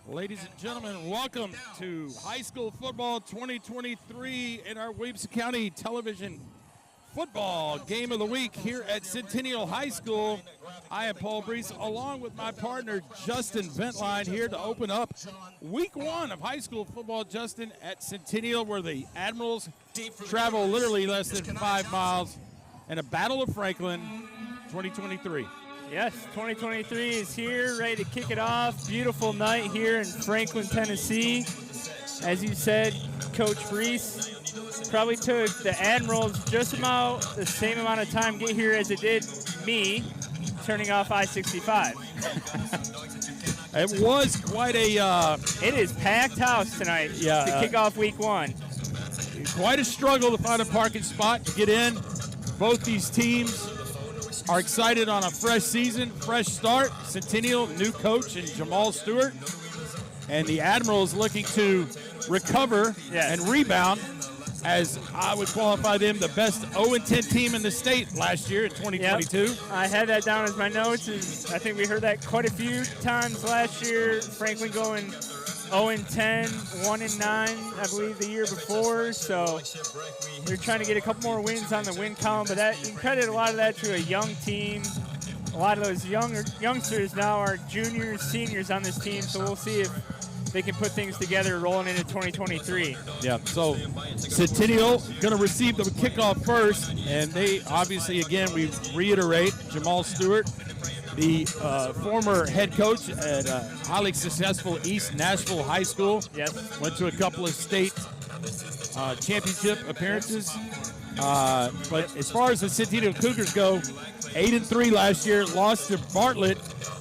Ladies and gentlemen, welcome to High School Football 2023 in our Williamson County Television Football Game of the Week here at Centennial High School. I am Paul Brees, along with my partner Justin Ventline, here to open up Week 1 of high school football, Justin, at Centennial, where the Admirals travel literally less than 5 miles in a Battle of Franklin 2023. Yes, 2023 is here, ready to kick it off. Beautiful night here in Franklin, Tennessee. As you said, Coach Brees, probably took the Admirals just about the same amount of time to get here as it did me turning off I-65. It was quite a... it is packed house tonight to kick off Week 1. Quite a struggle to find a parking spot to get in. Both these teams are excited on a fresh season, fresh start. Centennial, new coach, and Jamal Stewart. And the Admirals looking to recover and rebound, as I would qualify them the best 0-10 team in the state last year in 2022. Yep. I had that down as my notes. I think we heard that quite a few times last year. Franklin going 0-10, 1-9, I believe, the year before. So they're trying to get a couple more wins on the win column, but that you can credit a lot of that to a young team. A lot of those youngsters now are juniors, seniors on this team, so we'll see if they can put things together rolling into 2023. Yeah, so Centennial going to receive the kickoff first, and they obviously, again, we reiterate, Jamal Stewart, the former head coach at highly successful East Nashville High School. Yes. Went to a couple of state championship appearances. But as far as the Centennial Cougars go, 8-3 last year, lost to Bartlett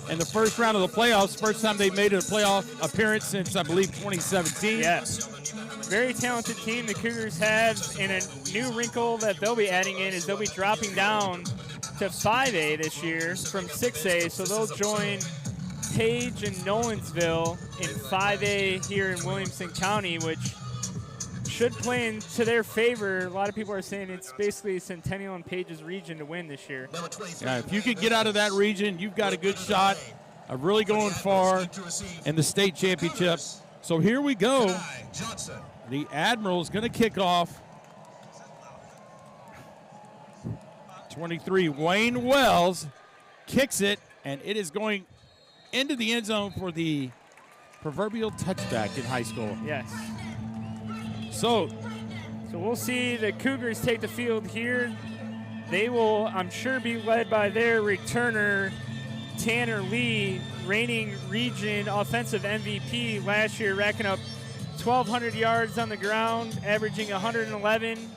in the first round of the playoffs. First time they made a playoff appearance since, I believe, 2017. Yes. Very talented team the Cougars have, and a new wrinkle that they'll be adding in is they'll be dropping down to 5A this year from 6A, so they'll join Page and Nolensville in 5A here in Williamson County, which should play into their favor. A lot of people are saying it's basically Centennial and Page's region to win this year. Yeah, if you could get out of that region, you've got a good shot of really going far in the state championship. So here we go. The Admirals going to kick off. 23, Wayne Wells kicks it, and it is going into the end zone for the proverbial touchback in high school. Yes. So we'll see the Cougars take the field here. They will, I'm sure, be led by their returner, Tanner Lee, reigning region offensive MVP last year, racking up 1,200 yards on the ground, averaging 111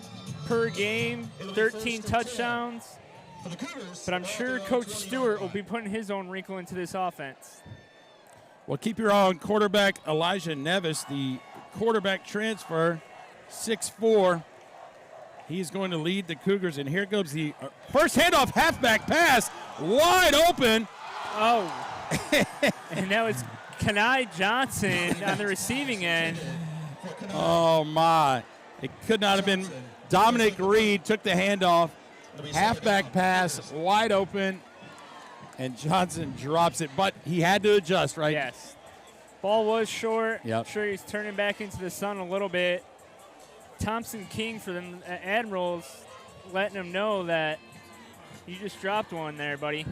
per game, 13 touchdowns. But I'm sure Coach Stewart will be putting his own wrinkle into this offense. Well, keep your eye on quarterback Elijah Nevis, the quarterback transfer, 6'4". He's going to lead the Cougars, and here goes the first handoff, halfback pass, wide open. Oh, and that was Kenai Johnson on the receiving end. Oh, my. It could not have been. Dominic Reed took the handoff, halfback pass, wide open, and Johnson drops it, but he had to adjust, right? Yes. Ball was short. Yep. I'm sure he's turning back into the sun a little bit. Thompson King for the Admirals letting him know that you just dropped one there, buddy.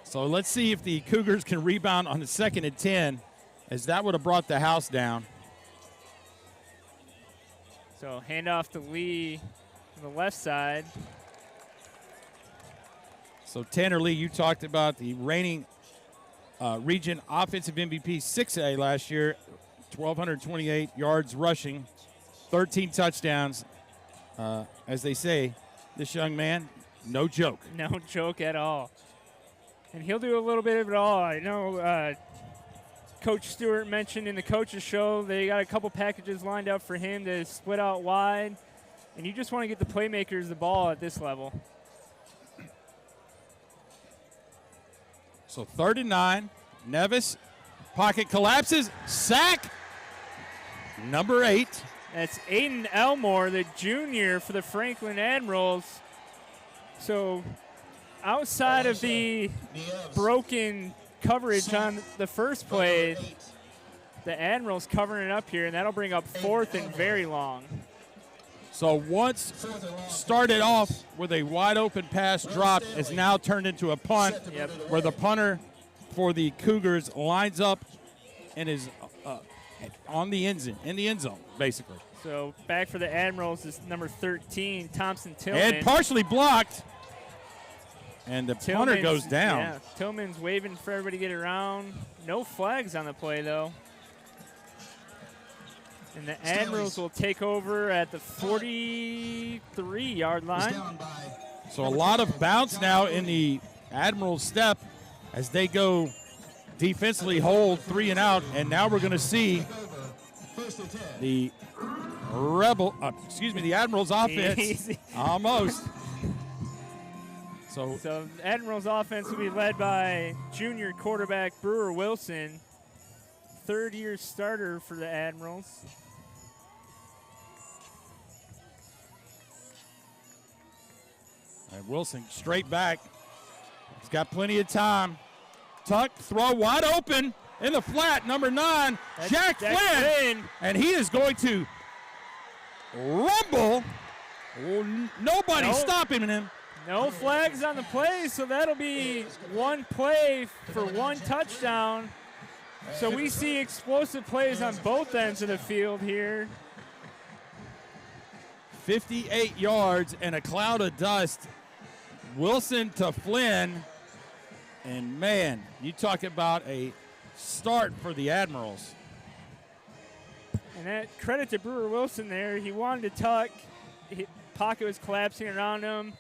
So let's see if the Cougars can rebound on the 2nd and 10, as that would have brought the house down. So handoff to Lee on the left side. So Tanner Lee, you talked about the reigning region offensive MVP, 6A last year, 1,228 yards rushing, 13 touchdowns. As they say, this young man, no joke. No joke at all. And he'll do a little bit of it all. I know Coach Stewart mentioned in the coaches show they got a couple packages lined up for him to split out wide. And you just want to get the playmakers the ball at this level. So 3rd and 9, Nevis, pocket collapses, sack, number 8. That's Aiden Elmore, the junior for the Franklin Admirals. So outside of the broken coverage on the first play. The Admirals covering it up here, and that'll bring up 4th and very long. So once started off with a wide open pass drop, is now turned into a punt, where the punter for the Cougars lines up and is on the in the end zone, basically. So back for the Admirals is number 13, Thompson Tillman. And partially blocked. And the punter goes down. Yeah, Tillman's waving for everybody to get around. No flags on the play, though. And the Admirals will take over at the 43-yard line. So a lot of bounce now in the Admirals' step as they go defensively hold 3 and out. And now we're going to see the the Admirals offense. Easy. Almost. So Admirals offense will be led by junior quarterback Brewer Wilson, 3rd-year starter for the Admirals. And Wilson straight back. He's got plenty of time. Tuck, throw wide open in the flat, number 9, Jack Flynn. And he is going to rumble. Nobody stopping him. No flags on the play, so that'll be one play for one touchdown. So we see explosive plays on both ends of the field here. 58 yards and a cloud of dust. Wilson to Flynn. And, man, you talk about a start for the Admirals. And that credit to Brewer Wilson there. He wanted to tuck. Pocket was collapsing around him.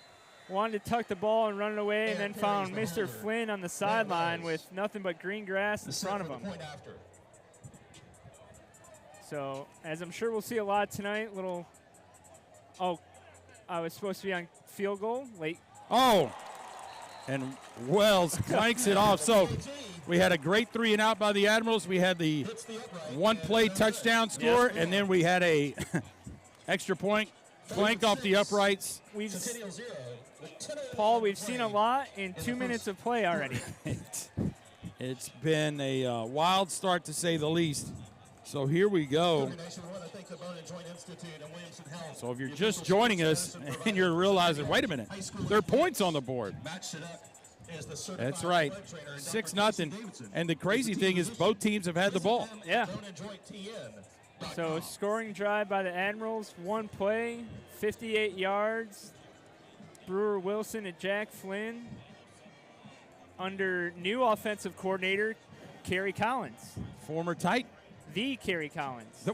Wanted to tuck the ball and run it away, and then found Mr. Flynn on the sideline with nothing but green grass in front of him. So, as I'm sure we'll see a lot tonight, I was supposed to be on field goal late. Oh, and Wells clanks it off. So we had a great 3 and out by the Admirals. We had the one-play touchdown score, and then we had a extra point flanked off the uprights. Paul, we've seen a lot in 2 minutes of play already. It's been a wild start, to say the least. So here we go. So if you're just joining us and you're realizing, wait a minute, there are points on the board. That's right, 6-0. And the crazy thing is both teams have had the ball. Yeah. So scoring drive by the Admirals, one play, 58 yards. Brewer Wilson and Jack Flynn under new offensive coordinator, Kerry Collins. Former Titan. The Kerry Collins.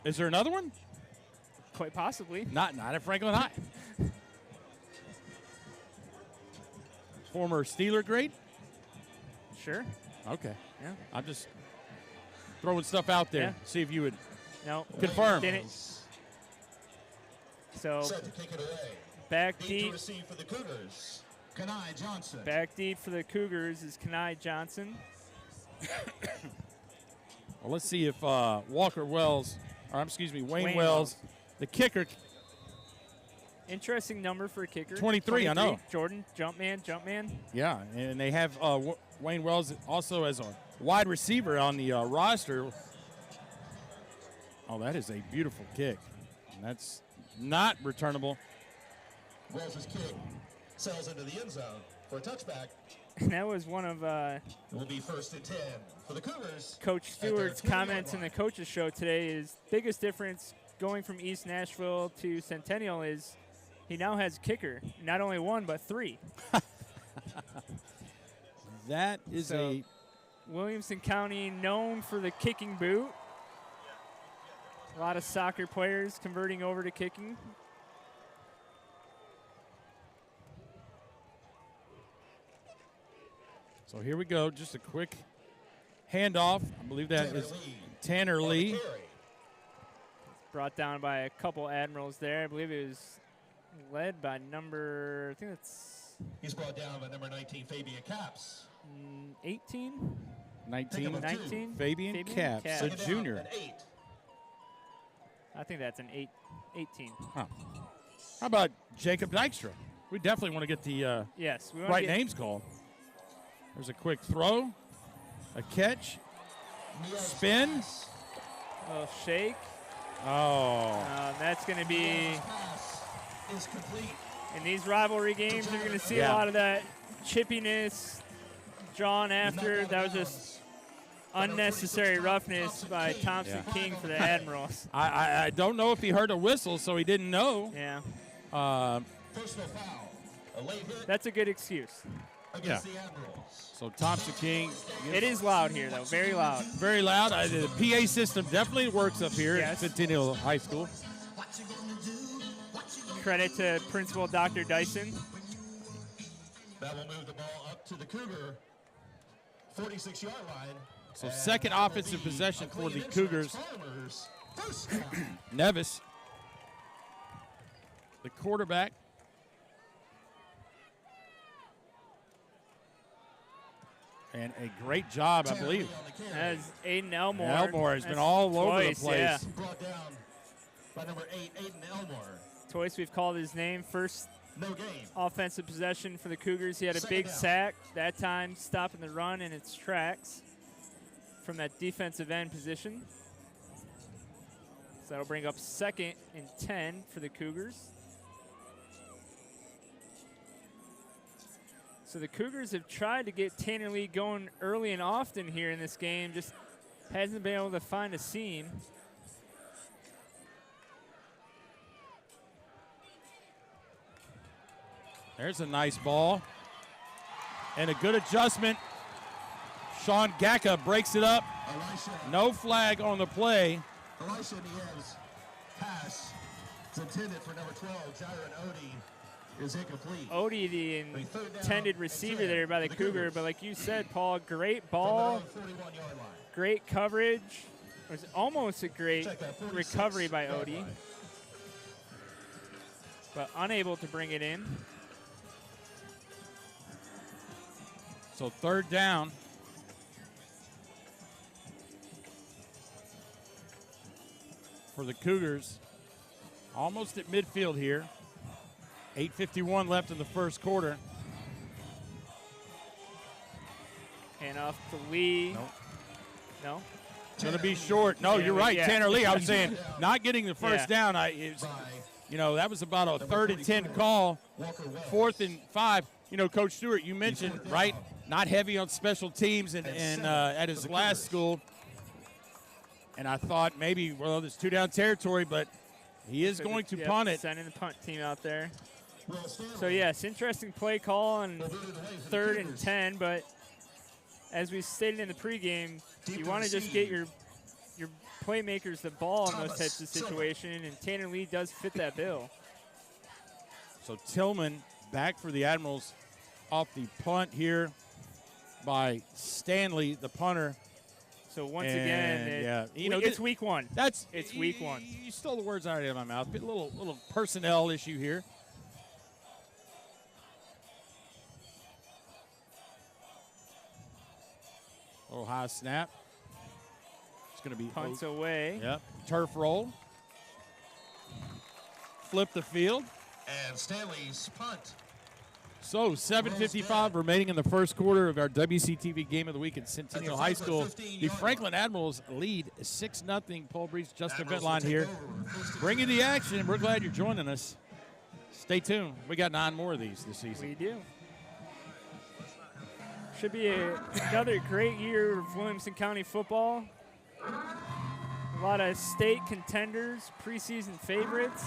Is there another one? Quite possibly. Not at Franklin High. Former Steeler grade? Sure. Okay. Yeah. I'm just throwing stuff out there. Yeah. See if you would confirm. Didn't. So back deep. Back deep for the Cougars is Kenai Johnson. Well, let's see if Wayne Wells, the kicker. Interesting number for a kicker. 23, I know. Jordan, Jumpman. Yeah, and they have Wayne Wells also as a wide receiver on the roster. Oh, that is a beautiful kick. And that's not returnable. Wells' kick sails into the end zone for a touchback. And that was one of it will be 1st and 10 for the Cougars. Coach Stewart's comments in the coaches show today is biggest difference going from East Nashville to Centennial is he now has a kicker. Not only one, but 3. That is Williamson County known for the kicking boot. A lot of soccer players converting over to kicking. So here we go. Just a quick handoff. I believe that is Tanner Lee. Brought down by a couple Admirals there. I believe it was led by number, I think that's... He's brought down by number 19, Fabian Caps. 18? 19. Fabian Caps, a junior. I think that's an 18. Huh. How about Jacob Dykstra? We definitely want to get the yes, we right names called. There's a quick throw, a catch, spin. A little shake. Oh. That's going to be, Pass is complete. in these rivalry games, you're going to see Yeah. a lot of that chippiness drawn after. That was just unnecessary roughness by Thompson Yeah. King for the Admirals. I don't know if he heard a whistle, so he didn't know. Yeah, Personal foul. A late hit that's a good excuse. against the Admirals. So Thompson King, It is loud here, though, very loud. very loud. The PA system definitely works up here Yes. at Centennial High School. Credit to Principal Dr. Dyson. That will move the ball up to the Cougar 46-yard line. So second offensive possession for the Cougars. Farmers, first down. Nevis, the quarterback. And a great job, I believe. On the carry. That is Aiden Elmore. Elmore has been That's all over the twice, place. Yeah. Brought down by number 8, Aiden Elmore. Twice we've called his name. First No game. offensive possession for the Cougars. He had a Second big down. sack, that time stopping the run in its tracks from that defensive end position. So that'll bring up 2nd and 10 for the Cougars. So the Cougars have tried to get Tanner Lee going early and often here in this game, just hasn't been able to find a seam. There's a nice ball. And a good adjustment. Sean Gacka breaks it up. Elisha, No flag on the play. Elisha Diaz pass is intended for number 12, Zyron Odie, is incomplete. Odie, the intended receiver there by the The Cougar, Cougars. but like you said, Paul, great From ball, the 41-yard line. great coverage. It was almost a great Check that, 46 recovery by yard Odie, line. but unable to bring it in. So third down. For the Cougars. Almost at midfield here. 8:51 left in the first quarter. And off to Lee. Nope. No? Going to be short. No, Tanner you're Lee, right, yeah. Tanner Lee. I was saying not getting the first Yeah. down. That was about a Number 3rd and 10 44, call. Walker Wells. 4th and 5. You know, Coach Stewart, you mentioned, right, not heavy on special teams and at his last school. And I thought maybe, well, it's 2-down territory, but he is going to Yep, punt it. Sending the punt team out there. Will Stanley So, yes, interesting play call on will boot it away for the 3rd and Cougars. 10, but as we stated in the pregame, Deep you in want to the just get seam. your playmakers the ball in those Thomas types of Silver. situations, and Tanner Lee does fit that bill. So Tillman back for the Admirals off the punt here by Stanley, the punter. So once And, again, yeah, it's week one. That's It's week one. You stole the words out of my mouth. A little personnel issue here. Oh, high snap. It's going to be Punts away. Yep. Turf roll. Flip the field. And Stanley's punt. So 7:55 remaining in the first quarter of our WCTV Game of the Week at Centennial High School. The Franklin Admirals lead 6-0. Paul Breeze, Justin Admirals Ventline will here. take over. First and Bringing the action, and we're glad you're joining us. Stay tuned. We got 9 more of these this season. We do. Should be another great year of Williamson County football. A lot of state contenders, preseason favorites.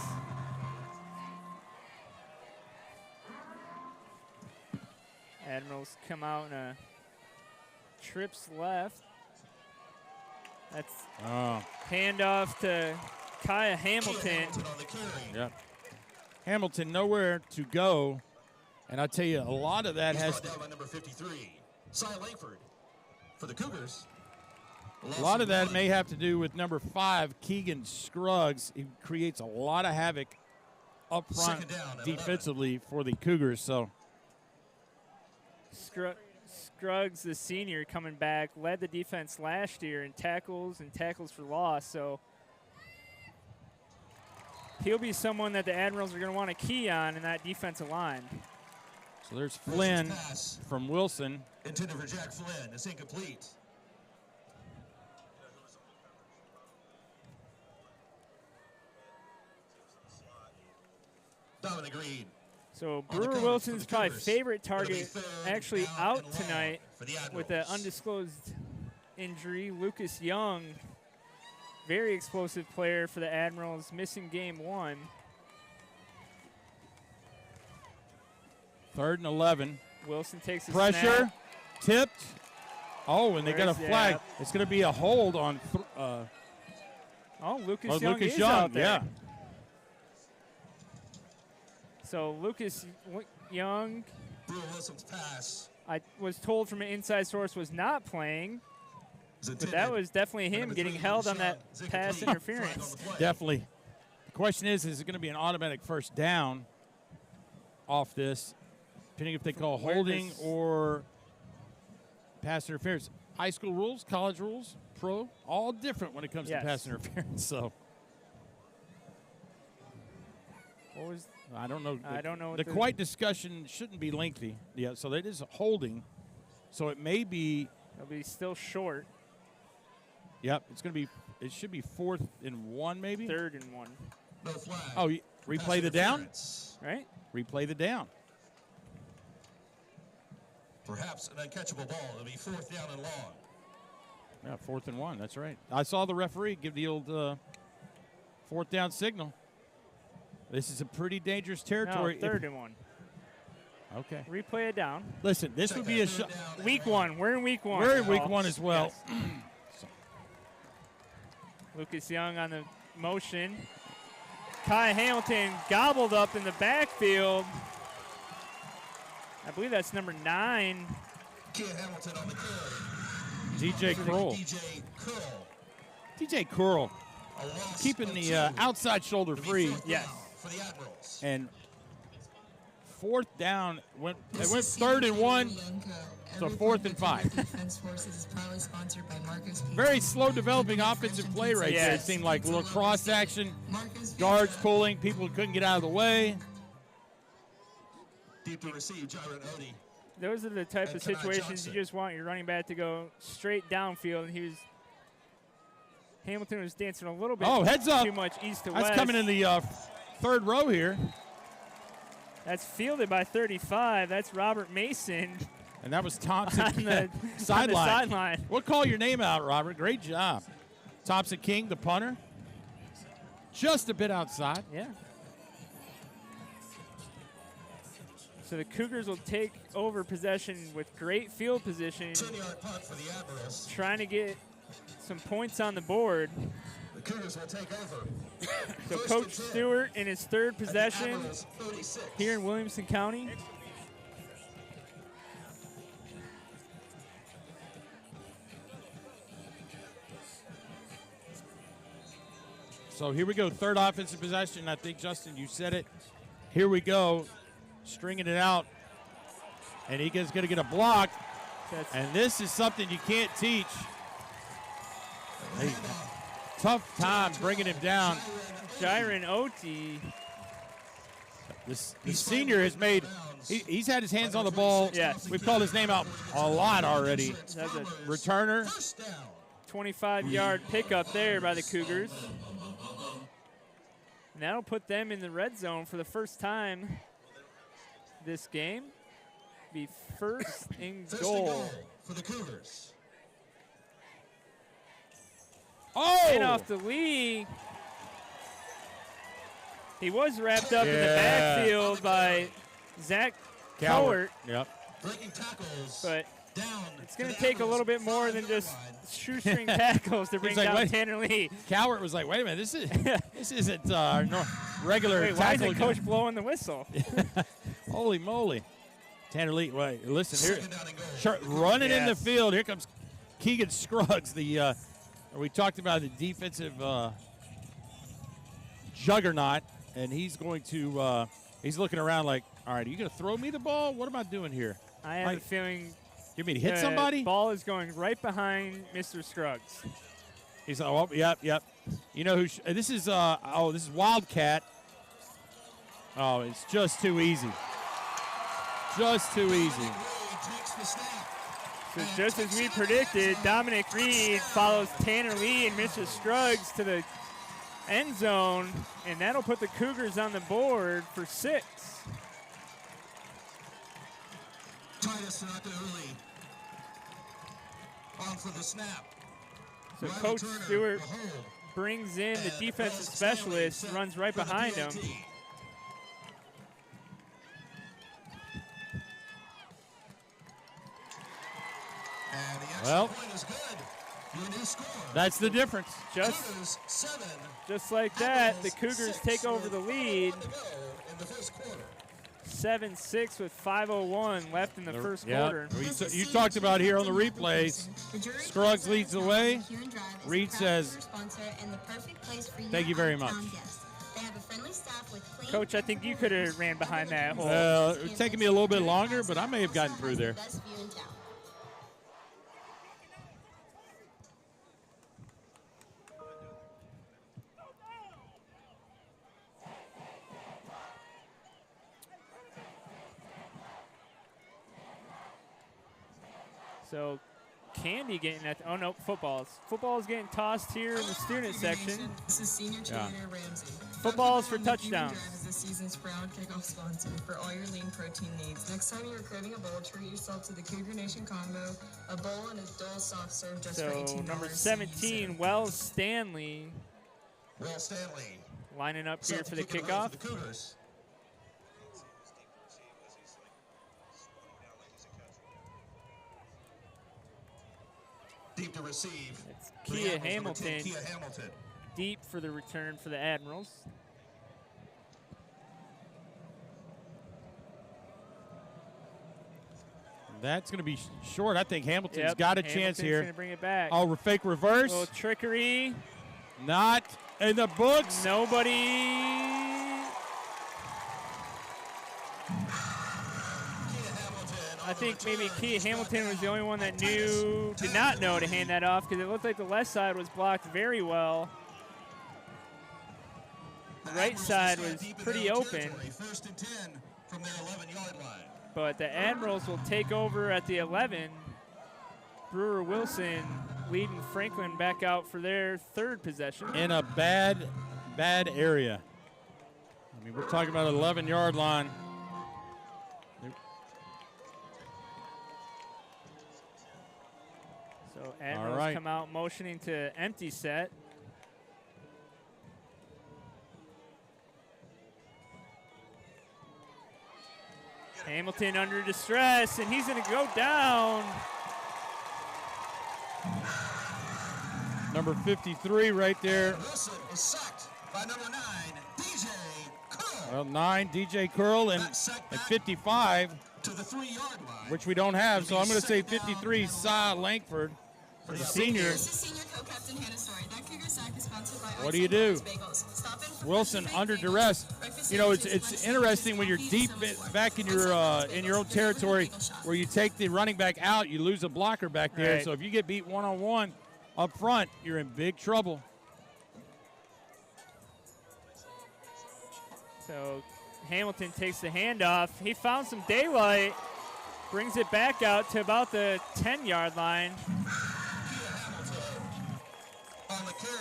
Admirals come out in a trips left. That's Oh, handoff to Kaya Hamilton. Hamilton on the carry. yep. Hamilton nowhere to go. And I tell you, a lot of that He's has brought down by number 53, Cy Langford. For the Cougars. a lot of that may have to do with number 5, Keegan Scruggs. He creates a lot of havoc up front Second down and defensively for the Cougars. So Scruggs, the senior, coming back, led the defense last year in tackles and tackles for loss. So he'll be someone that the Admirals are going to want to key on in that defensive line. So there's Flynn Pass from Wilson. intended for Jack Flynn. It's incomplete. Dominic Reed. So On the Brewer cover Wilson's for the probably Cougars. favorite It'll be target third actually down out and long tonight for the with an Admirals. undisclosed injury. Lucas Young, very explosive player for the Admirals, missing game 1. 3rd and 11. Wilson takes a Pressure, snap. tipped. Oh, and they got a There's- flag. yeah. It's going to be a hold on Oh, Lucas Young Lucas is Young. out there. Yeah. So Lucas Young, Brewer Wilson's pass I was told from an inside source, was not playing, is but intended that was definitely for him number getting 3, held on Rashawn that Zincomplete. pass Flag interference. on the play. Definitely. The question is it going to be an automatic first down off this, depending if they call Where holding does- or pass interference? High school rules, college rules, pro, all different when it comes Yes. to pass interference. So What was I don't know. I don't know what The the- quiet discussion shouldn't be lengthy. Yeah, so that is holding. So it may be. It'll be still short, Yep, it's going to be. It should be 4th and 1, maybe. 3rd and 1, No flag. Oh, Pass replay the down. interference. right? Replay the down. Perhaps an uncatchable ball. It'll be 4th down and long. Yeah, 4th and 1. That's right. I saw the referee give the old 4th down signal. This is a pretty dangerous No, territory. 3rd and 1. Okay. Replay it down. Listen, this would be a shot. Week 1. We're in week 1. We're in week Paul. 1 as well. Yes. Lucas Young on the motion. Kai Hamilton gobbled up in the backfield. I believe that's number 9. Kia Hamilton on the kill. DJ Kroll. DJ Curl. DJ Curl A loss keeping of the 2. outside shoulder It'll be free. 4th Yes. down for the Admirals. And 4th down went. It went 3rd and 1. So 4th and 5. Defense Forces is proudly sponsored by Marcus P. Very slow developing offensive play right there. It Yes. seemed like a little cross action, Marcus P. guards pulling, people couldn't get out of the way. Deep to receive, Jaron Odie. Those are the type And of Kenai situations Johnson. you just want your running back to go straight downfield. And Hamilton was dancing a little bit Oh, heads up. too much east to That's west. coming in the 3rd row here. That's fielded by 35. That's Robert Mason And that was Thompson on the sideline. sideline. We'll call your name out, Robert. Great job. Thompson King, the punter. Just a bit outside. Yeah. So the Cougars will take over possession with great field position, 10-yard punt for the Admirals. trying to get some points on the board. The Cougars will take over. So First Coach and 10 Stewart in his 3rd at the possession Admirals' 36. here in Williamson County. So here we go. 3rd offensive possession. I think, Justin, you said it. Here we go. Stringing it out. And he is going to get a block. That's And this is something you can't teach. Hey, tough time bringing him down. Jiren Oti. The senior has made, he's had his hands on the ball. Yes. We've called his name out a lot already. That's a Returner. First down. 25-yard pickup there by the Cougars. And that'll put them in the red zone for the first time this game. Be first and First and goal. goal for the Cougars. And Oh! off the Lee. He was wrapped up in the Yeah. backfield by Zach Cowart. Cowart, Yep. Breaking tackles. but down. it's going to take a little bit more than just shoestring tackles to bring like, down wait. Tanner Lee. Cowart was like, wait a minute, this isn't regular Wait, why tackle. isn't Coach blowing the whistle? Holy moly. Tanner Lee, wait, listen here. Second down and goal. Running in the Yes. field. Here comes Keegan Scruggs. We talked about the defensive juggernaut, and he's going to he's looking around like, all right, are you going to throw me the ball? What am I doing here? I have a feeling You mean to hit the somebody? ball is going right behind Mr. Scruggs. He's like, oh, yep. You know who? This is this is Wildcat. Oh, it's just too easy. just too easy. Takes the snap. So just as we predicted, Dominic Reed follows Tanner Lee and Mr. Scruggs to the end zone, and that'll put the Cougars on the board for 6. Titus Tanaka-Uli on for the snap. So Riley Coach Turner, Stewart the hold. brings in the And defensive Wells Stanley specialist, set runs right for the behind him. PAT. And the extra Well, point is good. Your new score. That's the difference. Cougars 7. Just like that, the Admirals Cougars 6 take over with the lead, 5:01 to go in the first quarter. 7-6 with 5:01 left in the first quarter. You talked about here on the replays. Scruggs leads the way. Reed says, "Thank you very much." Coach, I think you could have ran behind that hole. It was taking me a little bit longer, but I may have gotten through there. So Candy getting at, oh no, footballs. Football's getting tossed here in the student section. This is senior cheerleader Ramsey. Footballs for touchdowns. Drive is the season's proud kickoff sponsor for all your lean protein needs. Next time you're craving a bowl, treat yourself to the Cougar Nation combo, a bowl and a Dole soft serve just for So $18. number 17, Wells Stanley, Will Stanley. lining up here set for the to kick it away kickoff. for the Cougars. Deep to receive. It's For the Kia Admirals, number 10, Hamilton. Kia Hamilton. Deep for the return for the Admirals. That's going to be short. I think Hamilton's Yep, got a chance Hamilton's here. gonna bring it back. Oh, fake reverse. Little trickery. Not in the books. Nobody. I think maybe Kia Hamilton was the only one that did not know to hand that off, because it looked like the left side was blocked very well. The right side was pretty open, First and 10 from their 11-yard line. but the Admirals will take over at the 11. Brewer Wilson leading Franklin back out for their third possession. In a bad area. I mean, we're talking about an 11-yard line. So Admirals right. come out motioning to empty set. Hamilton under distress, and he's going to go down. Number 53 right there. Wilson is sacked by number 9, DJ Curl. Well, 9, DJ Curl, and 55, To the 3-yard line. which we don't have. So I'm going to say 53, Cy Langford, the senior. This is senior co-captain Hannah Story. That Cougar sack is sponsored by What do you do? Bagels. Stop in for Wilson fresh baked under bagels, duress. breakfast You know, sandwiches, it's lunch interesting sandwiches, when you're pizza deep sandwiches, back in your own bagels, territory, bagel shop. where you take the running back out, you lose a blocker back there. Right. So if you get beat one-on-one up front, you're in big trouble. So Hamilton takes the handoff. He found some daylight, brings it back out to about the 10-yard line. On the carry.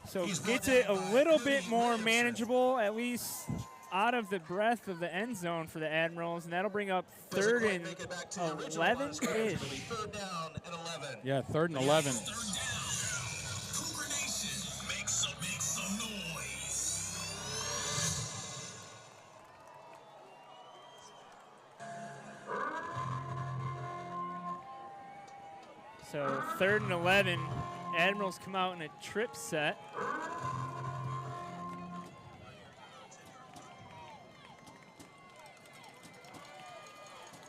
So He's gets brought it a down by little Cody bit more Williamson. manageable, at least out of the breadth of the end zone for the Admirals, and that'll bring up Doesn't third quite and make it back to the original line of scrimmage. 11-ish. It'll be third down and 11. Yeah, 3rd and 11. Cougar Nation, make some noise. So 3rd and 11. Admirals come out in a trip set.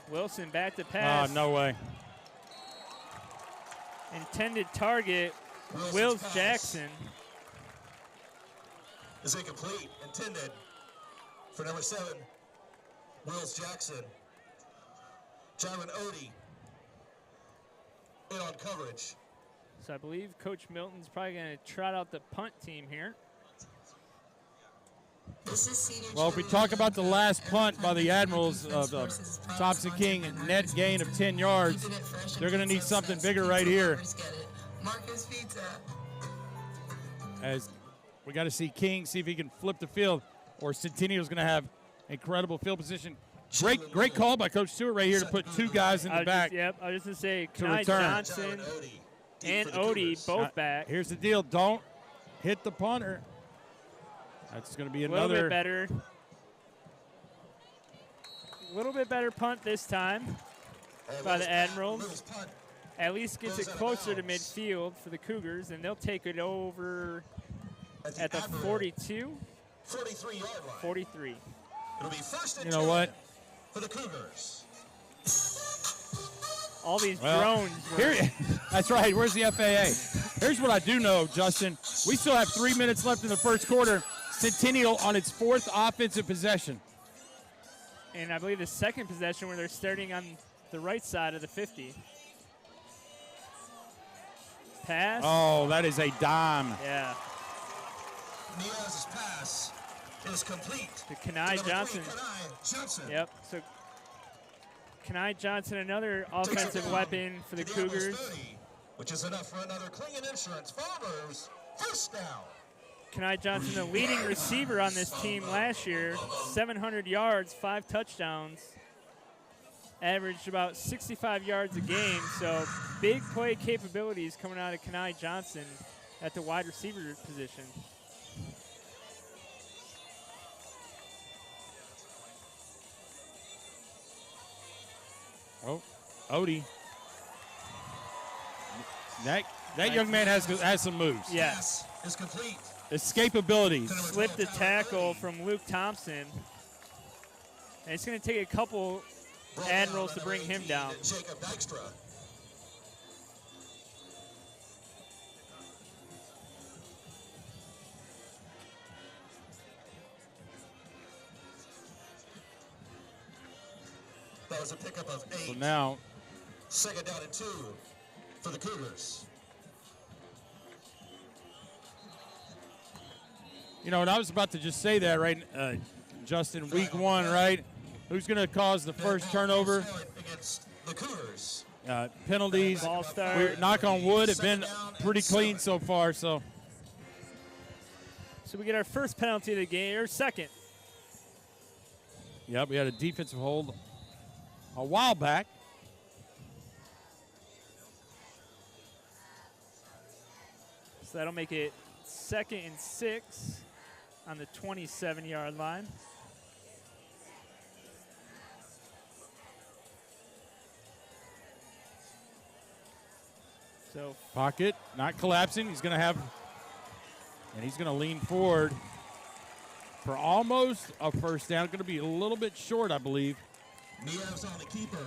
Wilson back to pass. Oh, no way. Intended target, Wilson's Wills pass Jackson. is incomplete. Intended for number 7, Wills Jackson. Jaron Odie in on coverage. So I believe Coach Milton's probably going to trot out the punt team here. This is senior Well, if we talk about the last punt by the Admirals of Thompson King, net gain of 10 yards, they're going to need something bigger right here. Marcus Pizza. As we got to see King see if he can flip the field, or Centennial's going to have incredible field position. Great call by Coach Stewart right here to put two guys in the back. I was just going to say, to Kenai return. Johnson and Odie both back. Here's the deal. Don't hit the punter. That's going to be A little another. bit better. A little bit better punt this time by the Admirals. At least gets it closer to midfield for the Cougars, and they'll take it over at the 42, 43-yard line. 43. It'll be first and You know what? for the Cougars. All these Well, drones. Here, that's right. Where's the FAA? Here's what I do know, Justin. We still have 3 minutes left in the first quarter. Centennial on its fourth offensive possession. And I believe the second possession where they're starting on the right side of the 50. Pass. Oh, that is a dime. Yeah. Niaz's pass is complete. To Kenai Number Johnson. 3, Kenai Johnson. Yep. So Kenai Johnson, another offensive weapon for the To Admirals Cougars. 30, which is enough for another Klingon Insurance Farmers first down. Kenai Johnson, the leading receiver on this team last year, 700 yards, 5 touchdowns, averaged about 65 yards a game. So big play capabilities coming out of Kenai Johnson at the wide receiver position. Oh, Odie. That young man has some moves. Yes. Pass is complete. Escapabilities. Slipped the tackle from Luke Thompson. And it's going to take a couple Admirals to bring him down. Jacob Dykstra. That was a pickup of 8. So now, Second down and 2 for the Cougars. you know, and I was about to just say that, right, Justin, week 1, right? Who's going to cause the first turnover? Against the Cougars. Penalties. Ball start. We, knock on wood, have been pretty clean so far. So So we get our first penalty of the game, or second. yeah, we had a defensive hold a while back. So that'll make it 2nd and 6 on the 27-yard line. So Pocket, not collapsing. He's going to have, and he's going to lean forward for almost a first down. Going to be a little bit short, I believe. Niaz on the keeper.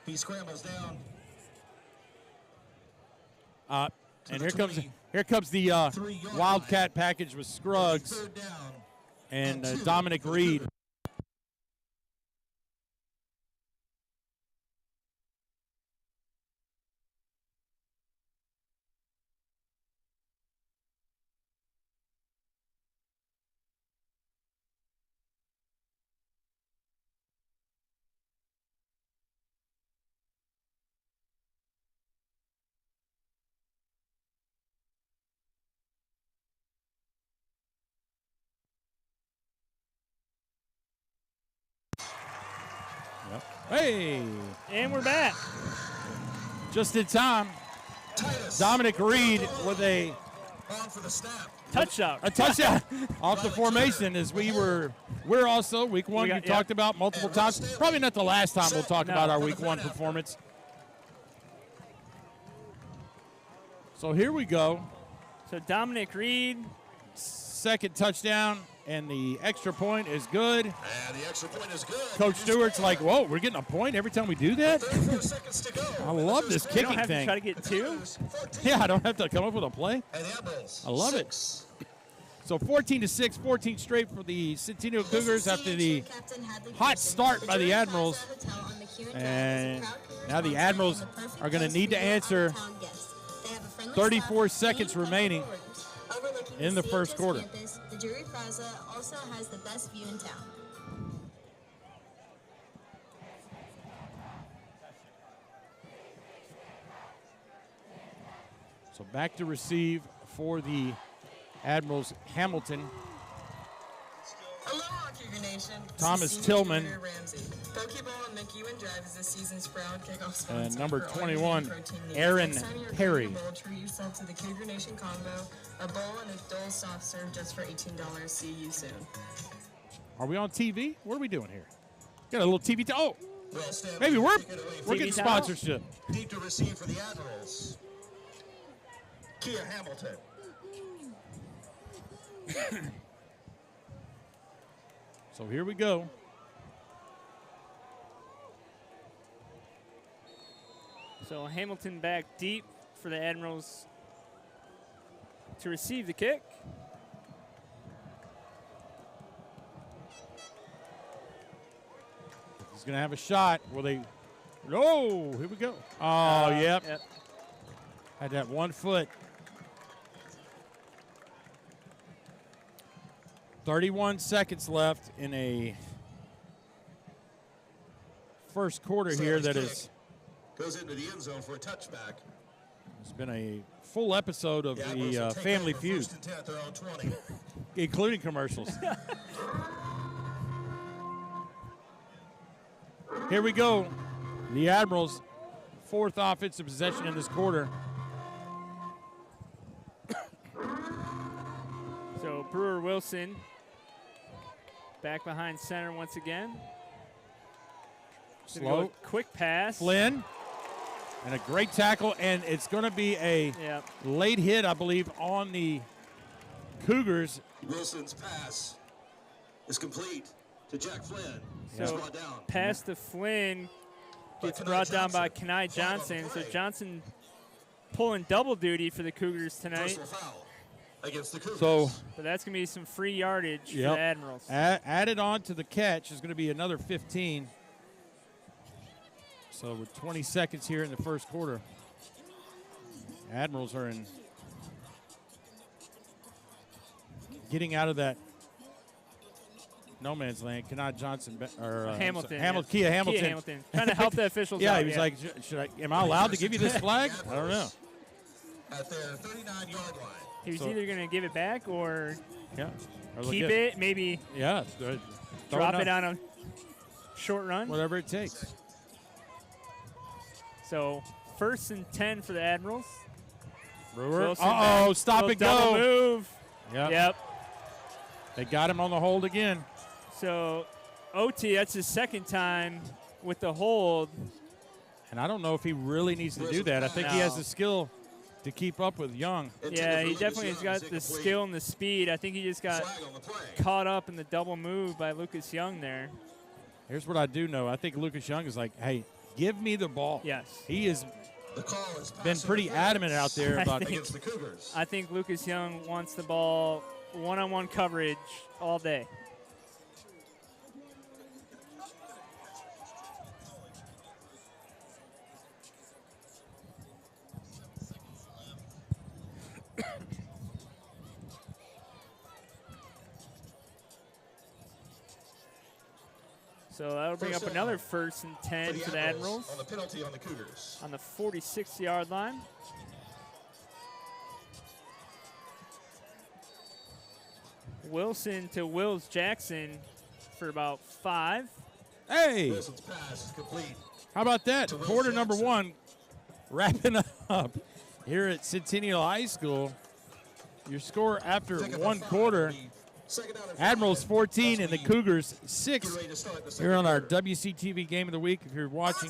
He scrambles down. And here comes the Wildcat package with Scruggs Third down. and Dominic Reed. Hey, and we're back. just in time. Titus Dominic Reed with a on for the snap. Touchdown. touchdown off the formation as we're also week 1 We we talked about multiple times. Probably not the last time we'll talk No. about our week 1 performance. So here we go. So Dominic Reed, Second touchdown, and the extra point is good. And the extra point is good. Coach Stewart's like, whoa, we're getting a point every time we do that? 34 seconds to go. I love this you don't kicking have to thing. try to get 2. Yeah, I don't have to come up with a play. And the Admirals. I love it. So 14-6, 14 straight for the Centennial Cougars after the hot start by the Admirals. And now the Admirals are going to need to answer 34 seconds remaining in the first quarter. Drury Plaza also has the best view in town. So back to receive for the Admirals, Hamilton. Aloha, Cougar Nation. Thomas This is Tillman. Senior Cougar Ramsey. Pokeball and McEwen Drive is this season's proud kickoff sponsor. And number for all your 21, protein needs. Aaron Next time you're Perry. craving a bowl, treat yourself to the Cougar Nation combo, a bowl and a Dole soft serve just for $18. See you soon. Are we on TV? What are we doing here? Got a little TV. Oh, Well, Stanley, maybe we're take it away from getting TV towel? sponsorship. deep to receive for the Admirals. Kia Hamilton. So here we go. So Hamilton back deep for the Admirals to receive the kick. He's going to have a shot. Will they? No, here we go. Oh, yep. Had that 1 foot. 31 seconds left in a first quarter here that is. Goes into the end zone for a touchback. It's been a full episode of Admirals will the take Family over Feud, first and 10 at their own 20. including commercials. Here we go. The Admirals' 4th offensive possession in this quarter. So Brewer Wilson back behind center once again. Gonna Slow. go quick pass. Flynn. And a great tackle, and it's going to be a Yep. late hit, I believe, on the Cougars. Wilson's pass is complete to Jack Flynn. So He's brought down. pass to Flynn gets Kenai brought down by Johnson. Kenai Flag on the Johnson. So play. Johnson pulling double duty for the Cougars tonight. Personal foul against the Cougars. So But that's going to be some free yardage for Yep. the Admirals. added on to the catch is going to be another 15. So with 20 seconds here in the first quarter, Admirals are in getting out of that no man's land. Kenai Johnson or Hamilton. Hamilton, yeah. Kia Hamilton. Kia Hamilton. Trying to help the officials Yeah, out. he was like, am I allowed to give you this flag? I don't know. At their 39-yard line. He was So- either going to give it back or Yeah. Or look keep at- it, maybe Yeah. Throw drop up. it on a short run. Whatever it takes. So 1st and 10 for the Admirals. Brewer. Wilson Uh-oh, back. stop Little and double go. move. Yep. Yep. They got him on the hold again. So OT, that's his 2nd time with the hold. And I don't know if he really needs to do that. I think he has No. the skill to keep up with Young. Yeah, he definitely has got the skill and the speed. I think he just got Flag on the play. caught up in the double move by Lucas Young there. Here's what I do know. I think Lucas Young is like, hey, give me the ball. Yes. He has The call is been pass pretty interference adamant out there I about think- against the Cougars. I think Lucas Young wants the ball one-on-one coverage all day. So that'll bring up First another down 1st and 10 for the Admirals on the penalty on the Cougars. on the 46-yard line. Wilson to Wills Jackson for about 5. hey, Wilson's pass is complete. how about that? To Will Quarter number Jackson. 1 wrapping up here at Centennial High School. Your score after Pick up 1 a five. quarter, Second down and 5. Admirals 14 and the As we Cougars get 6 ready to start the here on our second quarter. WCTV Game of the Week. If you're watching,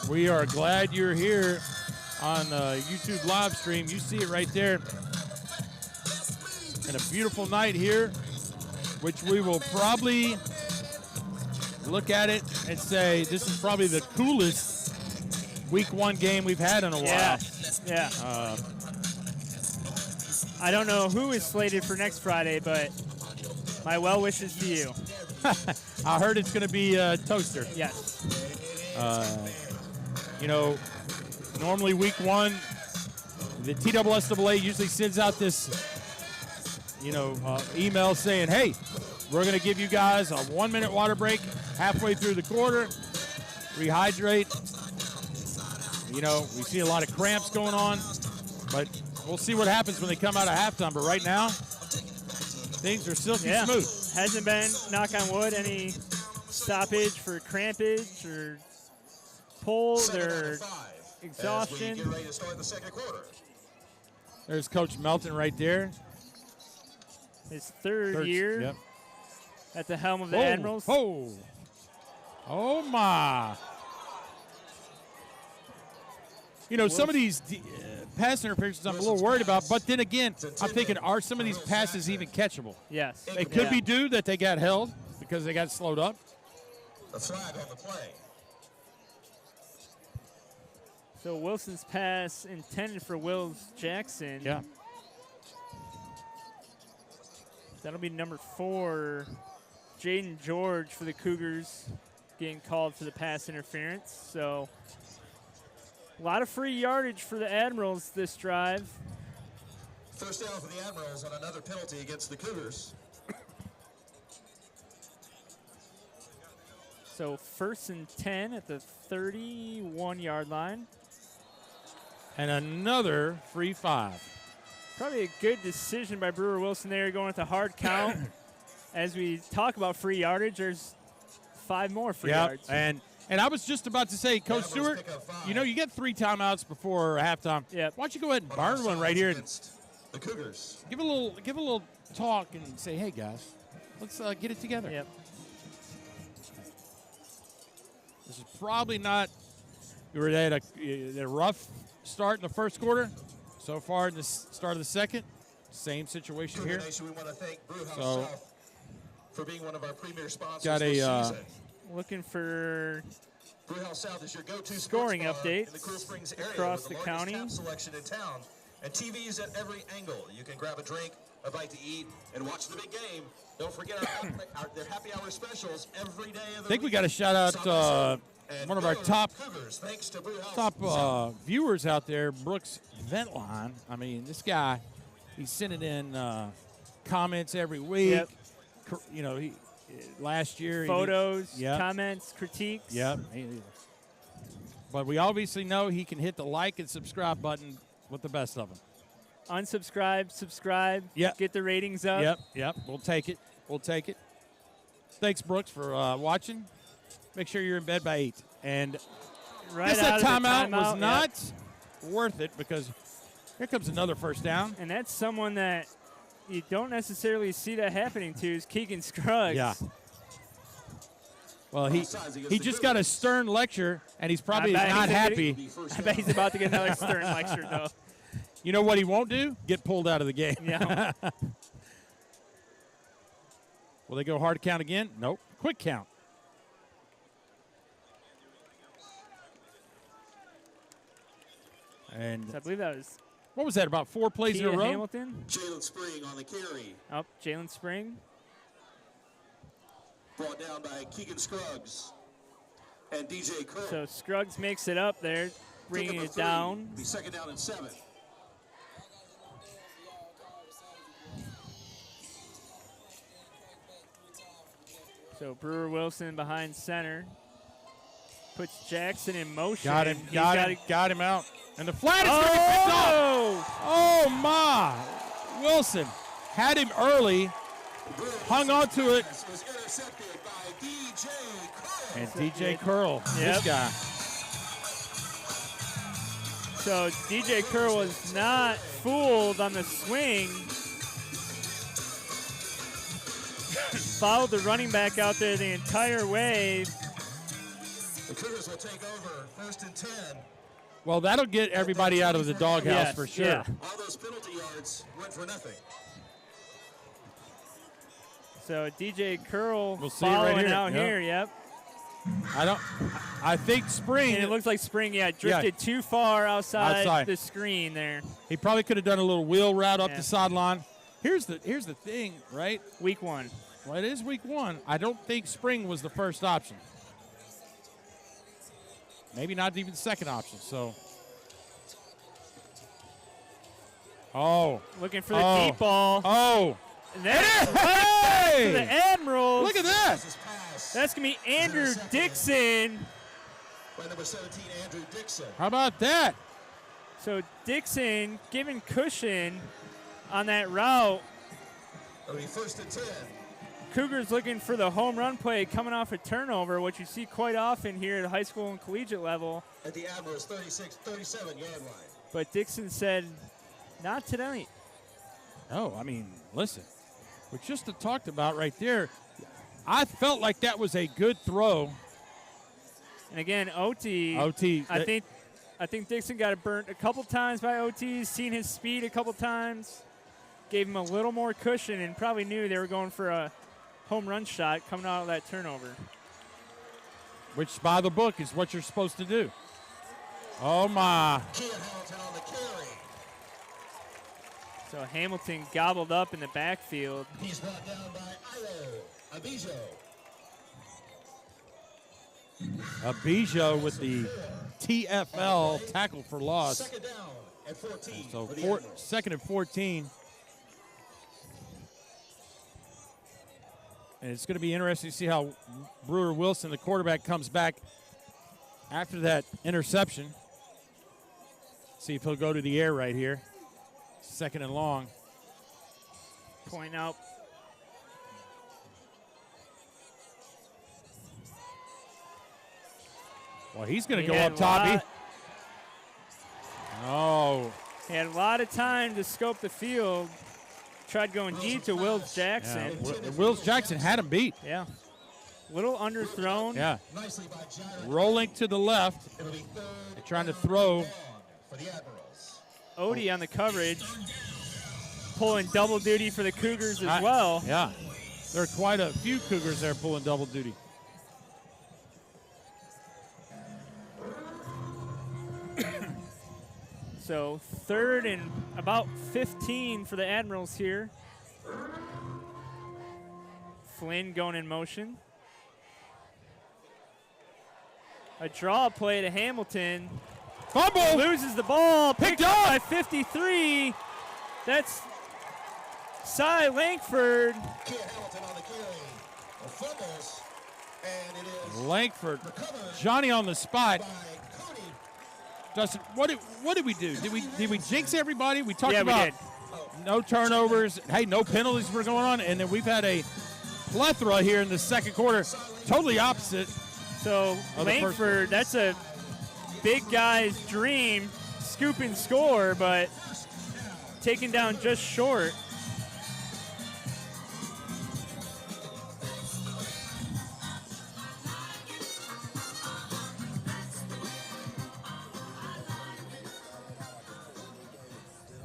we are glad you're here on YouTube live stream. You see it right there. And a beautiful night here, which we will probably look at it and say this is probably the coolest Week 1 game we've had in a while. Yeah, yeah. I don't know who is slated for next Friday, but my well wishes to you. I heard it's going to be Toaster. Yes. You know, normally Week 1, the TSSAA usually sends out this emails saying, hey, we're going to give you guys a 1-minute water break halfway through the quarter. Rehydrate. We see a lot of cramps going on, but we'll see what happens when they come out of halftime. But right now, things are silky smooth. Hasn't been, knock on wood, any stoppage for crampage or pulls or exhaustion. Get ready to start the second quarter. There's Coach Melton right there. His third year at the helm of the Admirals. Oh, my. Some of these pass interferences I'm a little worried about, but then again, I'm thinking, are some of these passes even catchable? Yes. It could be due that they got held because they got slowed up. The flag on the play. So Wilson's pass intended for Wills Jackson. Yeah. That'll be number 4, Jaden George for the Cougars, getting called for the pass interference. So a lot of free yardage for the Admirals this drive. First down for the Admirals on another penalty against the Cougars. So 1st and 10 at the 31-yard line. And another free 5. Probably a good decision by Brewer Wilson there, going with a hard count. As we talk about free yardage, there's 5 more free yards. And I was just about to say, Coach Stewart, you get 3 timeouts before halftime. Yep. Why don't you go ahead and burn one right here and the Cougars. give a little talk and say, hey guys, let's get it together. Yep. This is probably not. We were at a rough start in the first quarter. So far in the start of the second, same situation here. Nation, we want to thank Brewhouse So, South for being one of our premier sponsors got this a season. Looking for Brewhouse South is your go-to scoring sports bar updates in the Cool Springs area across with the the largest county. tap selection in town and TVs at every angle. You can grab a drink, a bite to eat, and watch the big game. Don't forget their happy hour specials every day of the I think we week. got to shout out one of our top Cougars, thanks to Brewhouse South. viewers out there, Brooks Ventline. I mean, this guy, he's sending in comments every week. Yep. He last year photos, Yep. comments, critiques. Yep. But we obviously know he can hit the like and subscribe button with the best of them. Unsubscribe, subscribe. Yep. Get the ratings up. Yep. We'll take it. Thanks, Brooks, for watching. Make sure you're in bed by 8. And Right guess out that of the timeout was yep. not worth it because here comes another first down. And that's someone that you don't necessarily see that happening to is Keegan Scruggs. Yeah. Well, he just got a stern lecture, and he's probably not happy. I bet he's about to get another stern lecture, though. You know what he won't do? Get pulled out of the game. Yeah. Will they go hard count again? Nope. Quick count. And So I believe that was what was that, about 4 plays in a Kia row? Hamilton. Jalen Spring on the carry. Oh, Jalen Spring. Brought down by Keegan Scruggs and DJ Curl. So Scruggs makes it up there, bringing it down. Be second down and 7. So Brewer Wilson behind center. Puts Jackson in motion. Got him. He's Got him out. And the flat is going to be picked off. Oh, my. Wilson had him early, hung on to it. Was intercepted by DJ Curl. And DJ Curl, Yep. this guy. So DJ Kerr was not fooled on the swing. Followed the running back out there the entire way. The Cougars will take over 1st and 10. Well, that'll get everybody out of the doghouse Yes, for sure. yeah. All those penalty yards went for nothing. So DJ Curl We'll see it right following here. out Yep. here. Yep. I think Spring, And it looks like Spring, drifted too far outside the screen there. he probably could have done a little wheel route up Yeah. the sideline. Here's the thing, right? Week 1. Well, it is week 1. I don't think Spring was the first option. Maybe not even the second option. So, Looking for the deep ball. That's Hey! for the Admirals. Look at that. This pass That's going to be Andrew Dixon. by number 17, Andrew Dixon. How about that? So Dixon giving cushion on that route. It'll be 1st and 10. Cougars looking for the home run play coming off a turnover, which you see quite often here at the high school and collegiate level. At the Admirals 37 yard line. But Dixon said, not tonight. Oh, I mean, listen, we just talked about right there. I felt like that was a good throw. And again, OT. I think Dixon got burnt a couple times by OT, seen his speed a couple times, gave him a little more cushion, and probably knew they were going for a home run shot coming out of that turnover. Which, by the book, is what you're supposed to do. Oh, my. Kia Hamilton on the carry. So Hamilton gobbled up in the backfield. He's brought down by Ilo Abijo. Abijo with the TFL tackle for loss. 2nd down at 14 So for the Admirals. 2nd and 14. And it's going to be interesting to see how Brewer Wilson, the quarterback, comes back after that interception. See if he'll go to the air right here. 2nd and long. Point out. Well, he's going He to go had up a top. lot- Oh, He had a lot of time to scope the field. Tried going deep to Wills yeah. Jackson. Wills Jackson had him beat. Yeah. Little underthrown. Yeah. Nicely by Jared. Rolling to the left. It'll be 3rd Trying to and throw. long for the Admirals. Odie on the coverage. Pulling double duty for the Cougars as well. Yeah. There are quite a few Cougars there pulling double duty. So 3rd and about 15 for the Admirals here. Flynn going in motion. A draw play to Hamilton. Fumble! Loses the ball. Picked Picked up up! by 53. That's Cy Langford. Kia Hamilton on the carry. The fumbles. And it is Langford. recovered Johnny on the spot. by Cody. Justin, what did we do? Did we jinx everybody? We talked Yeah, we about did. no turnovers. Hey, no penalties were going on, and then we've had a plethora here in the 2nd quarter. Totally opposite. So Oh, the first Langford, that's a big guy's dream. Scoop and score, but taken down just short.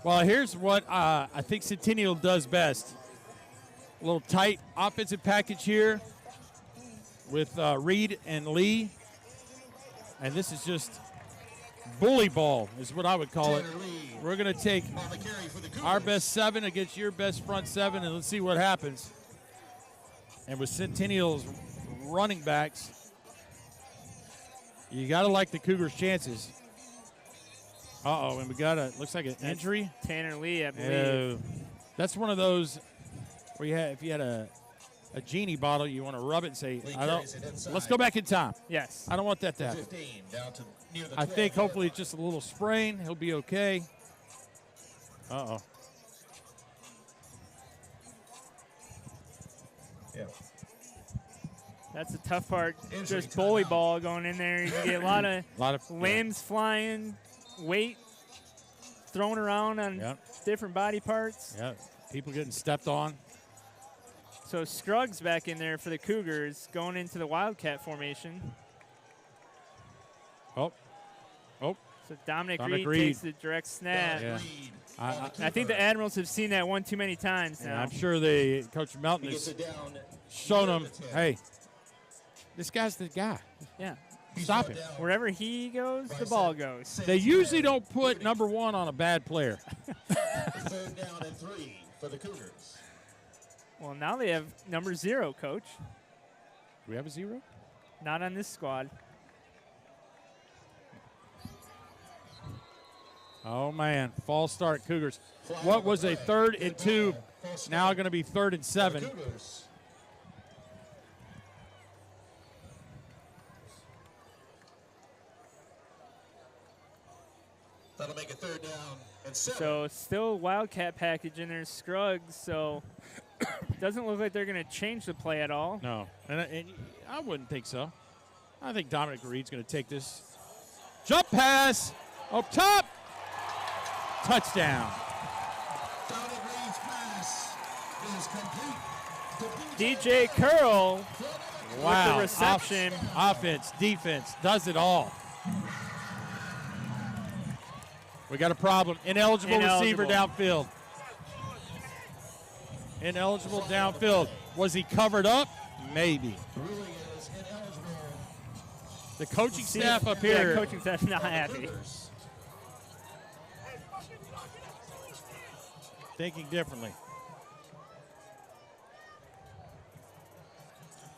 Well, here's what I think Centennial does best. A little tight offensive package here with Reed and Lee. And this is just bully ball is what I would call it. Tanner Lee We're going to take on the carry for the Cougars. our best 7 against your best front 7, and let's see what happens. And with Centennial's running backs, you got to like the Cougars' chances. Uh-oh, and we got looks like an injury. Tanner Lee, I believe. Oh, that's one of those where if you had a genie bottle, you want to rub it and say, Lee I don't. carries it inside. Let's go back in time. Yes. I don't want that to happen. 15 down to near the I 12 think yard hopefully it's just a little sprain. He'll be okay. Uh-oh. Yeah. That's the tough part. Injury Just bully timeout. ball going in there. You get a lot of limbs flying, weight thrown around on Yep. different body parts. Yeah, people getting stepped on. So Scruggs back in there for the Cougars going into the Wildcat formation. Oh. So Dominic Dominic Reed takes Reed. the direct snap. Yeah. Reed I- on the I think the Admirals have seen that one too many times And now. I'm sure Coach Melton He gets has it down. shown near them, the 10. hey, this guy's the guy. Yeah. He's stop brought him. down Wherever he goes, the ball goes. Six They usually yards. don't put number 1 on a bad player. 3rd down and 3 for the Cougars. Well, now they have number 0, Coach. Do we have a 0? Not on this squad. Oh, man. False start, Cougars. What was a 3rd and 2 Now going to be 3rd and 7. Cougars. That'll make it 3rd down and 7. So still Wildcat package in their Scruggs, so doesn't look like they're going to change the play at all. No, and I wouldn't think so. I think Dominic Reed's going to take this. Jump pass up top. Touchdown. Dominic Reed's pass is complete. DJ Curl Wow. with the reception. Offense, defense, does it all. We got a problem. Ineligible receiver downfield. Ineligible downfield. Was he covered up? Maybe. Really is ineligible. The coaching staff up here. Yeah, coaching staff's not happy. Thinking differently.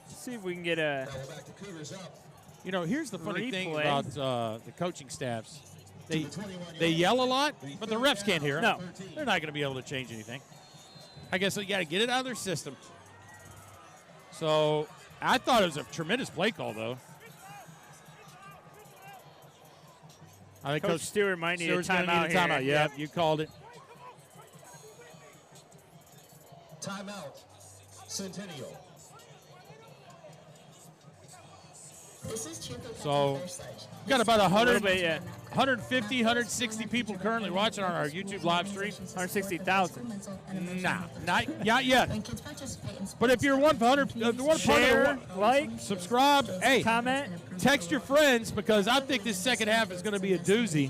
See if we can get a Now we're back to Cougars up. You know, here's the funny thing Replay. about the coaching staffs. They yell a lot, but the refs can't hear it. No. They're not going to be able to change anything. I guess you got to get it out of their system. So I thought it was a tremendous play call, though. I think Coach Stewart might need Stewart's a gonna timeout need a timeout. here. Yep, you called it. Timeout. Centennial. This is Chico So, Captain Sledge. We've got about A 100, little bit, yeah. 150, 160 people currently watching on our YouTube live stream. 160,000. Nah, not yet. When kids participate in sports, But if you're one part of Share, like, subscribe, hey, comment. text your friends because I think this second half is going to be a doozy.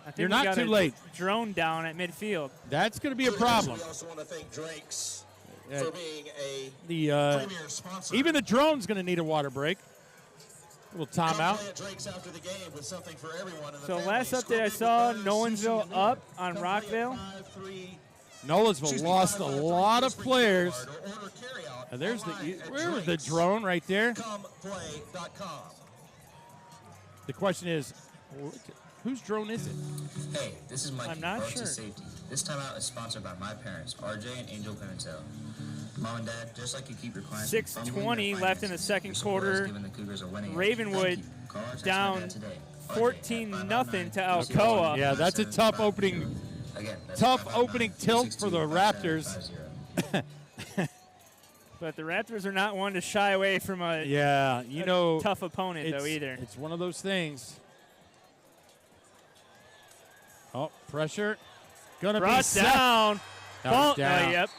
I think You're we not got too a late. Drone down at midfield. That's going to be a problem. We also want to thank Drake's Yeah. for being a The premier sponsor. even the drone's going to need a water break. A little Come timeout. play at Drake's after the game with something for everyone in the So family. last update I Scorpion saw, burgers, Nolensville sushi, and more. up on Come play at Rockville. 5-3 Nolensville lost a lot of players. Or order carryout And there's online at where was the Drake's. drone right there? Comeplay.com. The question is, whose drone is it? Hey, this is Mikey. I'm not Road to sure. Safety. This time out is sponsored by my parents, RJ and Angel Pimentel. Mom and Dad, just like you keep your clients. 6:20 left in the second quarter. Ravenwood down 14-0 to Alcoa. Yeah, that's a tough opening tilt for the Raptors. But the Raptors are not one to shy away from a Yeah, you know, tough opponent, though, either. It's one of those things. Oh, pressure. Gonna be Brought set. down. That was Ball- down. yep.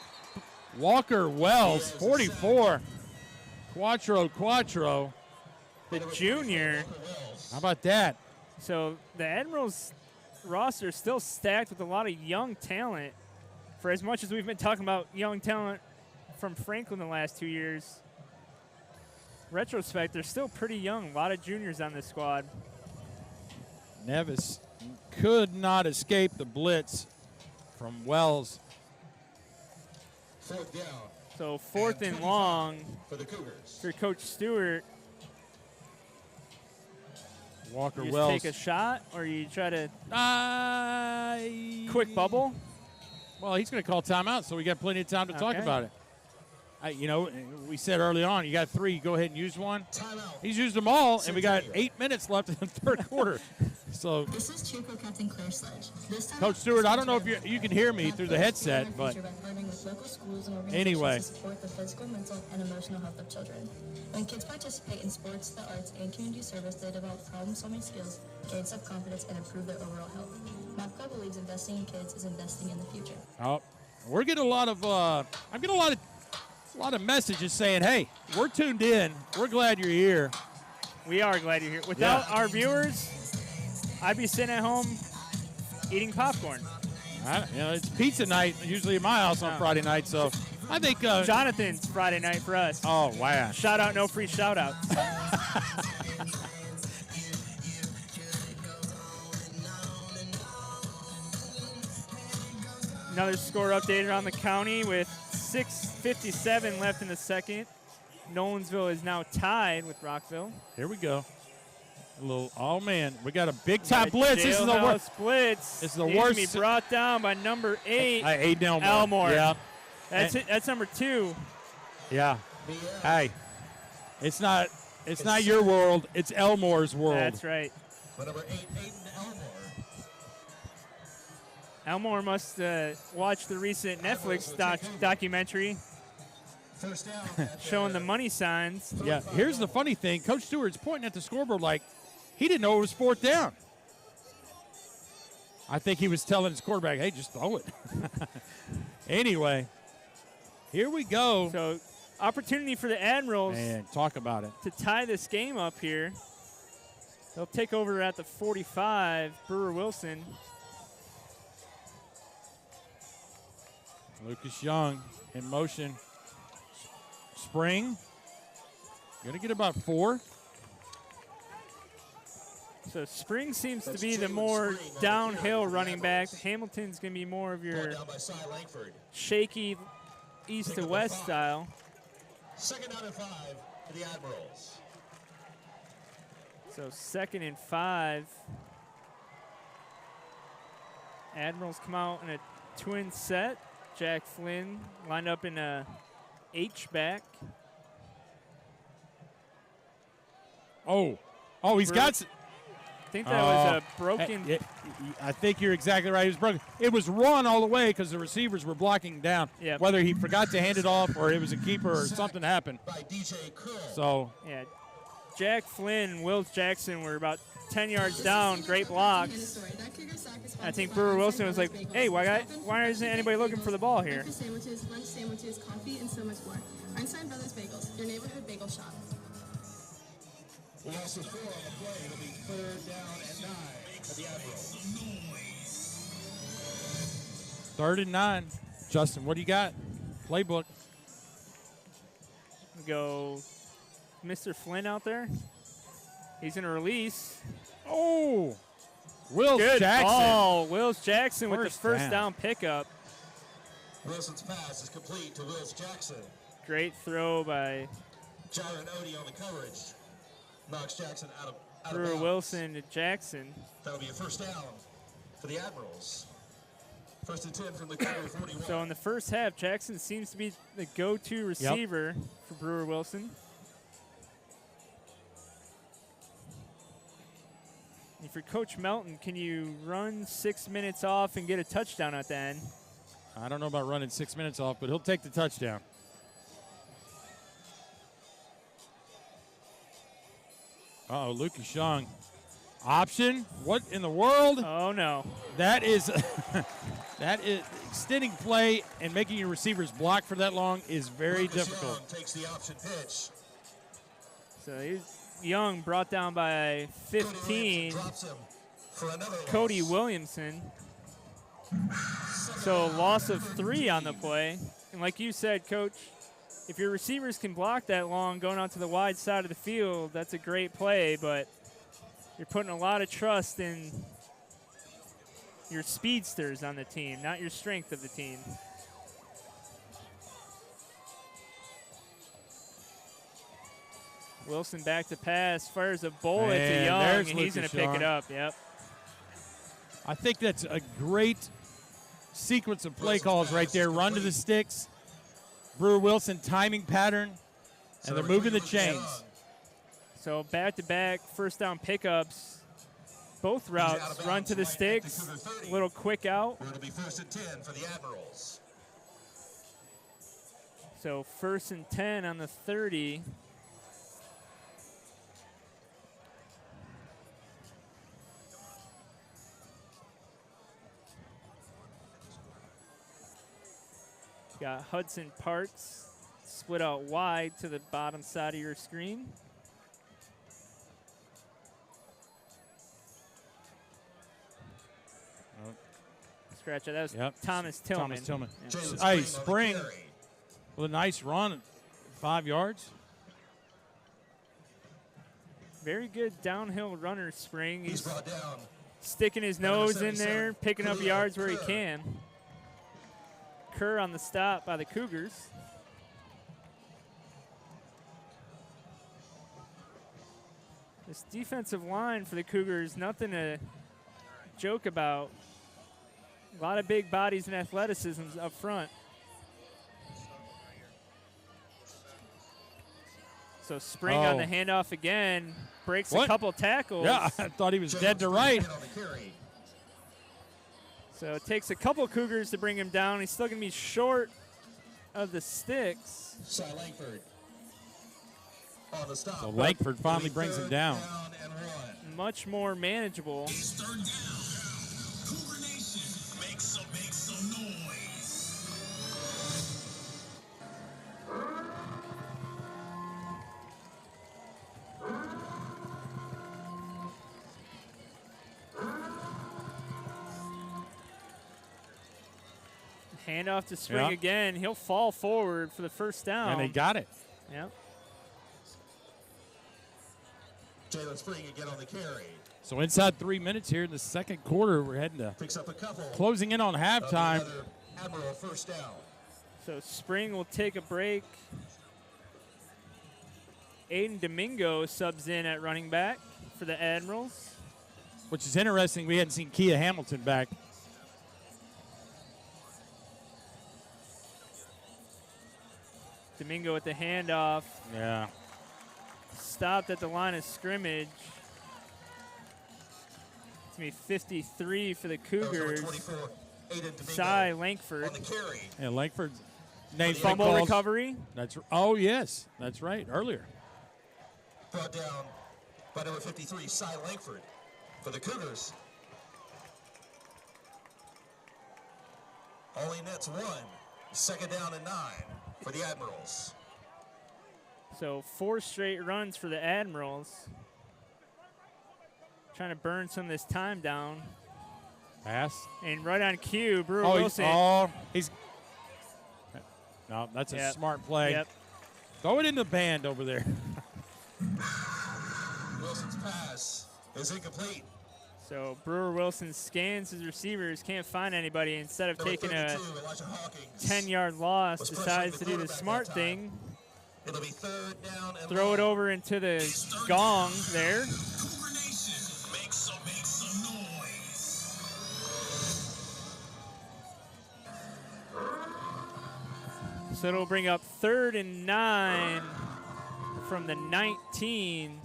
Walker Wells, 44. Quattro. The junior. How about that? So the Admirals roster is still stacked with a lot of young talent. For as much as we've been talking about young talent from Franklin the last 2 years, retrospect, they're still pretty young. A lot of juniors on this squad. Nevis could not escape the blitz from Wells. 4th down So 4th and long for the Cougars. for Coach Stewart. Walker You just Wells. take a shot, or you try to quick bubble. Well, he's going to call timeout, so we got plenty of time to talk Okay. about it. We said early on, you got 3, go ahead and use one. Timeout. He's used them all, and we got 8 minutes left in the third quarter. So, This is Chico Captain Claire Sledge. This time Coach Stewart, I don't know if you can hear me through the headset, but anyway. To support the physical, mental, and emotional health of children. When kids participate in sports, the arts, and community service, they develop problem-solving skills, gain self-confidence, and improve their overall health. MAPCO believes investing in kids is investing in the future. we're getting a lot of I'm getting a lot of messages saying, "Hey, we're tuned in. We're glad you're here." We are glad you're here. Without our viewers, I'd be sitting at home eating popcorn. It's pizza night usually at my house on Friday night, so I think. Jonathan's Friday night for us. Oh wow! Shout out, no free shout out. Another score update around the county with 6:57 left in the second. Nolensville is now tied with Rockville. Here we go. Oh man, we got a big time blitz. This is the worst. Blitz. This is the Needs to worst. be brought down by number 8. Aiden Elmore. Yeah. That's it. That's number 2. Yeah. Hey, it's not your world. It's Elmore's world. That's right. For number 8, Aiden Elmore. Elmore must watch the recent Netflix documentary First down. showing the money signs. Yeah. Here's the funny thing. Coach Stewart's pointing at the scoreboard like he didn't know it was 4th down. I think he was telling his quarterback, hey, just throw it. Anyway, here we go. So, opportunity for the Admirals Man, talk about it. to tie this game up here. They'll take over at the 45, Brewer Wilson. Lucas Young in motion. Spring. Going to get about 4. So Spring seems to That's be the Jalen more Spring on the downhill carry. running back. Hamilton's going to be more of Brought your down by Cy Langford. shaky east Pick to up the west 5. style. Second down and 5 for the Admirals. So 2nd and 5. Admirals come out in a twin set. Jack Flynn lined up in a H-back. Oh, he's got. I think that was a broken. I think you're exactly right. It was broken. It was run all the way because the receivers were blocking down. Yep. Whether he forgot to hand it off or it was a keeper or something happened. By DJ Curl. So Yeah, Jack Flynn and Wills Jackson were about 10 yards down. Great blocks. I think Brewer Wilson was like, hey, why isn't anybody looking for the ball here? Breakfast sandwiches, lunch sandwiches, coffee, and so much more. Einstein Brothers Bagels, your neighborhood bagel shop. Loss of 4 on the play. It'll be 3rd down and 9 for the Admirals. 3rd and 9. Justin, what do you got? Playbook. We go Mr. Flynn out there. He's going to release. Oh, Wills Good Jackson. ball. Wills Jackson with the First first down. down pickup. Wilson's pass is complete to Wills Jackson. Great throw by Jaron Odie on the coverage. Knocks Jackson out of Brewer bounds. Wilson to Jackson. That'll be a first down for the Admirals. 1st and 10 from the Cougar 41. So in the first half, Jackson seems to be the go-to receiver for Brewer Wilson. If you're Coach Melton, can you run 6 minutes off and get a touchdown at the end? I don't know about running 6 minutes off, but he'll take the touchdown. Uh-oh, Lucas Young. Option? What in the world? Oh, no. That is that is extending play and making your receivers block for that long is very Lucas difficult. Young takes the option pitch. So he's Young brought down by Cody 15. Williamson drops him for another Cody loss. Williamson. So loss of 3 on the play. And like you said, Coach, if your receivers can block that long going out to the wide side of the field, that's a great play, but you're putting a lot of trust in your speedsters on the team, not your strength of the team. Wilson back to pass, fires a bullet to Man, Young, there's and he's going Lucas to pick Young. it up. Yep. I think that's a great sequence of play calls right there. Run to the sticks. Brewer Wilson timing pattern, and they're moving the chains. So back-to-back first down pickups. Both routes run to the sticks. Little quick out. We're to be 1st and 10 for the Admirals. So 1st and 10 on the 30. Got Hudson Parks split out wide to the bottom side of your screen. Scratch it. That was Yep. Thomas Tillman. Thomas Tillman. Yeah. Jalen Hey, Spring on the Spring carry. with a nice run, 5 yards. Very good downhill runner, Spring. He's He's brought down. sticking his Number nose in 77, there, picking up Khalil yards where he Kerr. can. Kerr on the stop by the Cougars. This defensive line for the Cougars, nothing to joke about. A lot of big bodies and athleticism up front. So Spring on Oh. the handoff again, breaks What? a couple tackles. Yeah, I thought he was dead to right. On the carry. So it takes a couple Cougars to bring him down. He's still going to be short of the sticks. Cy Langford on the stop. So Langford finally brings him down. Down and one. Much more manageable. Third down. Cougar Nation, make some noise. Handoff to Spring Yeah. again. He'll fall forward for the first down. And they got it. Yep. Jalen Spring again on the carry. So inside 3 minutes here in the second quarter, we're heading to Picks up a couple. closing in on halftime. Another Admiral first down. So Spring will take a break. Aiden Domingo subs in at running back for the Admirals. Which is interesting. We hadn't seen Kia Hamilton back. Domingo with the handoff. Yeah. Stopped at the line of scrimmage. It's going to be 53 for the That was number Cougars. 24, Aiden Domingo Cy Langford. on the carry. Yeah, Langford's name's been Fumble called. recovery. Oh, yes. That's right. Earlier. Brought down by number 53, Cy Langford for the Cougars. Only nets one. Second down and 9 for the Admirals. So 4 straight runs for the Admirals. Trying to burn some of this time down. Pass. And right on cue, Brewer Oh, Wilson. he's. No, that's a Yep. smart play. Yep. Throw it in the band over there. Wilson's pass is incomplete. So Brewer Wilson scans his receivers, can't find anybody. Instead of Number taking a 32, Elijah Hawkins. 10-yard loss, Was decides to pressuring the do the quarterback smart that time. thing. It'll be third down and Throw it long. over into the gong there. Cougar Nation, make some noise. So it'll bring up 3rd and 9 from the 19.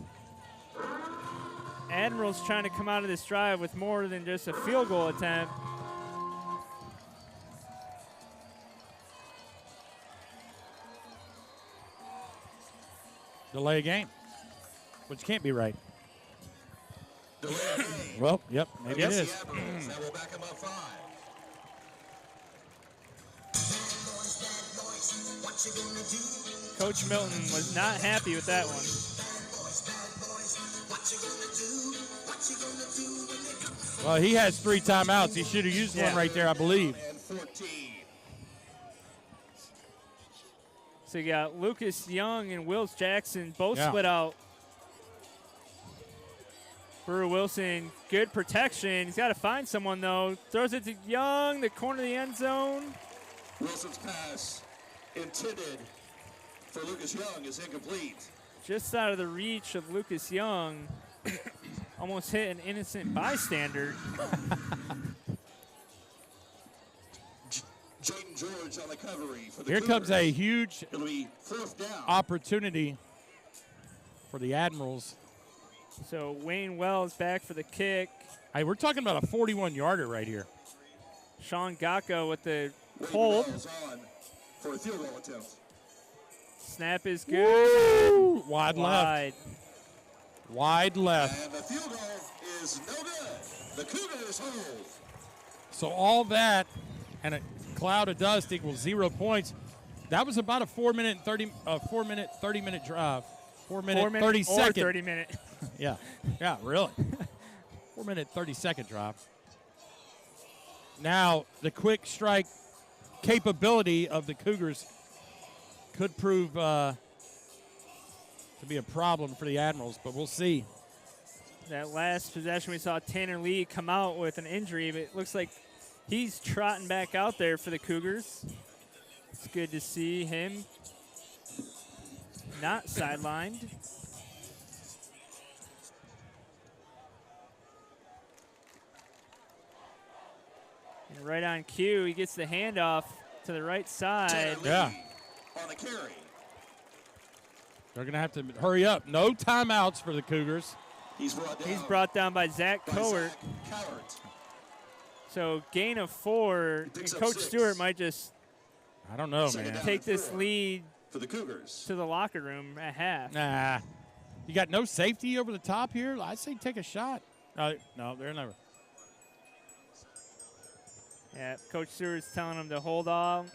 Admirals trying to come out of this drive with more than just a field goal attempt. Delay a game, which can't be right. Delay of game. Well, yep, maybe it Against is. the Admirals. That will back him up 5. Coach Milton was not happy with that one. Well, he has 3 timeouts. He should have used one Yeah. right there, I believe. And 14. So you got Lucas Young and Wills Jackson both Yeah. split out. Brewer Wilson, good protection. He's got to find someone, though. Throws it to Young, the corner of the end zone. Wilson's pass intended for Lucas Young is incomplete. Just out of the reach of Lucas Young. Almost hit an innocent bystander. Jaden George on the recovery for the Here comes Cougars. a huge It'll be 4th down. opportunity for the Admirals. So Wayne Wells back for the kick. Hey, we're talking about a 41-yarder right here. Sean Gacko with the Wade hold. Wells on for a field goal attempt. Snap is good. Woo! Wide left. Wide. Wide left. And the field goal is no good. The Cougars hold. So all that and a cloud of dust equals 0 points. That was about a 4-minute 30-minute drive. 4-minute 30 or second. 30 minute. Yeah, really. 4-minute 30-second drive. Now the quick strike capability of the Cougars could prove to be a problem for the Admirals, but we'll see. That last possession, we saw Tanner Lee come out with an injury, but it looks like he's trotting back out there for the Cougars. It's good to see him not sidelined. And right on cue, he gets the handoff to the right side. Tanner Lee Yeah. on the carry. They're going to have to hurry up. No timeouts for the Cougars. He's brought down by Zach by Cowart. Zach Cowart. So gain of 4, and picks up Coach 6. Stewart might just I don't know, Second man. down. take this lead For the Cougars. to the locker room at half. Nah. You got no safety over the top here? I'd say take a shot. No, they're never. Yeah, Coach Stewart's telling them to hold off.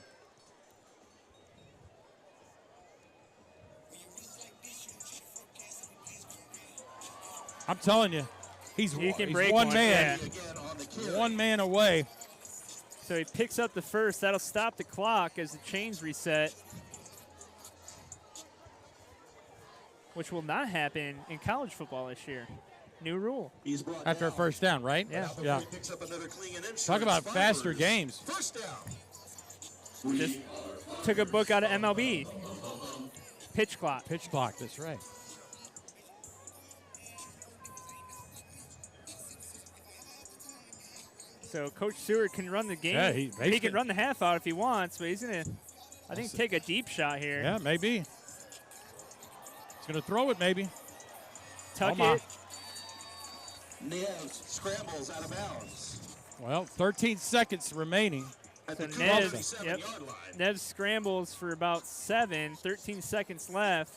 I'm telling you, he's You can he's break one one, man. yeah. Again on the carry. One man away. So he picks up the first. That'll stop the clock as the chains reset, which will not happen in college football this year. New rule. He's brought After a down. first down, right? Yeah. Before Yeah. he picks up another clean and insurance, Talk about faster Fibers. games. First down. Just took a book out of MLB. Pitch clock. Pitch clock, that's right. So Coach Stewart can run the game. Yeah, he he basically- can run the half out if he wants, but he's gonna, I think, take a deep shot here. Yeah, maybe. He's going to throw it, maybe. Tuck Oh, my. it. Neves scrambles out of bounds. Well, 13 seconds remaining. At So the Neves, 37-yard line. Neves scrambles for about 7, 13 seconds left.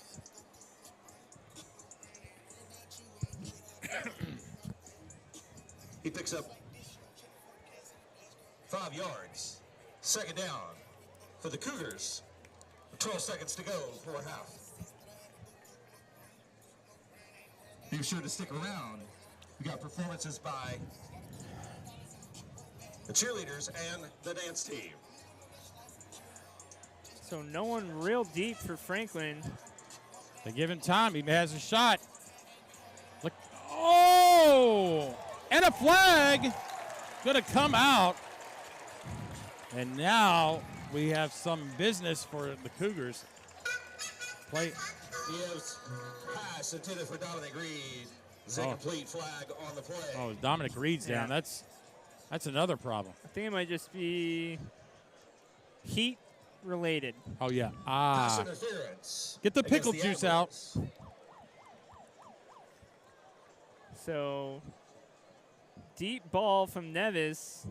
He picks up 5 yards. Second down for the Cougars. 12 seconds to go for half. Be sure to stick around. We got performances by the cheerleaders and the dance team. So no one real deep for Franklin. They give him time. He has a shot. Look. Oh! And a flag going to come out. And now we have some business for the Cougars. Play. Neves pass intended for Dominic Reed. Is a Oh. complete flag on the play. Oh, Dominic Reed's down. Yeah. That's another problem. I think it might just be heat related. Oh, yeah. Pass Ah. interference. Get the against pickle juice out. Admirals. So deep ball from Nevis.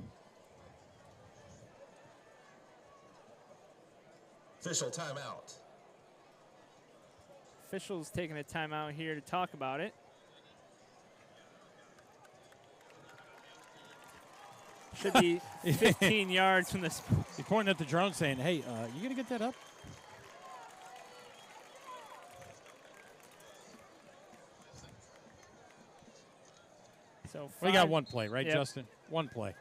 Official timeout. Officials taking a timeout here to talk about it. Should be 15 yards from this. He's pointing at the drone saying, hey, you going to get that up? So We got five- one play, right, Yep. Justin? One play.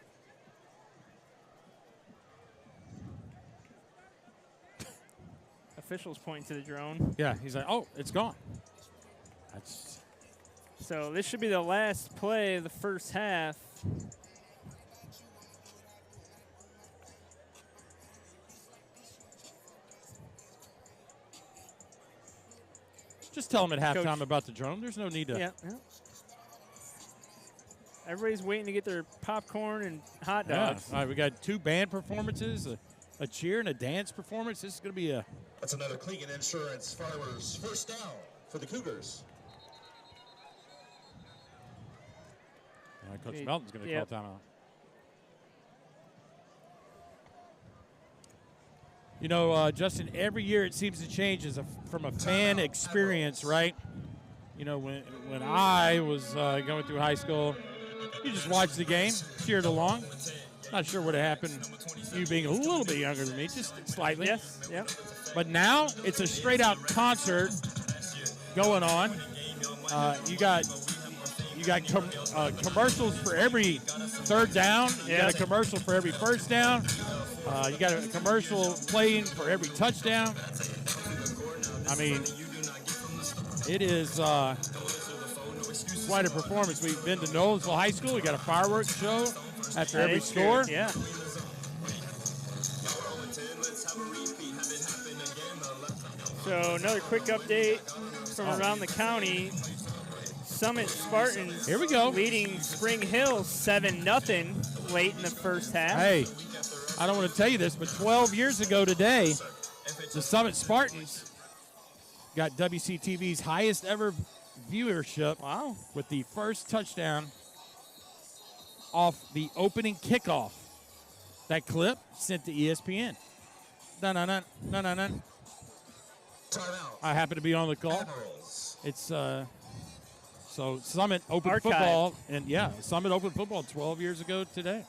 Officials pointing to the drone. Yeah, he's like, oh, it's gone. That's So this should be the last play of the first half. just tell him at halftime Coach. about the drone. There's no need to. Yeah. Everybody's waiting to get their popcorn and hot Yeah. dogs. All right, we got 2 band performances, a cheer and a dance performance. This is going to be a. That's another Clegan Insurance Farmers first down for the Cougars. Coach Hey, Melton's going to yep. call timeout. You know, Justin, every year it seems to change from a fan experience, right? You know, when I was going through high school, you just watched the game, cheered along. Not sure what happened, you being a little bit younger than me, just slightly. Yes. Yep. But now it's a straight-out concert going on. You got commercials for every third down. You got a commercial for every first down. You got a commercial playing for every touchdown. I mean, it is quite a performance. We've been to Nolensville High School. We got a fireworks show after That every is score. true, yeah. So another quick update from around the county. Summit Spartans Here we go. leading Spring Hill 7-0 late in the first half. Hey, I don't want to tell you this, but 12 years ago today, the Summit Spartans got WCTV's highest ever viewership. Wow. With the first touchdown off the opening kickoff. That clip sent to ESPN. Dun-dun-dun, dun-dun-dun. Timeout. I happen to be on the call. Admirals. It's so Summit opened Archive. football, and Summit opened football 12 years ago today.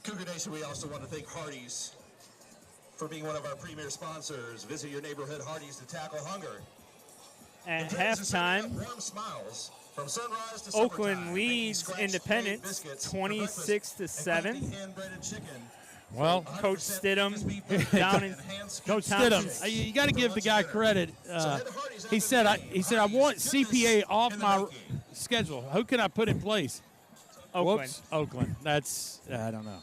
Cougar Nation, we also want to thank Hardee's for being one of our premier sponsors. Visit your neighborhood Hardee's to tackle hunger. At The Trends are serving halftime, up warm smiles from sunrise to Oakland summertime, leads making scratch-made Independence biscuits for breakfast 26-7. and crafty hand-breaded chicken. Well, Coach 100% Stidham Angus beef burger down and in hand-scooped Coach Thompson. Stidham, you got to for give the lunch guy and dinner. credit. So head to Hardee's He after said, the I, game. he said, I Hardee's, want goodness CPA off in the my making. schedule. Who can I put in place? Oakland. Whoops, Oakland. That's, I don't know.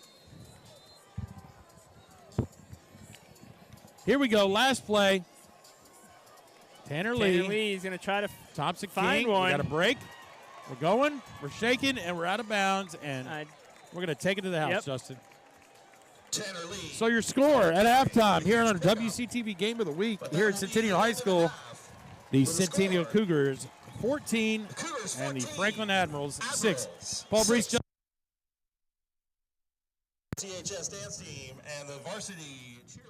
Here we go. Last play. Tanner Tanner Lee. Lee is going to try to Thompson find King. one. We got a break. We're going. We're shaking, and we're out of bounds. And we're going to take it to the house, Yep. Justin. Tanner Lee. So your score at halftime here on WCTV Game of the Week here at Centennial High School. The Centennial Cougars 14 and the Franklin Admirals 6. Paul Brees. THS dance team and the varsity cheerleaders.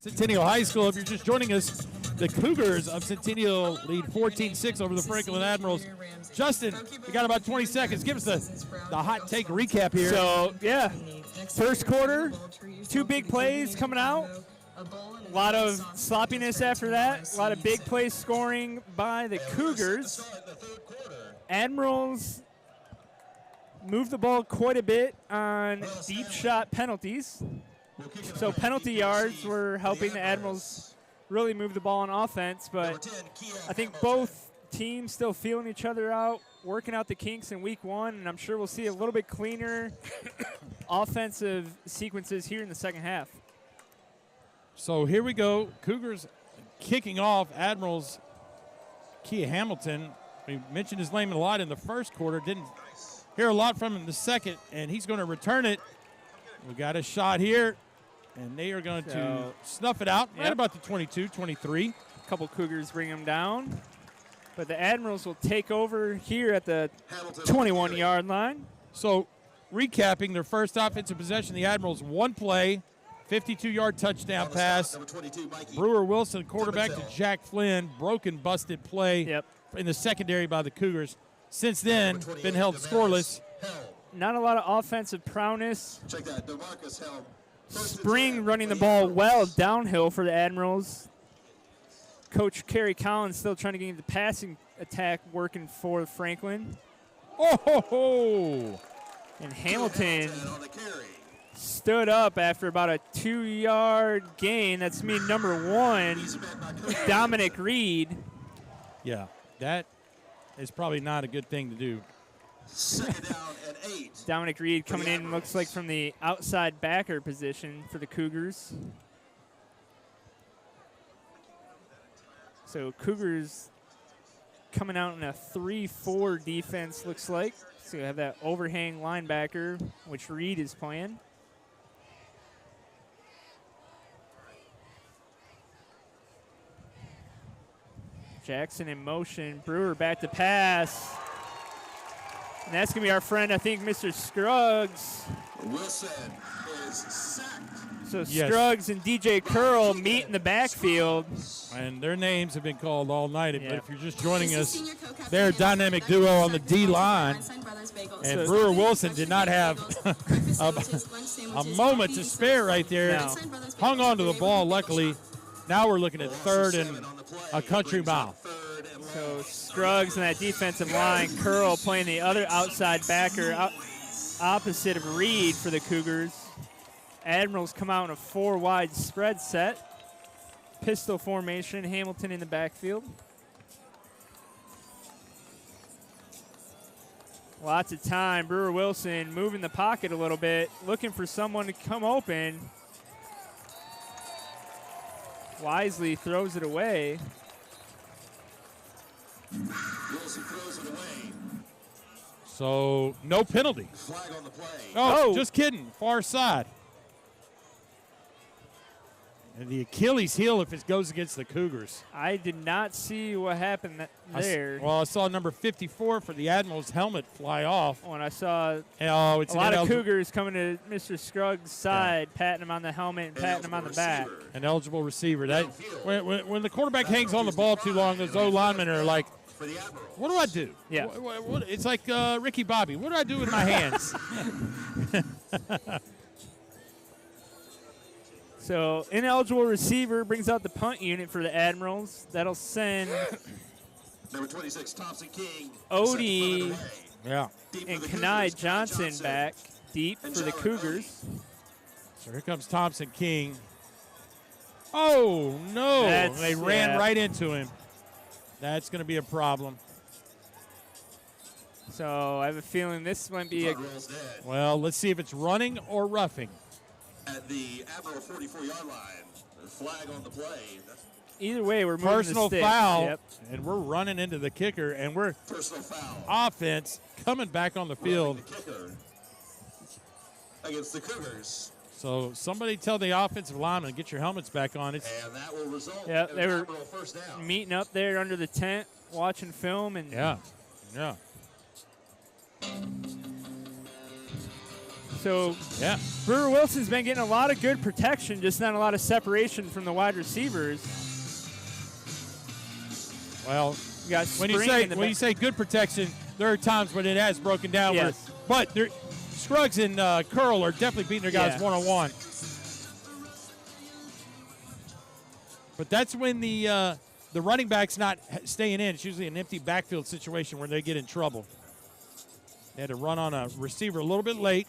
Centennial High School. If you're just joining us, the Cougars of Centennial lead 14-6 over the Franklin Admirals. Justin, we got about 20 seconds. Give us the hot take recap here. So, yeah, first quarter, 2 big plays coming out. A lot of sloppiness after that. A lot of big plays scoring by the Cougars. Admirals moved the ball quite a bit on deep shot penalties. So penalty yards were helping the Admirals really move the ball on offense. But I think both teams still feeling each other out, working out the kinks in week 1. And I'm sure we'll see a little bit cleaner offensive sequences here in the second half. So here we go. Cougars kicking off. Admirals, Kia Hamilton. We mentioned his name a lot in the first quarter. Didn't hear a lot from him in the second, and he's going to return it. We got a shot here, and they are going to snuff it out right about the 22, 23. A couple Cougars bring him down. But the Admirals will take over here at the 21-yard line. So recapping their first offensive possession, the Admirals 1 play, 52-yard touchdown pass. Brewer Wilson, quarterback to Jack Flynn, broken, busted play in the secondary by the Cougars. Since then, been held scoreless. Not a lot of offensive prowess. Spring running the ball well downhill for the Admirals. Coach Kerry Collins still trying to get the passing attack working for Franklin. Oh, ho, ho. And Hamilton stood up after about a 2-yard gain. That's me, number 1, Dominic Reed. Yeah, that is probably not a good thing to do. Second down and 8. Dominic Reed coming in, looks like from the outside backer position for the Cougars. So Cougars coming out in a 3-4 defense, looks like. So you have that overhang linebacker, which Reed is playing. Jackson in motion. Brewer back to pass. And that's going to be our friend, I think, Mr. Scruggs. Wilson is sacked. So Scruggs and DJ Curl meet in the backfield. And their names have been called all night. But if you're just joining us, they're a dynamic duo on the D-line. And Brewer Wilson did not have a moment to spare right there. No. Hung on to the ball, luckily. Now we're looking at 3rd and a country mile. So Scruggs and that defensive line. Curl playing the other outside backer opposite of Reed for the Cougars. Admirals come out in a 4-wide spread set. Pistol formation, Hamilton in the backfield. Lots of time. Brewer Wilson moving the pocket a little bit, looking for someone to come open. Wisely throws it away. Wilson throws it away. So no penalty. Flag on the play. Oh, just kidding. Far side. And the Achilles heel if it goes against the Cougars. I did not see what happened there. I saw number 54 for the Admirals helmet fly off. When I saw it's a lot of Cougars coming to Mr. Scruggs' side, patting him on the helmet and patting him on the back. An eligible receiver. That when the quarterback hangs on the ball too long, those O-linemen are like, what do I do? Yeah. What, it's like Ricky Bobby. What do I do with my hands? So, ineligible receiver brings out the punt unit for the Admirals. That'll send Number 26, Thompson King. Odie and Kanai Johnson back deep for the Cougars. So here comes Thompson King. Oh, no. They ran right into him. That's going to be a problem. So, I have a feeling this might be a... Well, let's see if it's running or roughing. At the Admiral 44-yard line, the flag on the play. Either way, we're moving personal the sticks. foul, and we're running into the kicker, and we're personal foul. Offense coming back on the field. The kicker against the Cougars. So somebody tell the offensive lineman, get your helmets back on. And that will result in in they were Admiral first down. Meeting up there under the tent, watching film, and So Yeah. Brewer Wilson's been getting a lot of good protection, just not a lot of separation from the wide receivers. Well, You got when you Spring in the say good protection, there are times when it has broken down. Yes. But Scruggs and Curl are definitely beating their guys Yeah. one-on-one. But that's when the running back's not staying in. It's usually an empty backfield situation where they get in trouble. They had to run on a receiver a little bit late.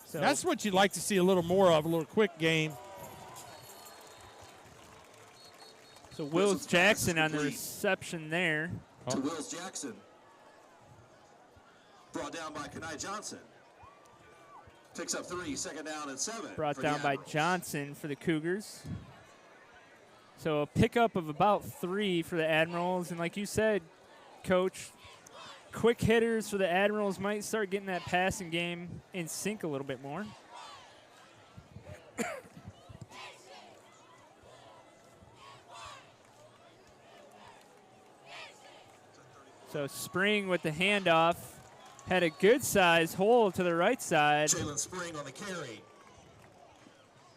So That's what you'd like to see a little more of, a little quick game. So Wills Jackson on the reception there. To Wills Jackson. Brought down by Kenai Johnson. Picks up 3, second down and 7. Brought for the down by Admirals. Johnson for the Cougars. So a pickup of about 3 for the Admirals. And like you said, Coach, quick hitters for the Admirals might start getting that passing game in sync a little bit more. So Spring with the handoff. Had a good size hole to the right side. Jalen Spring on the carry.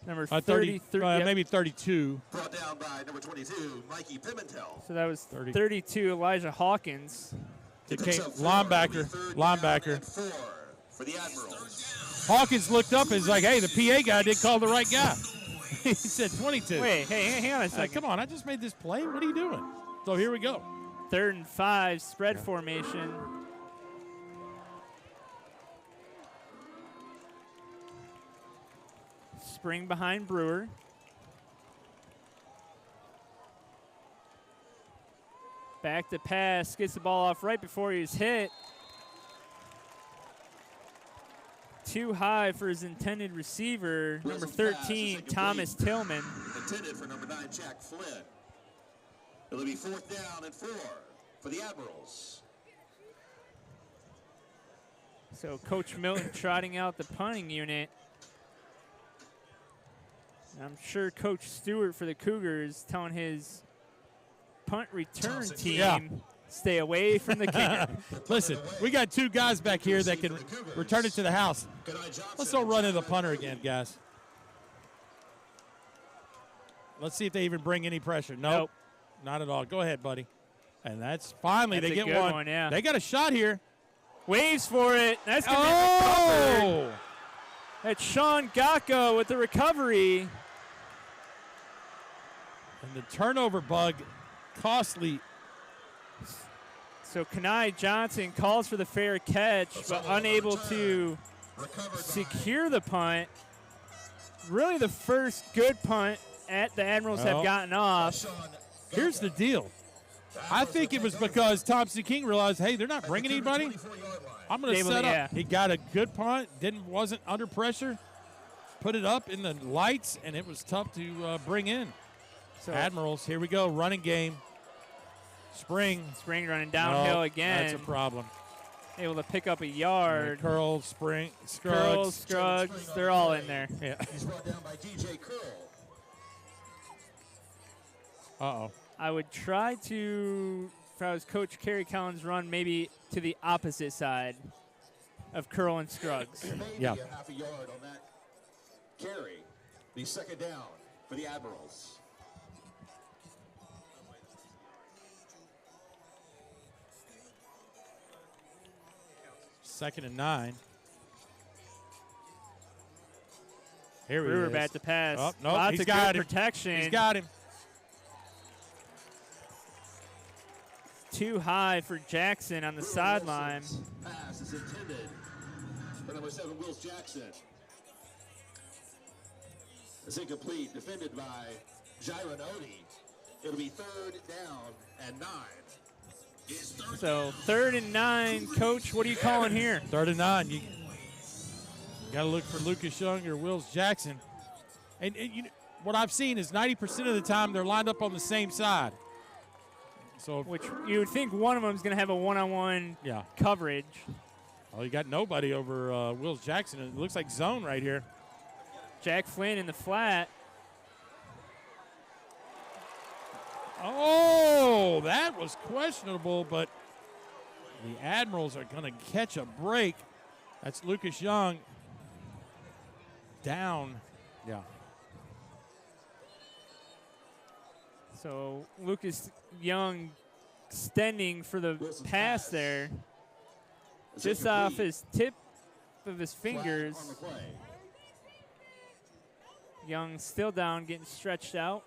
Number 30, 33. Yep. maybe 32. Brought down by number 22, Mikey Pimentel. So that was 30. 32, Elijah Hawkins. It Picks came, up 4, linebacker, third linebacker. down and 4 for the Admirals. Hawkins looked up and was like, hey, the PA guy did call the right guy. He said 22. Wait, hey, hang on a second. Come on, I just made this play. What are you doing? So here we go. 3rd and 5, spread formation. Spring behind Brewer. Back to pass, gets the ball off right before he was hit. Too high for his intended receiver, number 13, Thomas Tillman. Intended for number 9, Jack Flynn. It'll be 4th down and 4 for the Admirals. So Coach Milton trotting out the punting unit. And I'm sure Coach Stewart for the Cougars telling his punt return team, Yeah. stay away from the kicker. Listen, we got 2 guys back here that can return it to the house. Let's all run to the punter again, guys. Let's see if they even bring any pressure. Nope. Not at all. Go ahead, buddy. And that's finally That's they a get good one. yeah. They got a shot here. Waves for it. That's going to be recovered. Oh! That's Sean Gacko with the recovery. And the turnover bug, costly. So Kenai Johnson calls for the fair catch, but unable to secure the punt. Really the first good punt the Admirals have gotten off. Here's the deal. I think it was because Thompson King realized, hey, they're not bringing anybody. I'm going to set up. Yeah. He got a good punt, wasn't under pressure, put it up in the lights, and it was tough to bring in. So Admirals, here we go, running game. Spring running downhill No, again. That's a problem. Able to pick up a yard. Curl, Spring, Curl, Scruggs. Scruggs, they're all in there. Yeah. He's brought down by DJ Curl. Uh-oh. I would try to, if I was Coach Kerry Collins, run maybe to the opposite side of Curl and Scruggs. Maybe Yeah. a half a yard on that carry. The 2nd down for the Admirals. Second and 9. Here he Brewer is. back to pass. Oh, no, Lots he's of got good him. protection. He's got him. Too high for Jackson on the sideline. Pass is intended for number 7, Wills Jackson. It's incomplete, defended by Jaron Odie. It'll be 3rd down and 9. So 3rd and 9, Coach, what are you calling here? 3rd and 9. You got to look for Lucas Young or Wills Jackson. And what I've seen is 90% of the time they're lined up on the same side. So, Which you would think one of them is going to have a one-on-one yeah. coverage. Oh, you got nobody over Wills Jackson. It looks like zone right here. Jack Flynn in the flat. Oh, that was questionable, but the Admirals are going to catch a break. That's Lucas Young. down. Yeah. So Lucas Young extending for the pass there. Just off his tip of his fingers. Young still down, getting stretched out.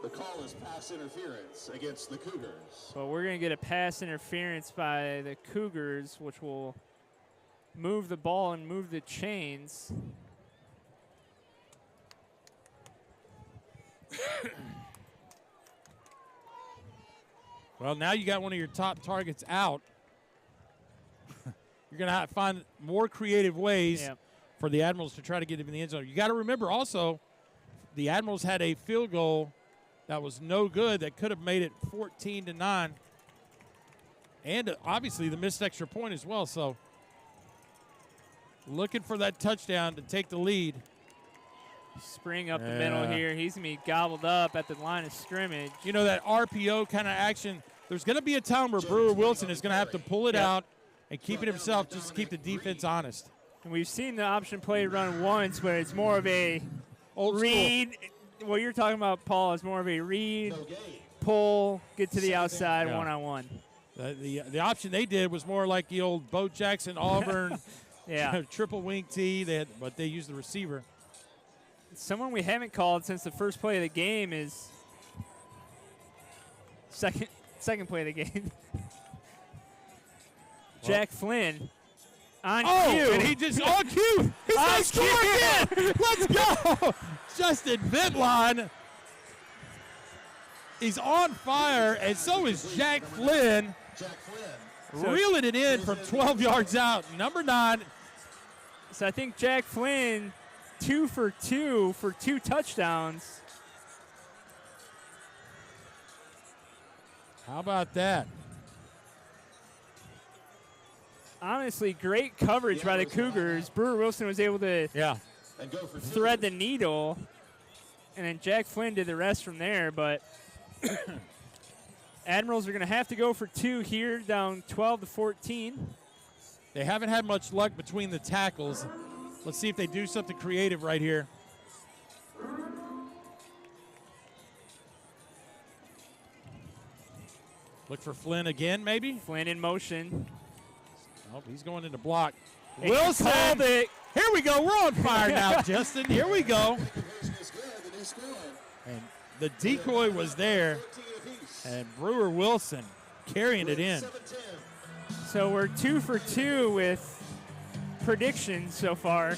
The call is pass interference against the Cougars. But we're going to get a pass interference by the Cougars, which will move the ball and move the chains. Well, now you got one of your top targets out. You're going to have to find more creative ways for the Admirals to try to get him in the end zone. You got to remember also, the Admirals had a field goal that was no good that could have made it 14-9. And obviously the missed extra point as well. So looking for that touchdown to take the lead. Spring up the middle here. He's going to be gobbled up at the line of scrimmage. You know, that RPO kind of action, there's going to be a time where Brewer Wilson is going to have to pull it out and keep it himself just to keep the defense honest. And we've seen the option play run once where it's more of a old read. School. What you're talking about, Paul, is more of a read, pull, get to the outside, one-on-one. The option they did was more like the old Bo Jackson Auburn triple wing tee, but they used the receiver. Someone we haven't called since the first play of the game is second play of the game. Jack Flynn on cue. And he just on cue. He's going to score again. Let's go. Justin Vitline. He's on fire, and so is Jack Flynn. Reeling it in from 12 yards out. Number 9. So I think Jack Flynn 2 for 2 for 2 touchdowns. How about that? Honestly, great coverage by the Cougars. Brewer Wilson was able to thread the needle, and then Jack Flynn did the rest from there. But Admirals are going to have to go for 2 here, down 12-14. They haven't had much luck between the tackles. Let's see if they do something creative right here. Look for Flynn again, maybe? Flynn in motion. Oh, he's going into block. And Wilson! called it. Here we go. We're on fire now, Justin. Here we go. And the decoy was there. And Brewer Wilson carrying it in. So we're 2 for 2 with predictions so far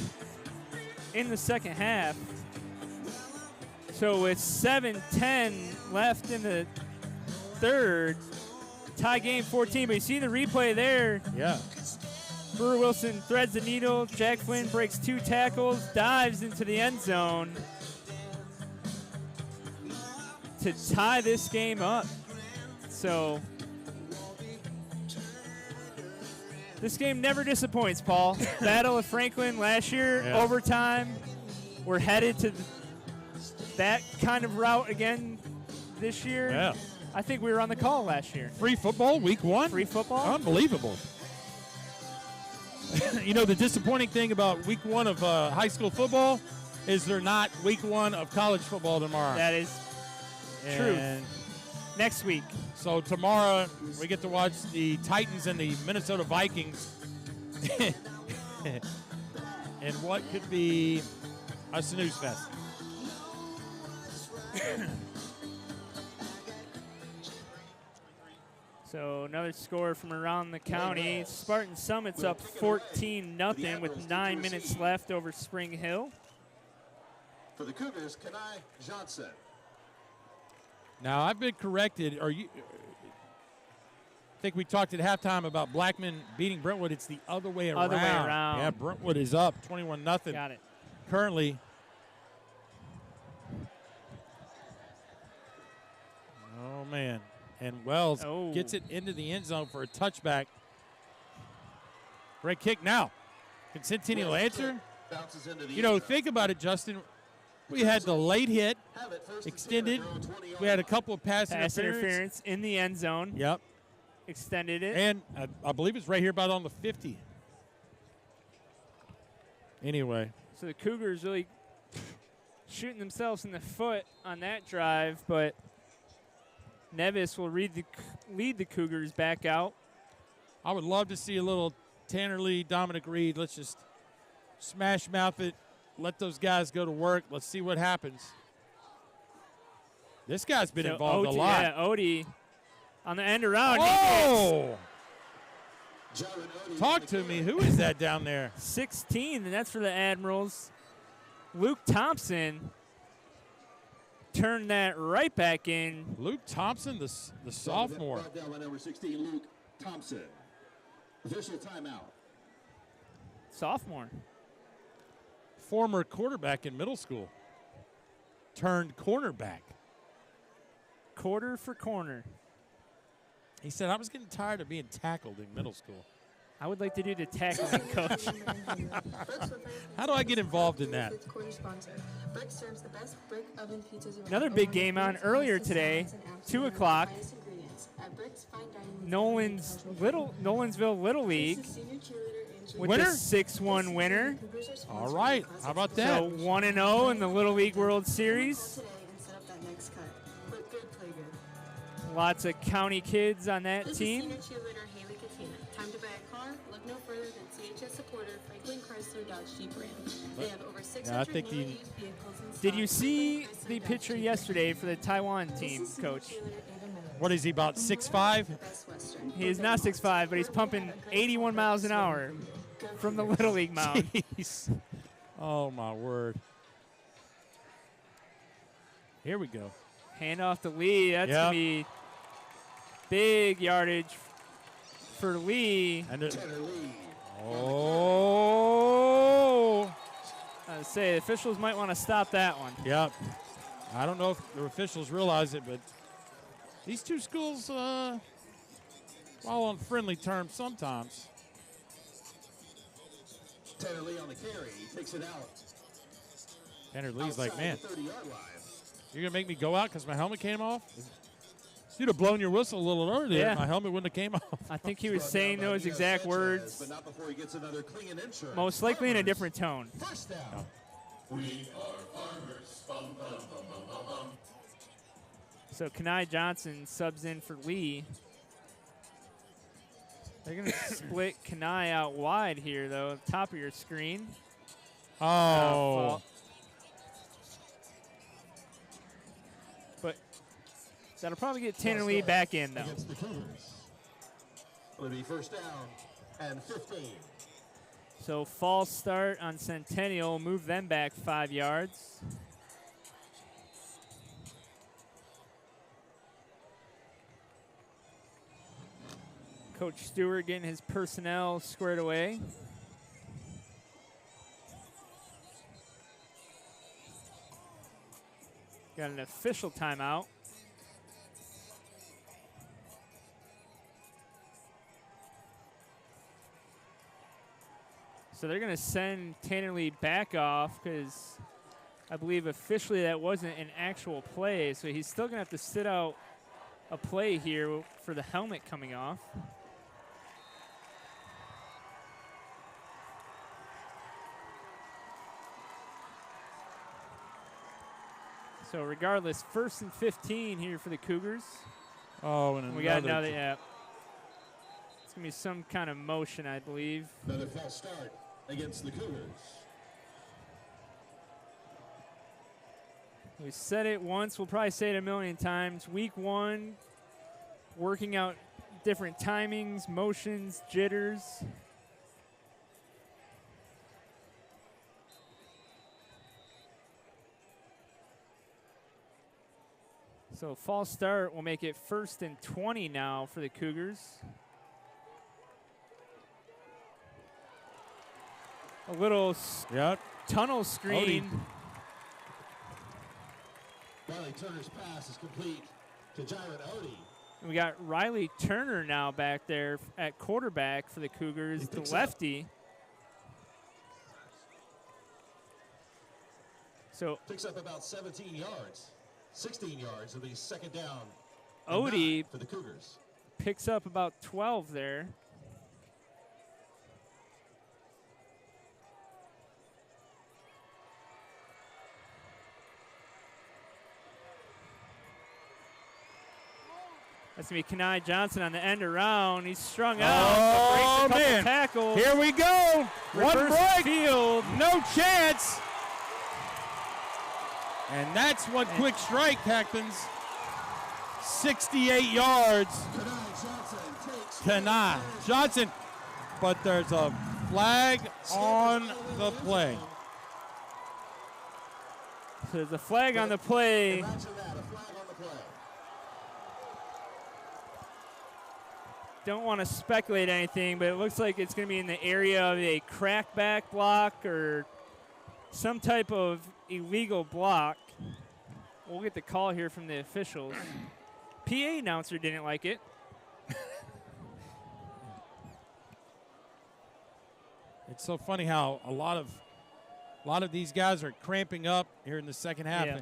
in the second half. So with 7:10 left in the third, tie game 14. But you see the replay there. Yeah. Brewer Wilson threads the needle. Jack Flynn breaks 2 tackles, dives into the end zone to tie this game up. So this game never disappoints, Paul. Battle of Franklin last year, overtime. We're headed to that kind of route again this year. Yeah. I think we were on the call last year. Free football, week 1? Free football? Unbelievable. You know, the disappointing thing about week 1 of high school football is they're not week 1 of college football tomorrow. That is true. Next week. So tomorrow we get to watch the Titans and the Minnesota Vikings in what could be a snooze fest. So another score from around the county. Spartan Summit's up 14-0 with 9 minutes left over Spring Hill. For the Cougars, Kenai Johnson. Now, I've been corrected. I think we talked at halftime about Blackman beating Brentwood. It's the other way around. Other way around. Yeah, Brentwood is up 21-0. Got it. Currently. Oh, man. And Wells gets it into the end zone for a touchback. Great kick now. Can Centennial answer? You know, think about it, Justin. We had the late hit, extended. We had a couple of pass interference in the end zone. Yep. Extended it. And I believe it's right here about on the 50. Anyway, So the Cougars really shooting themselves in the foot on that drive, but Nevis will lead the Cougars back out. I would love to see a little Tanner Lee, Dominic Reed. Let's just smash mouth it. Let those guys go to work. Let's see what happens. This guy's been involved a lot. Yeah, Odie on the end around. Oh! Talk to me. Who is that down there? 16, and that's for the Admirals. Luke Thompson turned that right back in. Luke Thompson, the sophomore. Brought down by number 16, Luke Thompson. Official timeout. Sophomore. Former quarterback in middle school. Turned cornerback. Quarter for corner. He said, I was getting tired of being tackled in middle school. I would like to do the tackling, Coach. How do I get involved in that? Another big game on earlier today, 2 o'clock. Nolensville Little League with Winner? the 6-1 winner. All right. How about that? So 1-0 in the Little League World Series. Lots of county kids on that team. This is senior cheerleader Haley Katina. Time to buy a car? Look no further than CHS supporter Franklin Chrysler Dodge Jeep Ram. They have over 600 think new the- used vehicles in Did stock you from see Franklin the Chrysler picture Dodge Jeep yesterday for the Taiwan team, This is Coach? senior cheerleader Ava Miller. What is he, about 6'5"? Best Western. He is not 6'5", but he's pumping 81 miles an hour from the Little League mound. Jeez. Oh, my word. Here we go. Hand off to Lee. That's Yep. going to be big yardage for Lee. And it, Tanner Lee. oh. I would say the officials might want to stop that one. Yep. I don't know if the officials realize it, but these two schools, while on friendly terms sometimes. Tanner Lee on the carry. He takes it out. Tanner Lee's like, Outside man, the 30-yard line. you're going to make me go out because my helmet came off? You'd have blown your whistle a little earlier. Yeah. My helmet wouldn't have came off. I think he was Brought saying down by those Nino exact Sanchez, words, but not before he gets another clean insurance. most likely in a different tone. First down. So Kenai Johnson subs in for Lee. They're going to split Kenai out wide here, though, at the top of your screen. Oh. Fault. But that'll probably get Tanner Lee back in, though. Against the Cougars. It'll be first down and 15. So false start on Centennial, move them back 5 yards. Coach Stewart getting his personnel squared away. Got an official timeout. So they're going to send Tanner Lee back off because I believe officially that wasn't an actual play. So he's still going to have to sit out a play here for the helmet coming off. So regardless, 1st and 15 here for the Cougars. Oh, and We got another. another, yeah. It's going to be some kind of motion, I believe. Another false start against the Cougars. We said it once, we'll probably say it a million times. Week 1, working out different timings, motions, jitters. So false start will make it 1st and 20 now for the Cougars. A little Yep. tunnel screen. Riley Turner's pass is complete to Jaron Odie. We got Riley Turner now back there at quarterback for the Cougars, the picks up. lefty. So Picks up about 17 yards. 16 yards will be second down. and Odie 9 for the Cougars. picks up about 12 there. That's going to be Kenai Johnson on the end around. He's strung out. Oh, Breaks a couple man. tackles. Here we go. One Reverse break. field. No chance. And that's one quick strike happens. 68 yards. Kenai Johnson. But there's a flag on the play. So there's a flag on the play. Don't want to speculate anything, but it looks like it's going to be in the area of a crackback block or some type of illegal block. We'll get the call here from the officials. PA announcer didn't like it. It's so funny how a lot of these guys are cramping up here in the second half. Yeah.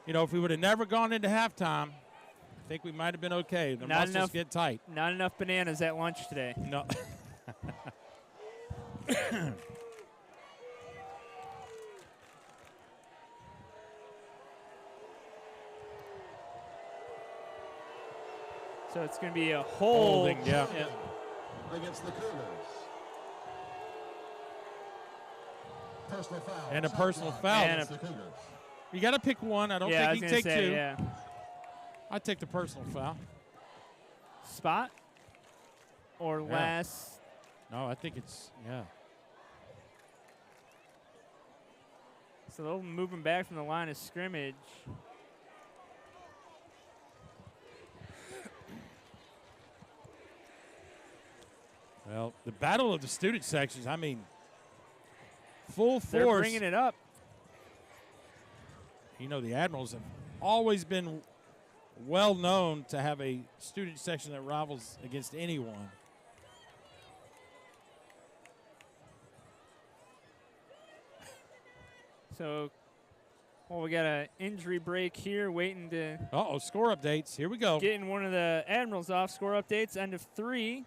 You know, if we would have never gone into halftime, I think we might have been okay. The Not muscles enough- get tight. Not enough bananas at lunch today. No. So it's going to be a hold. Holding, yeah. Against the Cougars. Personal foul. And a personal foul. And The Cougars. You got to pick one. I don't Yeah, I was think going you to can take say, two. yeah. I'd take the personal foul. Spot or Yeah. last. No, I think it's, yeah. So they'll move him back from the line of scrimmage. Well, the battle of the student sections, I mean, full They're force. bringing it up. You know, the Admirals have always been well known to have a student section that rivals against anyone. So, well, we got an injury break here, waiting to Uh-oh, score updates. Here we go. getting one of the Admirals off. Score updates, end of 3.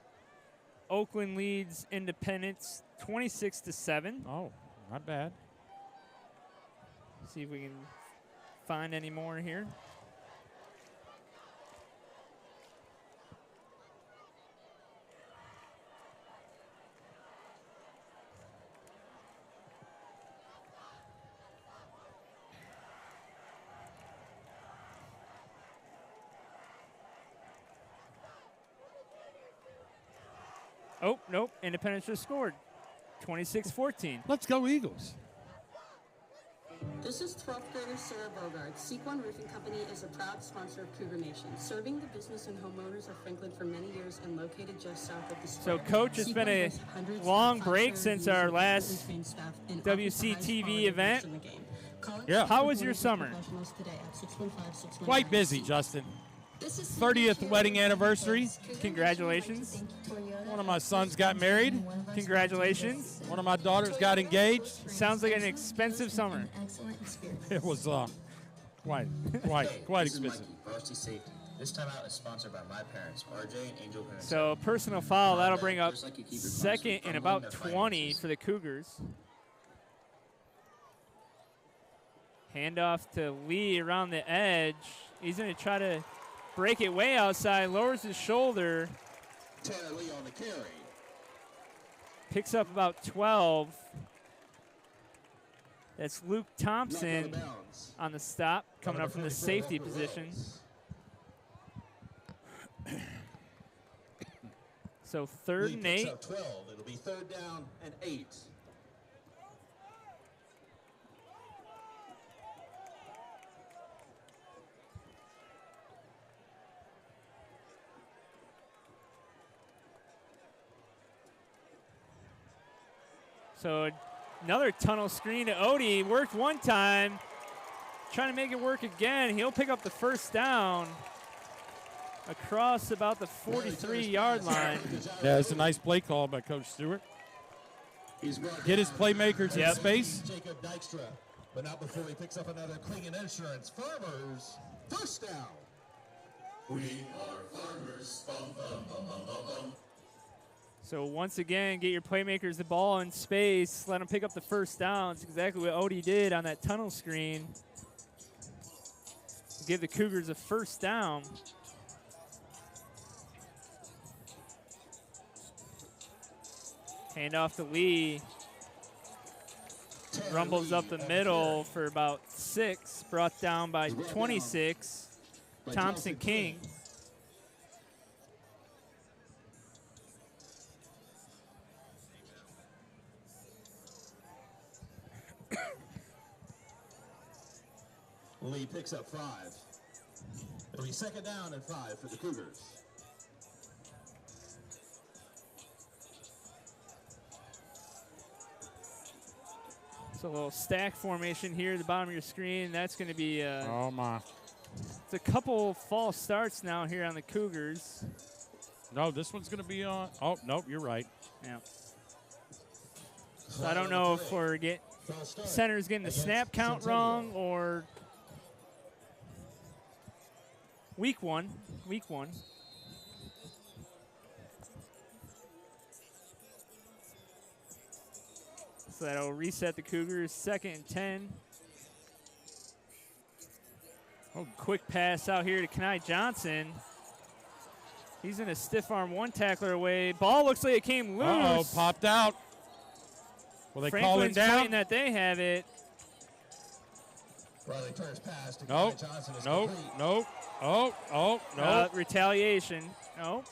Oakland leads Independence 26-7. Oh, not bad. See if we can find any more here. Oh, nope. Independence just scored. 26-14. Let's go Eagles. This is 12th grader Sarah Bogart. Sequan Roofing Company is a proud sponsor of Cougar Nation, serving the business and homeowners of Franklin for many years and located just south of the So, square. Coach, it's been Sequan a has hundreds of long five-star break since reviews our and last excellently trained staff and WCTV offers the highest quality event. in the game. Call Yeah. us How was your with summer? professionals today at 615-619. Quite busy, Justin. This is 30th wedding anniversary. Congratulations. One of my sons got married. Congratulations. One of my daughters got engaged. Sounds like an expensive summer. It was quite expensive. Mikey, Varsity Safety. This time out is sponsored by my parents, RJ and Angel Pimentel. So, personal foul, that'll bring up Just like you keep your second promises, and I'm about willing to 20 finances. for the Cougars. Handoff to Lee around the edge. He's going to try to break it way outside, lowers his shoulder, Tanner Lee on the carry. picks up about 12. That's Luke Thompson on the stop, coming up from the safety position. So 3rd and 8. 12. It'll be 3rd down and 8. So another tunnel screen to Odie. Worked one time. Trying to make it work again. He'll pick up the first down across about the 43-yard line. Yeah, it's a nice play call by Coach Stewart. Get his playmakers in space. Jacob Dykstra, but not before he picks up another Klingon Insurance. Farmers, first down. We are farmers. Bum, bum, bum, bum, bum, bum. So once again, get your playmakers the ball in space. Let them pick up the first down. It's exactly what Odie did on that tunnel screen. Give the Cougars a first down. Hand off to Lee. Rumbles up the middle for about 6. Brought down by 26. Thompson King. Lee picks up 5. It'll be second down and 5 for the Cougars. So a little stack formation here at the bottom of your screen. That's going to be Oh, my. it's a couple false starts now here on the Cougars. No, this one's going to be on. Oh, nope, you're right. Yeah. So I don't know if center's getting the snap count wrong or week one. So that'll reset the Cougars. 2nd and 10. Oh, quick pass out here to Kenai Johnson. He's in a stiff arm, one tackler away. Ball looks like it came loose. Uh-oh, popped out. Will they call it Franklin's down? fighting that they have it. Riley turns pass to Nope, Kenai Johnson. It's nope, complete. nope. Oh, no. Retaliation. No.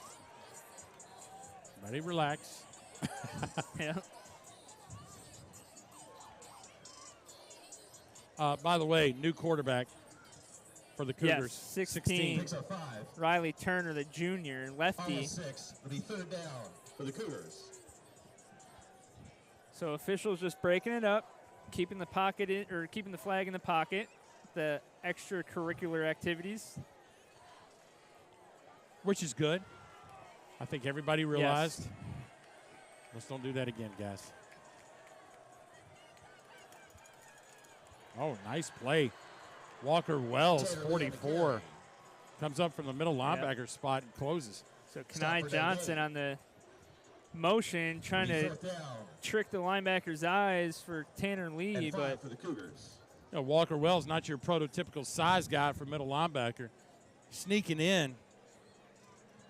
Ready, relax. Yeah. By the way, new quarterback for the Cougars. Yes, 16. Picks up 5. Riley Turner, the junior, lefty. Almost 6. It'll be third down for the Cougars. So officials just breaking it up, keeping the pocket in, or keeping the flag in the pocket. The extracurricular activities. Which is good. I think everybody realized. Let's don't do that again, guys. Oh, nice play. Walker Wells, 44. Comes up from the middle linebacker spot and closes. So Kenai Johnson on the motion, trying to trick the linebacker's eyes for Tanner Lee, but for the Cougars. You know, Walker Wells, not your prototypical size guy for middle linebacker. Sneaking in.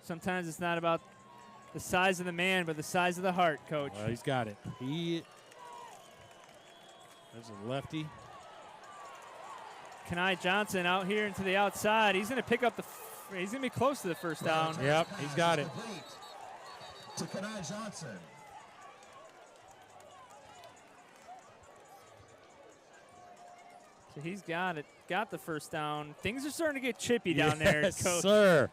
sometimes it's not about the size of the man, but the size of the heart, Coach. Well, he's got it. There's a lefty. Kenai Johnson out here into the outside. He's going to pick up he's going to be close to the first down. Yep, he's got it. To Kenai Johnson. So he's got it. Got the first down. Things are starting to get chippy down there, Yes, Coach. sir.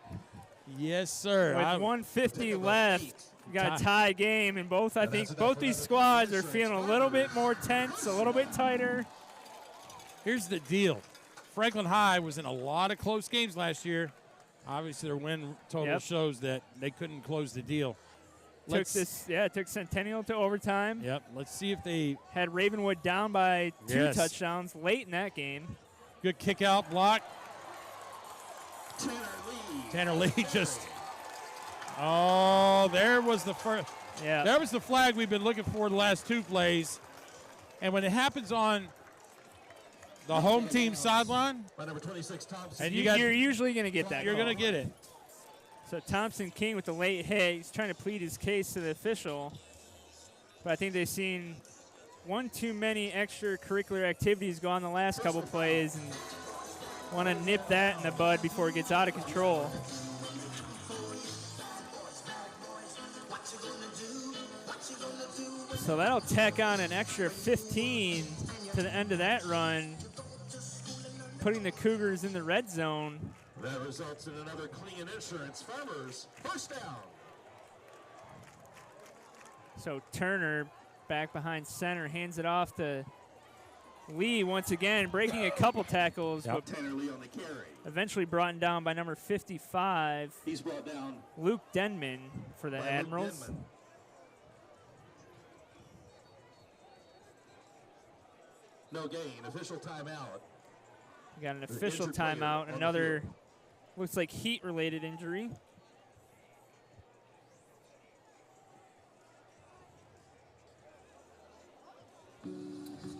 Yes, sir. With 150 left, we got a tie game, and I think both these squads are feeling a little bit more tense, a little bit tighter. Here's the deal. Franklin High was in a lot of close games last year. Obviously, their win total shows that they couldn't close the deal. It took Centennial to overtime. Yep. Let's see if they had Ravenwood down by 2 touchdowns late in that game. Good kick out block. Tanner Lee just. Oh, there was the first. Yeah. There was the flag we've been looking for the last 2 plays. And when it happens on the home team sideline, Number 26, Thompson. and you're usually going to get that. You're going to get it. So Thompson King with the late hit. He's trying to plead his case to the official. But I think they've seen one too many extracurricular activities go on the last couple plays and want to nip that in the bud before it gets out of control. So that'll tack on an extra 15 to the end of that run, putting the Cougars in the red zone. That results in another clean insurance. Farmers, first down. So Turner back behind center, hands it off to Lee once again, breaking a couple tackles, but Tanner Lee on the carry. eventually brought down by number 55. He's brought down Luke Denman for the Admirals. No gain, official timeout. We got an official timeout, another looks like heat-related injury.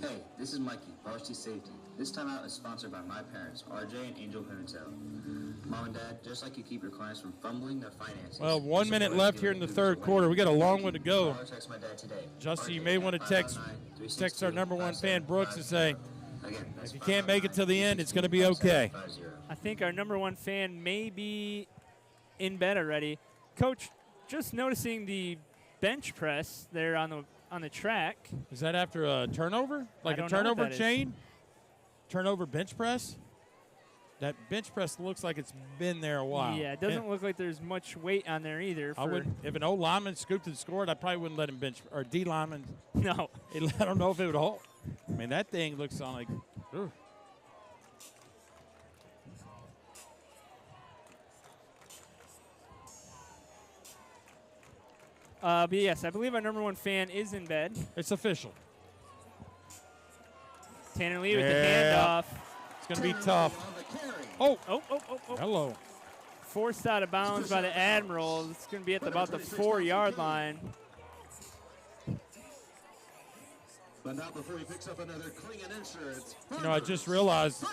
Hey, this is Mikey, varsity safety. This timeout is sponsored by my parents, RJ and Angel Pimentel. Mom and Dad, just like you keep your clients from fumbling their finances. Well, 1 minute left here in the third quarter. We got a long one to go. Text my dad today. Justin, you may want to text our number one fan, Brooks, and say, if you can't make it till the end, it's going to be okay. I think our number one fan may be in bed already. Coach, just noticing the bench press there on the track. Is that after a turnover? Like a turnover chain? Turnover bench press? That bench press looks like it's been there a while. Yeah, it doesn't look like there's much weight on there either. I would, if an old lineman scooped and scored, I probably wouldn't let him bench, or D lineman. No. I don't know if it would hold. I mean, that thing looks like. Ooh. But yes, I believe our number one fan is in bed. It's official. Tanner Lee with the handoff. It's going to be tough. Oh. Hello. Forced out of bounds by the Admiral. It's going to be at about the 4-yard line. But not before he picks up another Klingon insurance. You know, I just realized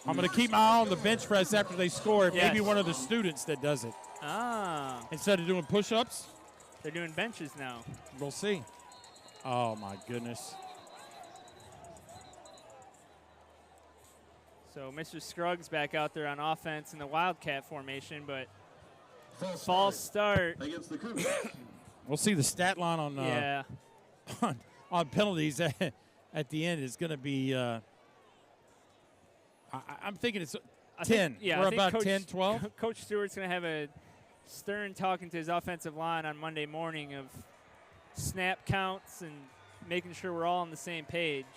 I'm going to keep my eye on the bench press after they score. Yes. Maybe one of the students that does it. Ah. Instead of doing push-ups. They're doing benches now. We'll see. Oh, my goodness. So Mr. Scruggs back out there on offense in the Wildcat formation, but false start. Against the Cougars. We'll see the stat line on yeah. on penalties at the end is going to be I'm thinking it's 10. We're about Coach, 10, 12. Coach Stewart's going to have a stern talking to his offensive line on Monday morning of snap counts and making sure we're all on the same page.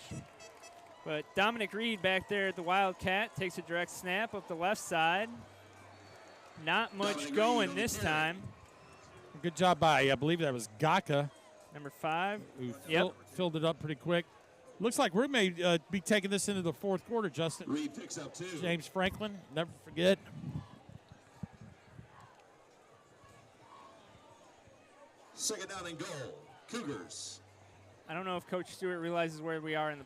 But Dominic Reed back there at the Wildcat takes a direct snap up the left side. Not much going this time. Good job by, I believe that was Gaka. Number 5. Who filled it up pretty quick. Looks like we may be taking this into the fourth quarter, Justin. Reed picks up 2. James Franklin, never forget. Second down and goal. Cougars. I don't know if Coach Stewart realizes where we are in the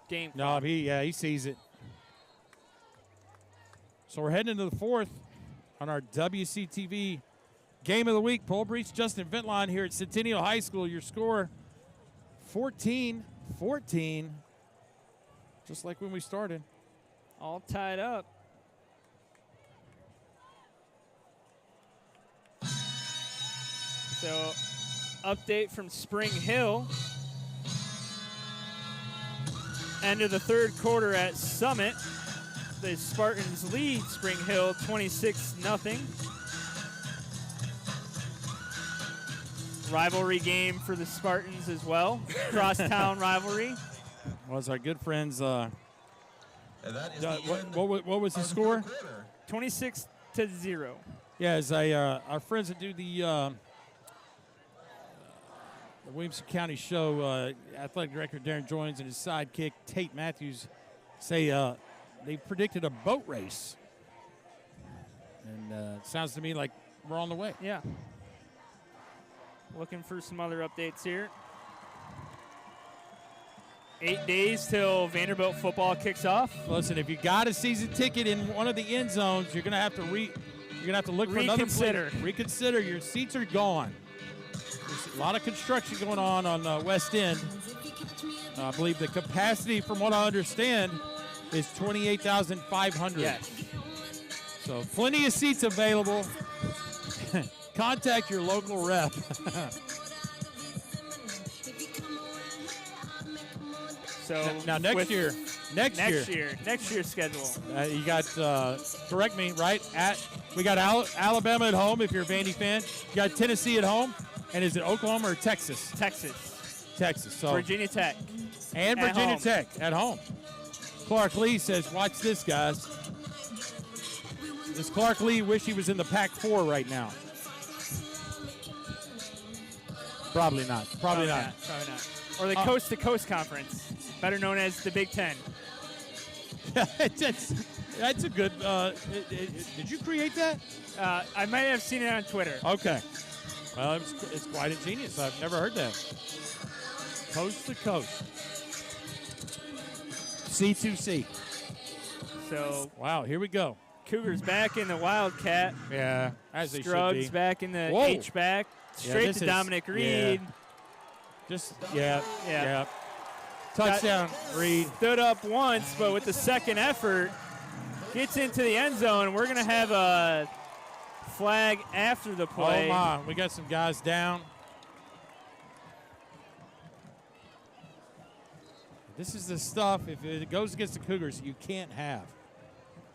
game. No, he sees it. So we're heading into the fourth on our WCTV Game of the Week. Paul Breach, Justin Ventline here at Centennial High School. Your score, 14-14, just like when we started. All tied up. So, update from Spring Hill. End of the third quarter at Summit. The Spartans lead Spring Hill 26-0. Rivalry game for the Spartans as well. Crosstown rivalry. Was our good friends. And that is what was the score? 26-0. Yeah, as our friends that do the Williamson County show, athletic director Darren Joins and his sidekick Tate Matthews say they predicted a boat race. And it sounds to me like we're on the way. Yeah. Looking for some other updates here. 8 days till Vanderbilt football kicks off. Listen, if you got a season ticket in one of the end zones, you're gonna have to look for another place. Reconsider. Your seats are gone. There's a lot of construction going on West End. I believe the capacity, from what I understand, is 28,500. Yes. So plenty of seats available. Contact your local rep. So now next year, next year's schedule. You got correct me right we got Alabama at home if you're a Vandy fan. You got Tennessee at home, and is it Oklahoma or Texas? Texas. So Virginia Tech and Virginia Tech at home. Clark Lee says, "Watch this, guys." Does Clark Lee wish he was in the Pac-4 right now? Probably not. Probably not. Or the Coast to Coast Conference, better known as the Big Ten. That's a good. Did you create that? I might have seen it on Twitter. Okay. Well, it's quite ingenious. I've never heard that. Coast to Coast. C2C. So Wow, here we go. Cougars back in the Wildcat. Yeah, as they should Scruggs be. back in the Whoa. H-back. Straight this to is- Dominic yeah. Reed. Just, yeah. Yeah. Touchdown, Reed. Stood up once, but with the second effort, gets into the end zone. We're going to have a flag after the play. Oh, my. We got some guys down. This is the stuff, if it goes against the Cougars, you can't have.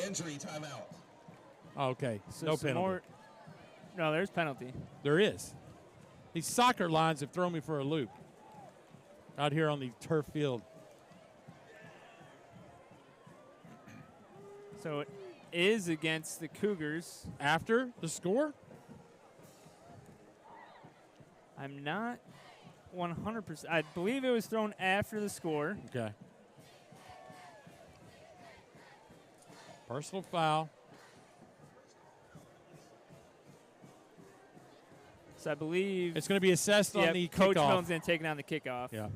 Injury timeout. Oh, okay, So no some penalty. more- no, there's penalty. There is. These soccer lines have thrown me for a loop out here on the turf field. So it is against the Cougars. After the score? I'm not 100%. I believe it was thrown after the score. Okay. Personal foul. So I believe It's going to be assessed on the Coach kickoff. Milne's going to take it on the kickoff. Yeah.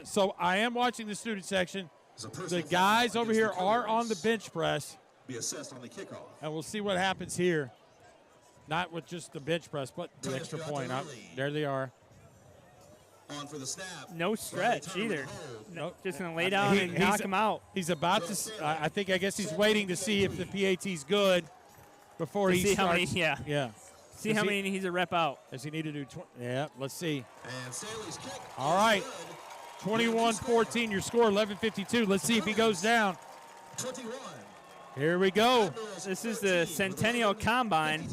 So I am watching the student section. It's a personal The foul guys over against here the are on the Cougars. bench press, Be assessed on the kickoff. and we'll see what happens here. Not with just the bench press, but the Coach extra got point. the lead. There they are. On for the snap. No stretch either. Nope. Just going to lay down and knock him out. He's about to. I guess he's waiting to see if the PAT's good before To he see how starts. many- yeah. Yeah. See Does how he- many he's a rep out. Does he need to do? Yeah. Let's see. And Staley's kick. All right. 21-14. Your score. 11:52. Let's see if he goes down. 21. Here we go. This is the Centennial Combine.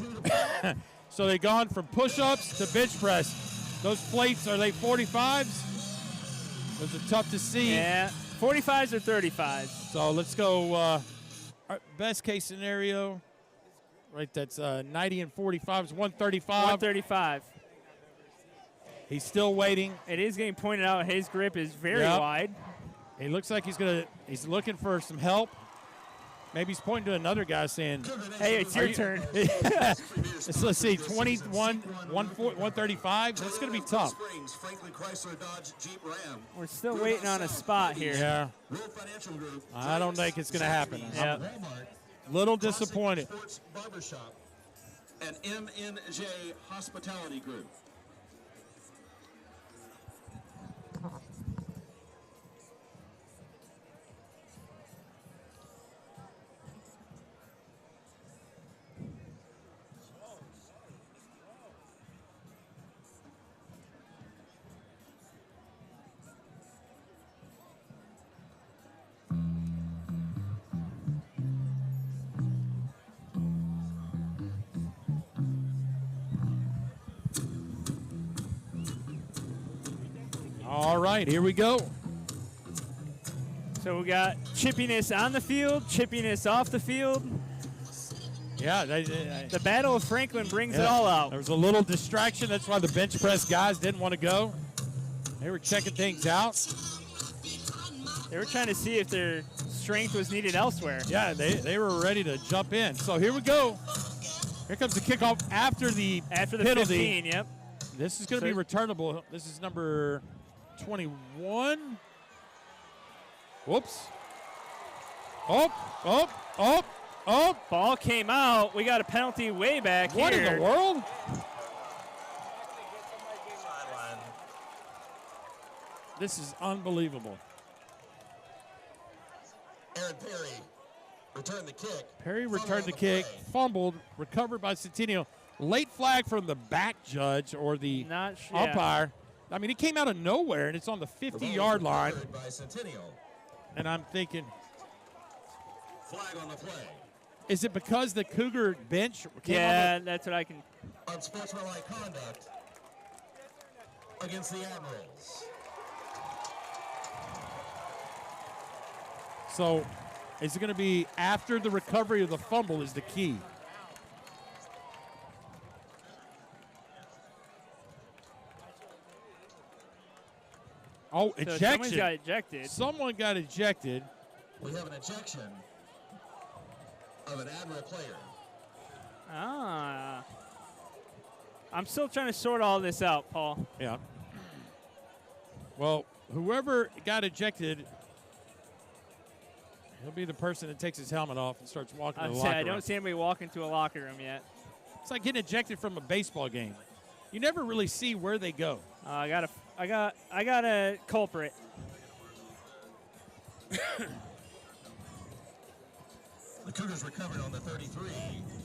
So they've gone from push-ups to bench press. Those plates, are they 45s? Those are tough to see. Yeah, 45s or 35s. So let's go. Our best case scenario, right? That's 90 and 45s, 135. 135. He's still waiting. It is getting pointed out his grip is very Yep. wide. He looks like he's looking for some help. Maybe he's pointing to another guy saying, Hey, it's your turn. let's see, 21, 135. That's going to be tough. Springs, Franklin Chrysler Dodge Jeep Ram. We're still waiting on a spot here. Yeah, World Financial Group. I don't think it's going to happen. Yep. I'm a little disappointed. Sports Barbershop and MNJ Hospitality Group. All right, here we go. So we got chippiness on the field, chippiness off the field. Yeah, The Battle of Franklin brings it yeah. all out. There was a little distraction. That's why the bench press guys didn't want to go. They were checking things out. They were trying to see if their strength was needed elsewhere. Yeah, they were ready to jump in. So here we go. Here comes the kickoff after the After the penalty. 15, yep. This is going to be returnable. This is number 21. Whoops. Oh. Ball came out. We got a penalty way back What here. in the world? This is unbelievable. Aaron Perry returned the kick. Perry returned the kick, fumbled, recovered by Centennial. Late flag from the back judge or the umpire. I mean, he came out of nowhere, and it's on the 50-yard line. By Centennial. And I'm thinking, Flag on the play. is it because the Cougar bench came Yeah, on that's what I can. Unsportsmanlike conduct against the Admirals. So is it going to be after the recovery of the fumble is the key? Oh, So ejection. someone's got ejected. Someone got ejected. We have an ejection of an Admiral player. Ah. I'm still trying to sort all this out, Paul. Yeah. Well, whoever got ejected, He'll be the person that takes his helmet off and starts walking to I'd the say locker I room. don't see anybody walk into a locker room yet. It's like getting ejected from a baseball game. You never really see where they go. I got a culprit. The Cougars recovered on the 33.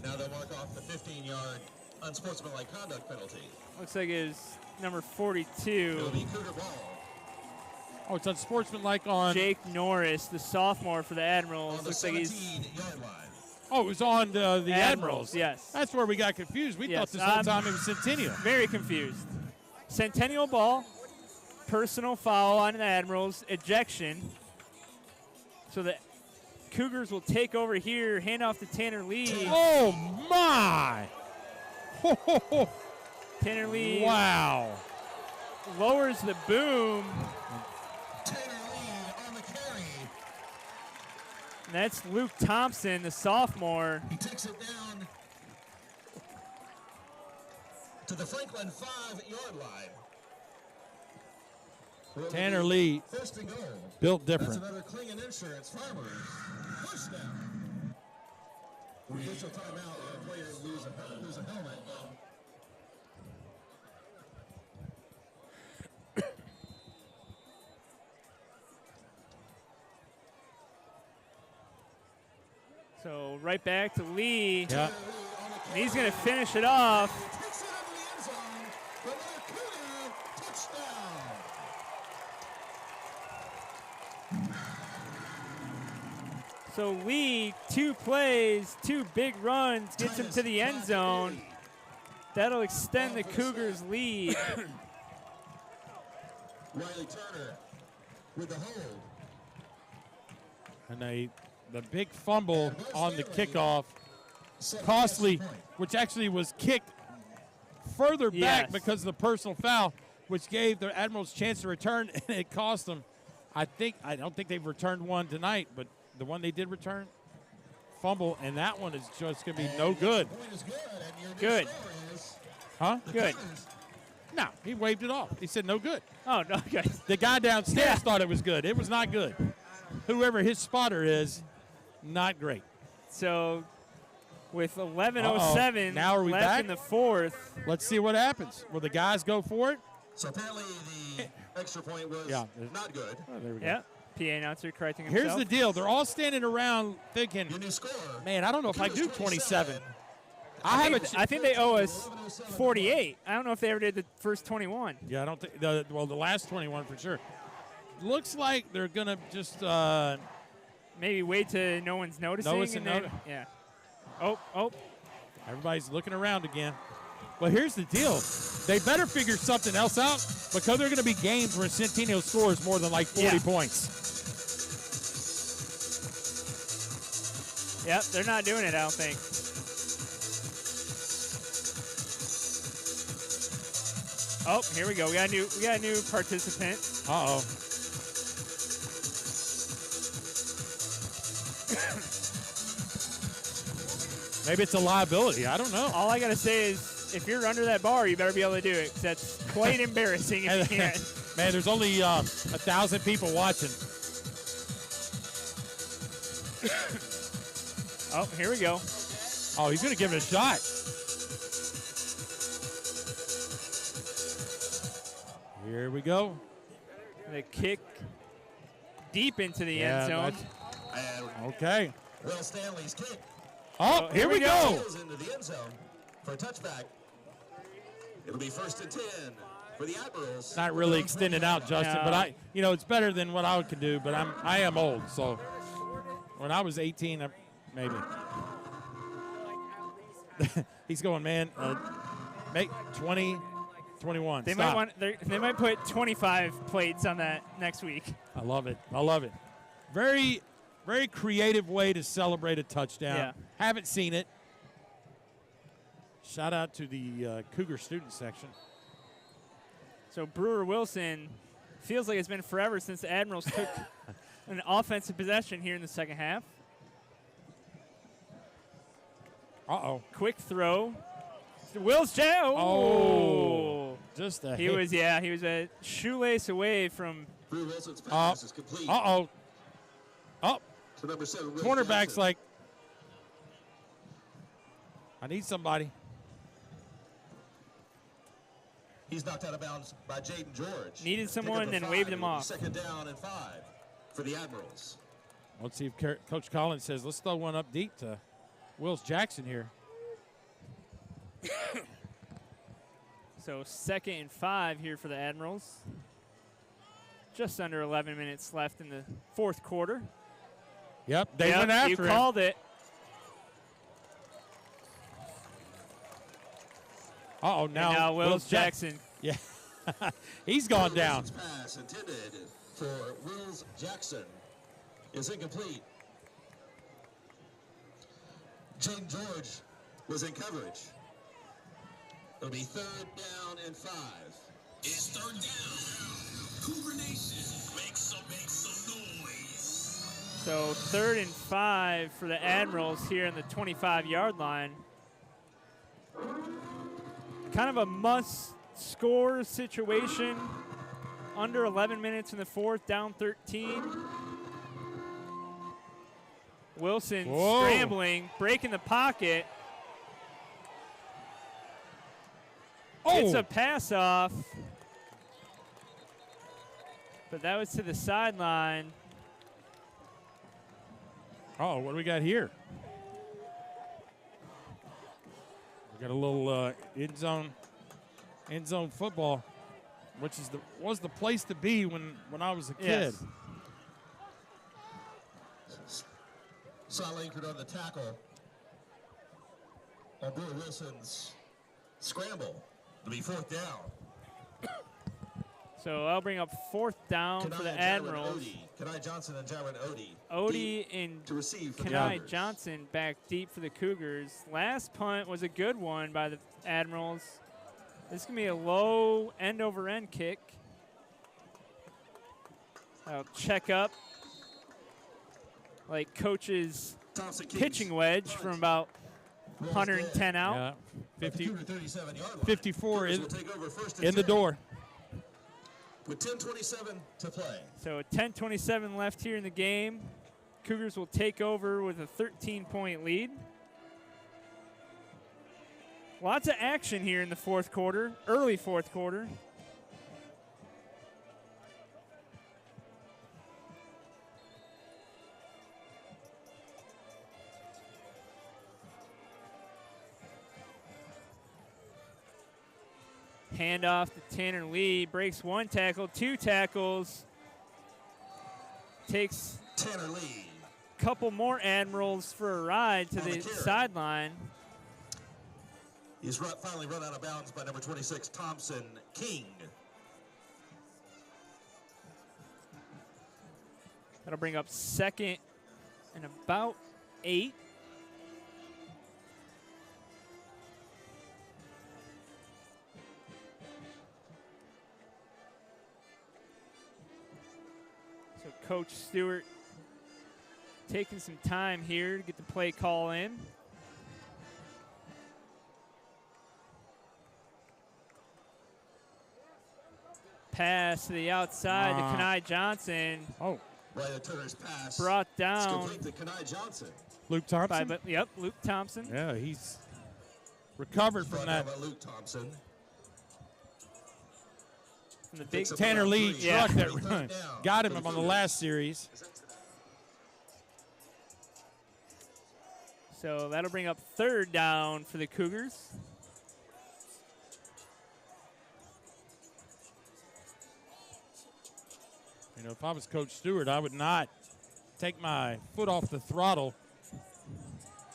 Now they'll mark off the 15-yard unsportsmanlike conduct penalty. Looks like it's number It'll 42, be Cougar ball Oh, it's unsportsmanlike on. Jake Norris, the sophomore for the Admirals. on the Looks like he's 17-yard line. Oh, it was on the Admirals. Yes. That's where we got confused. We Yes, thought this whole I'm- time it was Centennial. Very confused. Centennial ball, personal foul on the Admirals, ejection. So the Cougars will take over here, hand off to Tanner Lee. Oh, my. Tanner Lee Wow. lowers the boom. Tanner Lee on the carry. And that's Luke Thompson, the sophomore. He takes it down to the Franklin 5-yard line. Tanner Lee, First and goal. built That's different. another Klingon Insurance Farmers touchdown. Initial timeout when a player lose a helmet. So right back to Lee. Yeah. And he's going to finish it off. Takes it into the end zone for another Cougar touchdown. So Lee, 2 plays, 2 big runs, gets him to the end zone. That'll extend the Cougars' lead. Riley Turner with the hold. And the big fumble on the kickoff, costly, which actually was kicked further back Yes. because of the personal foul, which gave the Admirals a chance to return, and it cost them. I don't think they've returned one tonight, but the one they did return, fumble, and that one is just going to be no good. Point is good, and your new Good. score is Huh? the Good. Cougars. No, he waved it off. He said no good. Oh, no, guys. The guy downstairs Yeah. thought it was good. It was not good. Whoever his spotter is, not great. So with 11:07 Now are we left back? in the fourth, Let's see what happens. Will the guys go for it? So apparently the extra point was Yeah. not good. Oh, there we go. yeah, PA announcer correcting Here's himself. the deal. They're all standing around thinking, Your new score. man, I don't know if I do 27. I have a I think they owe us 48. I don't know if they ever did the first 21. Yeah, I don't think the last 21 for sure. Looks like they're gonna just Maybe wait till no one's noticing. Notice and then, noti- yeah. Oh, everybody's looking around again. Well, here's the deal. They better figure something else out because there are going to be games where Centennial scores more than like 40 Yeah. points. yep, they're not doing it, I don't think. Oh, here we go. We got a new participant. Uh-oh. Maybe it's a liability. I don't know. All I gotta say is, if you're under that bar, you better be able to do it, 'cause that's quite embarrassing if you can't. Man, there's only 1,000 people watching. Oh, here we go. Oh, he's going to give it a shot. Here we go. The kick deep into the Yeah, end zone. And Okay. Will Stanley's kick Oh, here we go. goes into the end zone for a touchback. It'll be 1st and 10 for the Admirals. Not really extended out, Justin, No. but it's better than what I could do. But I am old, so when I was 18, maybe. He's going, man. Make 20, 21. They Stop. they might put 25 plates on that next week. I love it. I love it. Very, very creative way to celebrate a touchdown. Yeah. Haven't seen it. Shout out to the Cougar student section. So Brewer Wilson feels like it's been forever since the Admirals took an offensive possession here in the second half. Uh-oh. Quick throw. Will's jam. Oh. Just a He hit. was a shoelace away from. Brew Wilson's pass is complete. Uh-oh. Oh. to number 7. Will Cornerback's Jackson. like, I need somebody. He's knocked out of bounds by Jaden George. Needed someone, Pickup of then 5. waved him off. 2nd down and 5 for the Admirals. Let's see if Coach Collins says, let's throw one up deep to Wills Jackson here. So 2nd and 5 here for the Admirals. Just under 11 minutes left in the 4th quarter. Yep, they Yep, went after you him. called it. Uh-oh, And now Wills Jack- Jackson. Yeah, he's gone down. Wilson's pass intended for Wills Jackson is incomplete. Jaden George was in coverage. It'll be 3rd down and 5. It's 3rd down. Cougar Nation, make some noise. So 3rd and 5 for the Admirals here on the 25-yard line. Kind of a must-score situation. Under 11 minutes in the 4th, down 13. Wilson Whoa. scrambling, breaking the pocket. Oh, Gets a pass off. But that was to the sideline. oh, what do we got here? We got a little end zone football, which is was the place to be when I was a kid. Yes. Saul Lankford on the tackle on Brewer Wilson's scramble. It'll be 4th down. So I'll bring up 4th down for the Admirals. Kenai Johnson and Jaron Odie. Odie and to receive for the Kenai Cougars. Johnson back deep for the Cougars. Last punt was a good one by the Admirals. This is going to be a low end-over-end kick. I'll check up like coach's Thompson Kings. pitching wedge from about 110 out. Yeah, At the 50, Cougar 37-yard line. 54 Cougars in, will take over 1st and in the 10 door. with 10:27 to play. So 10:27 left here in the game. Cougars will take over with a 13-point lead. Lots of action here in the 4th quarter, early 4th quarter. Handoff to Tanner Lee, breaks 1 tackle, 2 tackles, takes Tanner Lee. a couple more Admirals for a ride to On the the carry. sideline. He's finally run out of bounds by number 26, Thompson King. That'll bring up 2nd and about 8. So Coach Stewart taking some time here to get the play call in. Pass to the outside to Kenai Johnson. Oh, Riley Turner's pass. Brought It's down complete to Kenai Johnson. Luke by, Thompson. Luke Thompson. Yeah, he's recovered from Brought that. down by Luke Thompson. From the big Picks up Tanner about Lee 3. Yeah. truck that 3rd down got for him the on the Cougars. last series. So that'll bring up 3rd down for the Cougars. You know, if I was Coach Stewart, I would not take my foot off the throttle.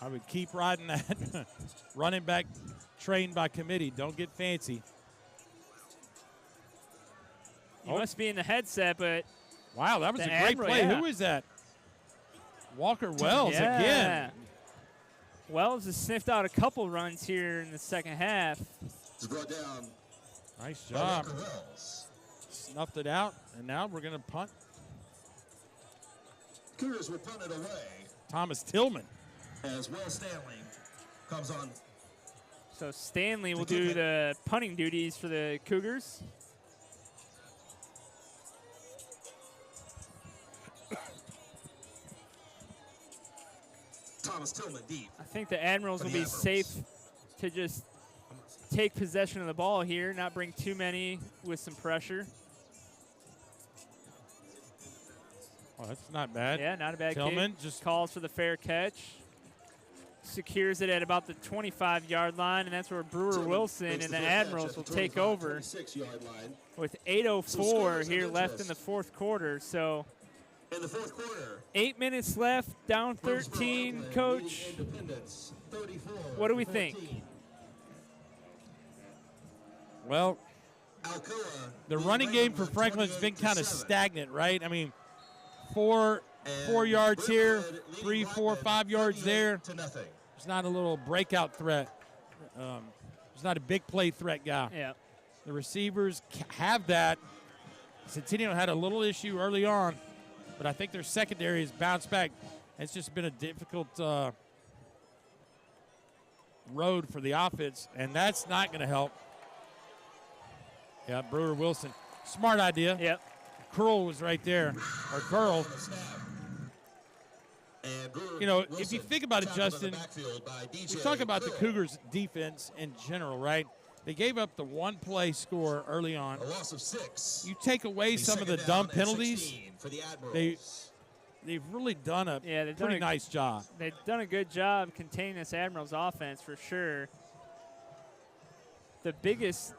I would keep riding that running back trained by committee. Don't get fancy. You must be in the headset, but Wow, that was The a great Admiral, play. yeah. Who is that? Walker Wells yeah. again. Wells has sniffed out a couple runs here in the 2nd half. It's brought down Nice by job. Walker Wells. Snuffed it out, and now we're going to punt. Cougars will punt it away Thomas Tillman. as Will Stanley comes on. So Stanley will To kick do it. the punting duties for the Cougars. Thomas Tillman deep. I think the Admirals will For the be Admirals. safe to just take possession of the ball here, not bring too many with some pressure. Well, that's not bad. Yeah, not a bad Tillman kick. just Calls for the fair catch. Secures it at about the 25-yard line, and that's where Brewer Tillman Wilson makes and the the fair catch Admirals at will the take 25, over 26-yard line. with Some 8:04 scores of here left in interest. the fourth quarter. So In the fourth quarter, 8 minutes left, down Birdsboro 13, Oakland Coach. leading Independence 34 What do we to think? 14. well, Alcoa the leads running game for Ravenwood Franklin's been 28 to kind of 7. stagnant, right? I mean, four And yards here, Brentwood leading 3, 4, Blackman 5 yards 38 there. to nothing. There's not a little breakout threat. There's not a big play threat guy. Yeah. The receivers have that. Centennial had a little issue early on, but I think their secondary has bounced back. It's just been a difficult road for the offense, and that's not going to help. Yeah, Brewer Wilson. Smart idea. Yep. Curl was right there, or Curl. On the snap. And Brewer You know, if Wilson you think about it, tackled in Justin, the backfield by DJ we talk about the Krill. Cougars' defense in general, right? They gave up the one-play score early on. A loss of 6. You take away Be some of the second dumb down and penalties, 16 for the Admirals. they've really done a Yeah, they've done pretty a- nice job. They've done a good job containing this Admirals offense for sure. The biggest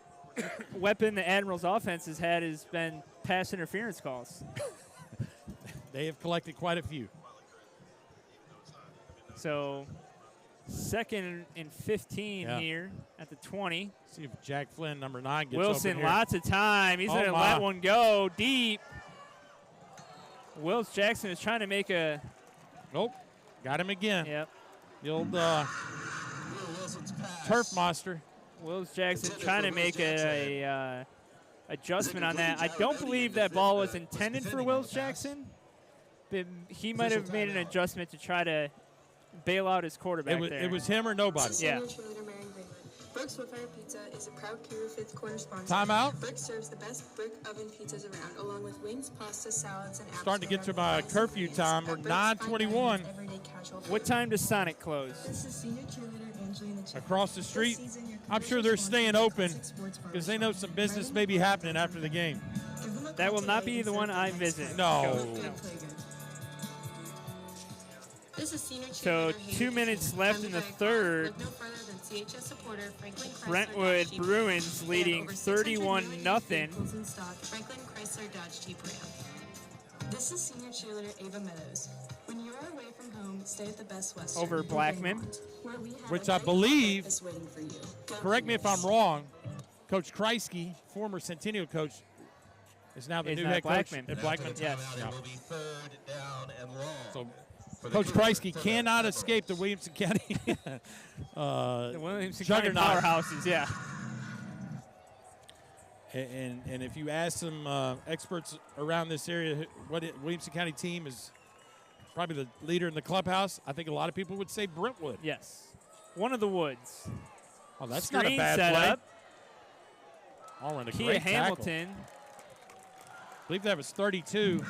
weapon the Admirals offense has had has been pass interference calls. They have collected quite a few. So 2nd and 15 Yeah. here at the 20. See if Jack Flynn, number 9, gets Wilson, open here. lots of time. He's Oh, going to my. let one go deep. Wills Jackson is trying to make a. Nope, got him again. Yep. The old Brewer Wilson's pass. turf monster. Wills Jackson Intended trying to for make Wills a adjustment on that. I don't believe that ball was intended for Wills Jackson, but he might have made an adjustment to try to bail out his quarterback there. It was him or nobody. Yeah. Cheerleader Mary Greenwood. Brooks Woodfire Pizza is a proud Cougar Fifth Corner sponsor. Timeout. Brooks serves the best brick oven pizzas around, along with wings, pasta, salads, and apps. Starting to get to made my on the curfew fries. time. At We're Brooks, fine 9:21. dining is everyday casual What food. time does Sonic close? This is senior cheerleader Angelina Chapman. Across the This street. season, your I'm Cougars sure are they're sponsored staying by open Classic Sports Bar because they know some Restaurant. business Ready? may be happening after the game. Give them a That call will not today be and the one serve I next visit. Friday. No. Go No. Good play good. This is senior So cheerleader Hayden 2 minutes King. left Time in to the drive third. Look no further than CHS supporter Franklin Chrysler Brentwood Dodge Jeep Bruins Ram. leading Over 600 new and used 31-0. vehicles in stock. Franklin Chrysler Dodge Jeep Ram. This is senior cheerleader Ava Meadows. When you are away from home, stay at the Best Western Over in Blackman. Beaumont, where we have Which a I great believe- breakfast waiting for you. Go Correct me if I'm Cougars. wrong. Coach Kreisky, former Centennial coach, is now the Is new not head Blackman. coach at After Blackman. the Yes. timeout, it will be 3rd down and long. So for the Coach Cougars Kreisky for the cannot Admirals. escape the Williamson County The Williamson County juggernaut. powerhouses, yeah. And if you ask some experts around this area, Williamson County team is probably the leader in the clubhouse, I think a lot of people would say Brentwood. Yes. One of the Woods. Oh, that's Screen not a bad set play. up. Oh, and a Kia great tackle. Hamilton. I believe that was 32.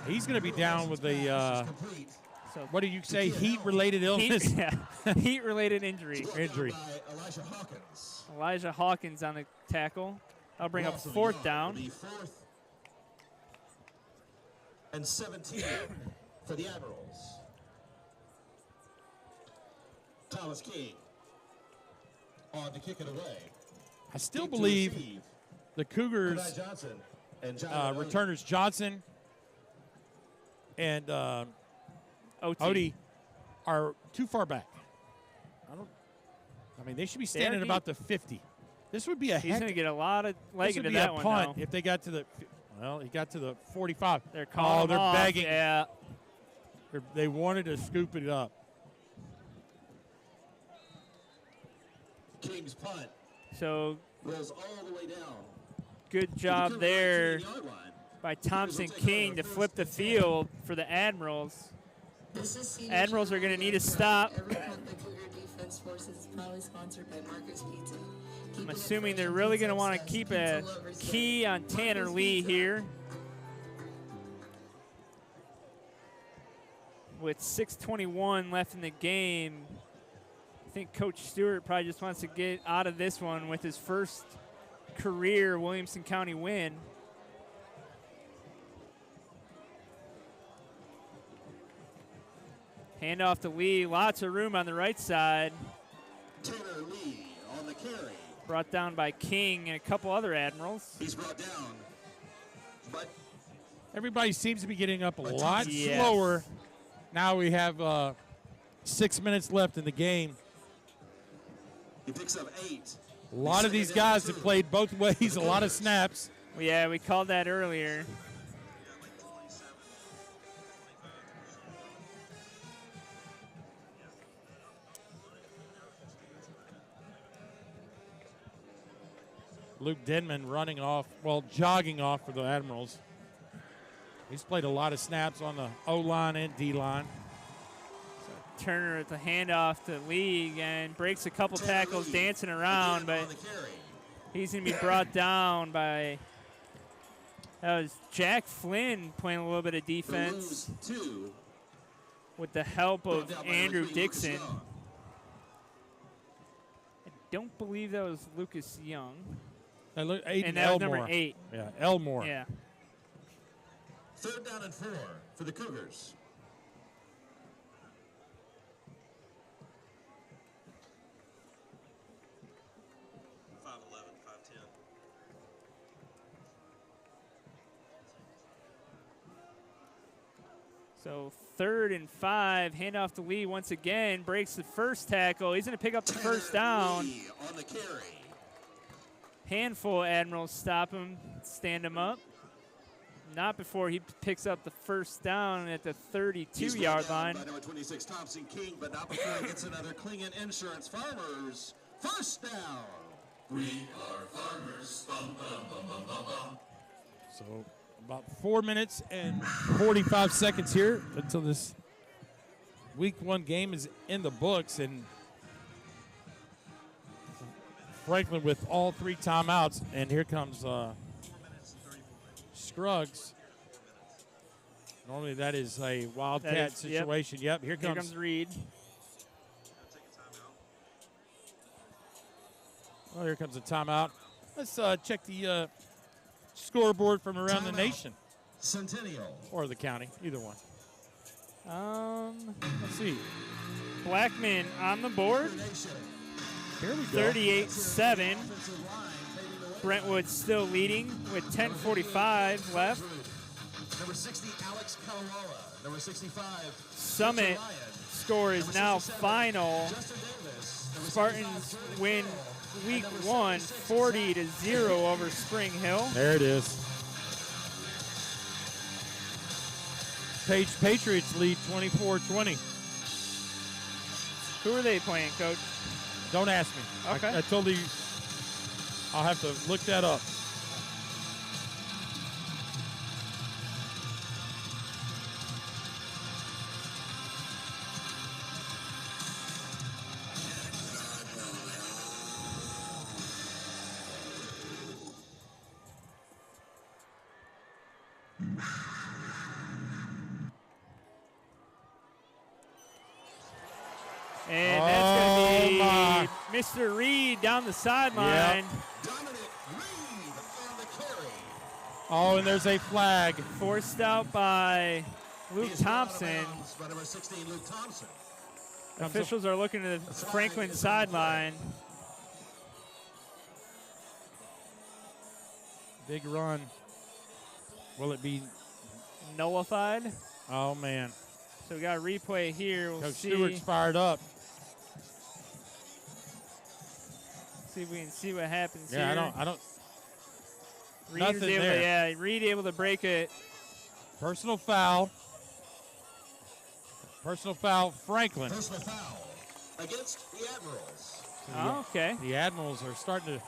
He's going to be down with the, Complete. So what do you say, heat-related illness? heat, yeah. Heat-related injury. Injury. By Elijah Hawkins. Elijah Hawkins on the tackle. That'll bring up Loss of a 4th yard. down. It'll be 4th and 17 for the Admirals. Thomas King on to kick it away. I still Kick to believe receive. the Cougars Kodai Johnson and John returners Johnson and OT. Odie are too far back. I mean, they should be standing deep. about the 50. This would be a He's heck. going to get a lot of This leg would into be that a one punt now. if they got to the. Well, he got to the 45. They're calling they're him off. begging. Yeah. They wanted to scoop it up. King's punt So rolls all the way down. good to the job Cougar there 19-yard line. by Thompson King to flip the field for the Admirals. This is senior Admirals are gonna cheerleader need a Proud. stop. Every punt the Cougar defense forces is proudly sponsored by Marcus Pizza. Keeping I'm it assuming fresh they're and really pizza going to want to obsessed. keep Pizza a lovers key say, on Tanner Marcus Lee Pizza. here. with 6:21 left in the game. I think Coach Stewart probably just wants to get out of this one with his first career Williamson County win. Handoff to Lee. Lots of room on the right side. Taylor Lee on the carry. Brought down by King and a couple other Admirals. He's brought down, but Everybody seems to be getting up a lot Yes. slower. Now we have 6 minutes left in the game. he picks up 8. A lot of these guys have played both ways, a lot of snaps. Yeah, we called that earlier. Luke Denman running off, well, jogging off for the Admirals. He's played a lot of snaps on the O-line and D-line. Turner at the handoff to Lee and breaks a couple tackles dancing around, but he's going to be brought down by, that was Jack Flynn playing a little bit of defense with the help of Andrew Dixon. I don't believe that was Lucas Young. And that And that was Elmore. number 8. Yeah, Elmore. Yeah. 3rd down and 4 for the Cougars. So 3rd and 5, handoff to Lee once again, breaks the first tackle. He's going to pick up the first down. Lee on the carry. Handful of Admirals stop him, stand him up. Not before he picks up the first down at the 32-yard line. By number 26, Thompson King, but not before he gets another Klingon Insurance Farmers. First down. We are farmers. Bum, bum, bum, bum, bum, bum. So about 4 minutes and 45 seconds here until this week 1 game is in the books. And Franklin with all 3 timeouts. And here comes Scruggs. Normally that is a Wildcat situation. Yep, here comes Reed. Well, here comes a timeout. Let's check the scoreboard from around the nation. Centennial. Or the county, either one. Let's see. Blackman on the board. Here we go. 38-7. Brentwood still leading with 10:45 left. Number 60, Alex Kalawala. Number 65, Summit score is now final. Spartans win week 1, 40-0 over Spring Hill. There it is. Page Patriots lead 24-20. Who are they playing, Coach? Don't ask me. Okay. I told you I'll have to look that up. And that's going to be Mr. Reed down the sideline. Oh, and there's a flag. Forced out by Luke Thompson. By number 16, Luke Thompson. Officials are looking to the Franklin sideline. Big run. Will it be nullified? Oh, man. So we got a replay here. We'll Coach see. Stewart's fired up. See if we can see what happens Yeah, here. I don't. Reed was nothing able there. to, yeah, Reed able to break it. Personal foul. Personal foul, Franklin. Personal foul against the Admirals. Oh, okay. The Admirals are starting to.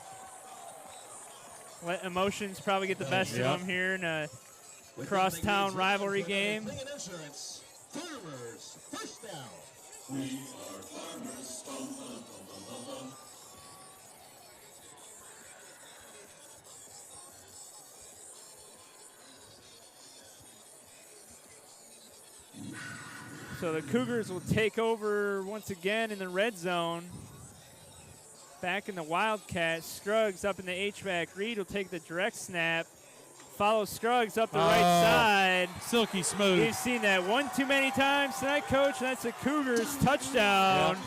Let emotions probably get the best Yep. of them here in a crosstown rivalry game. Klingon Insurance Farmers. First down. We are farmers. Bum, bum, bum, bum, bum, bum. So the Cougars will take over once again in the red zone. Back in the Wildcat. Scruggs up in the H-back. Reed will take the direct snap. Follow Scruggs up the right side. Silky smooth. We've seen that one too many times tonight, Coach. That's a Cougars touchdown.